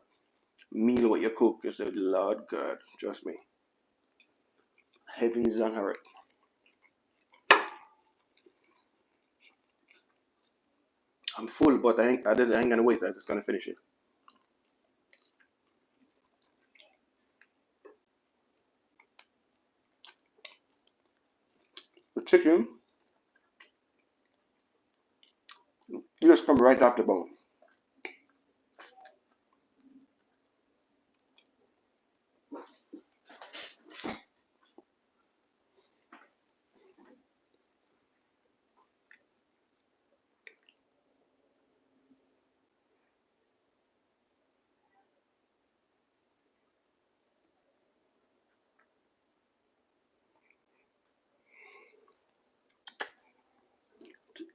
meal, what you cook, you say, Lord God, trust me. Heaven is on earth. I'm full, but I ain't gonna waste. I'm just gonna finish it. The chicken, you just come right off the bone.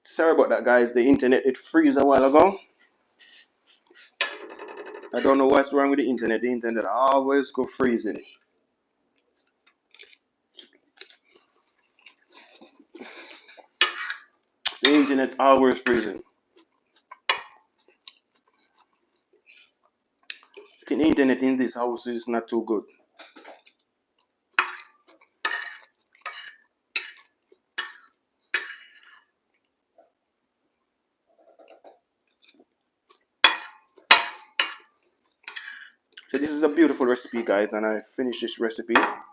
Sorry about that, guys. The internet, it froze a while ago. I don't know what's wrong with the internet. The internet always go freezing. The internet always freezing. The internet in this house is not too good. So this is a beautiful recipe, guys, and I finished this recipe. I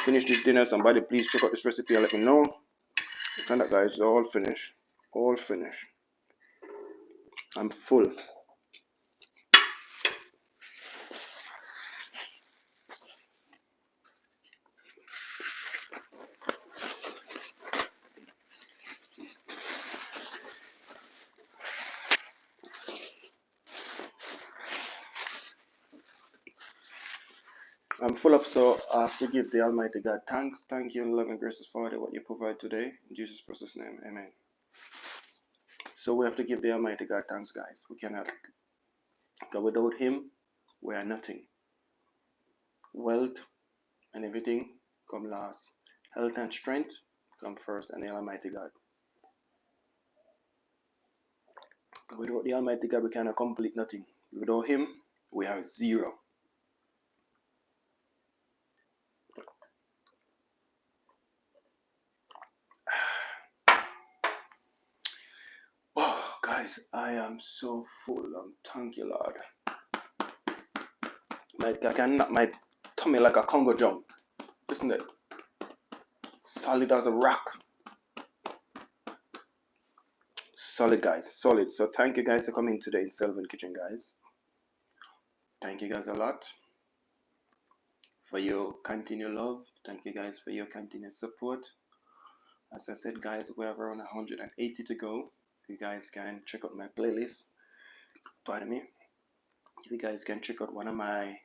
finished this dinner. Somebody please check out this recipe and let me know. And that, guys, all finished. All finished. I'm full. I'm full up, so I have to give the Almighty God thanks. Thank you, love and gracious Father, what you provide today. In Jesus' precious name, amen. So we have to give the Almighty God thanks, guys. We cannot. Because without Him, we are nothing. Wealth, and everything come last. Health and strength come first, and the Almighty God. Without the Almighty God, we can accomplish nothing. Without Him, we have zero. Oh, guys, I am so full. Thank you, Lord. I can knock my tummy like a Congo drum, isn't it? Solid as a rock. Solid, guys, solid. So thank you guys for coming today in Selvin Kitchen, guys. Thank you guys a lot for your continued love. Thank you guys for your continued support. As I said, guys, we have around 180 to go. You guys can check out my playlist. Pardon me. You guys can check out one of my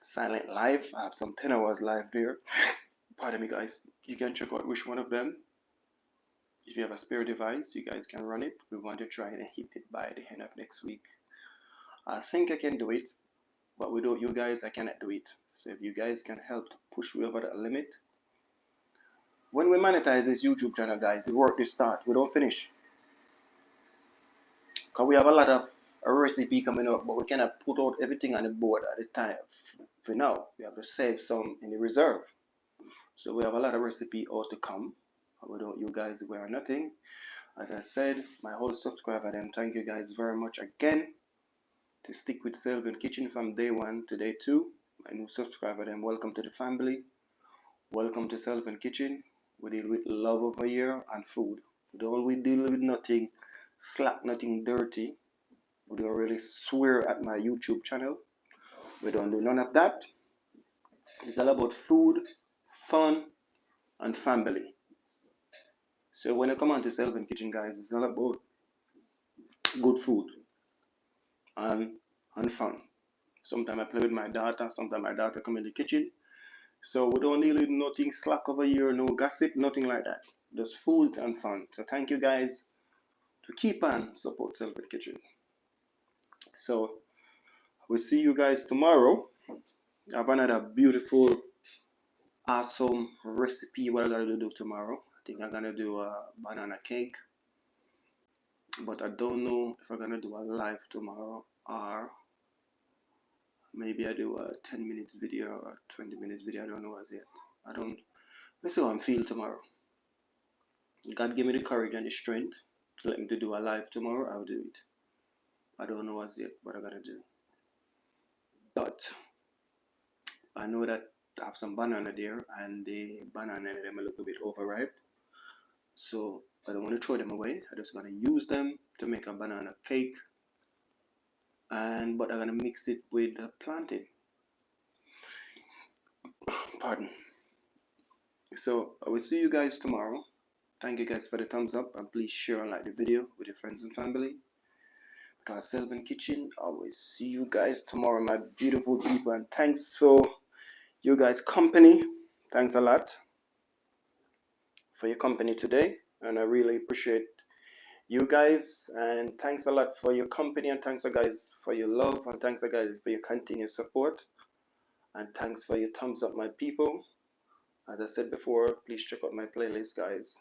silent live. I have some 10 hours live there. Pardon me, guys. You can check out which one of them. If you have a spare device, you guys can run it. We want to try and hit it by the end of next week. I think I can do it, but without you guys, I cannot do it. So if you guys can help to push me over that limit. When we monetize this YouTube channel, guys, the work is start. We don't finish. Because we have a lot of recipe coming up, but we cannot put out everything on the board at the time. For now, we have to save some in the reserve. So we have a lot of recipe out to come. Without you guys, we are nothing. As I said, my whole subscriber, them, thank you guys very much again to stick with Selvin Kitchen from day one to day two. My new subscriber, them, welcome to the family. Welcome to Selvin Kitchen. We deal with love over here and food. We deal with nothing slack, nothing dirty. We don't really swear at my YouTube channel. We don't do none of that. It's all about food, fun, and family. So when you come on to Selvin Kitchen, guys, it's all about good food and fun. Sometimes I play with my daughter. Sometimes my daughter come in the kitchen. So we don't deal with nothing slack over here, no gossip, nothing like that. Just food and fun. So thank you guys to keep on support Selvin Kitchen. So we'll see you guys tomorrow. I have another beautiful, awesome recipe what I'm gonna do tomorrow. I think I'm gonna do a banana cake, but I don't know if I'm gonna do a live tomorrow or maybe I do a 10 minutes video or 20 minutes video. I don't know as yet. Let's see how I'm feeling tomorrow. God give me the courage and the strength to let me to do a live tomorrow. I'll do it. I don't know as yet what I'm gonna do, but I know that I have some banana there, and the banana them a little bit overripe, so I don't want to throw them away. I'm just gonna use them to make a banana cake, but I'm gonna mix it with plantain. Pardon. So I will see you guys tomorrow. Thank you guys for the thumbs up, and please share and like the video with your friends and family. Because Selvin Kitchen, I will see you guys tomorrow, my beautiful people, and thanks for you guys' company. Thanks a lot for your company today, and I really appreciate you guys, and thanks a lot for your company, and thanks guys for your love, and thanks guys for your continued support, and thanks for your thumbs up, my people. As I said before, please check out my playlist, guys,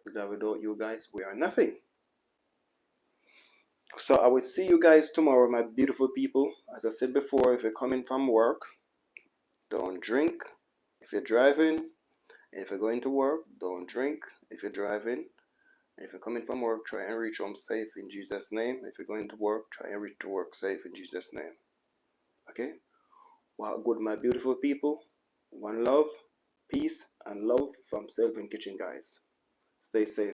because without you guys we are nothing. So I will see you guys tomorrow, my beautiful people. As I said before, if you're coming from work, don't drink. If you're driving, if you're going to work, don't drink. If you're driving, if you're coming from work, try and reach home safe in Jesus' name. If you're going to work, try and reach to work safe in Jesus' name. Okay? Well, good, my beautiful people. One love, peace, and love from Selvin Kitchen, guys. Stay safe.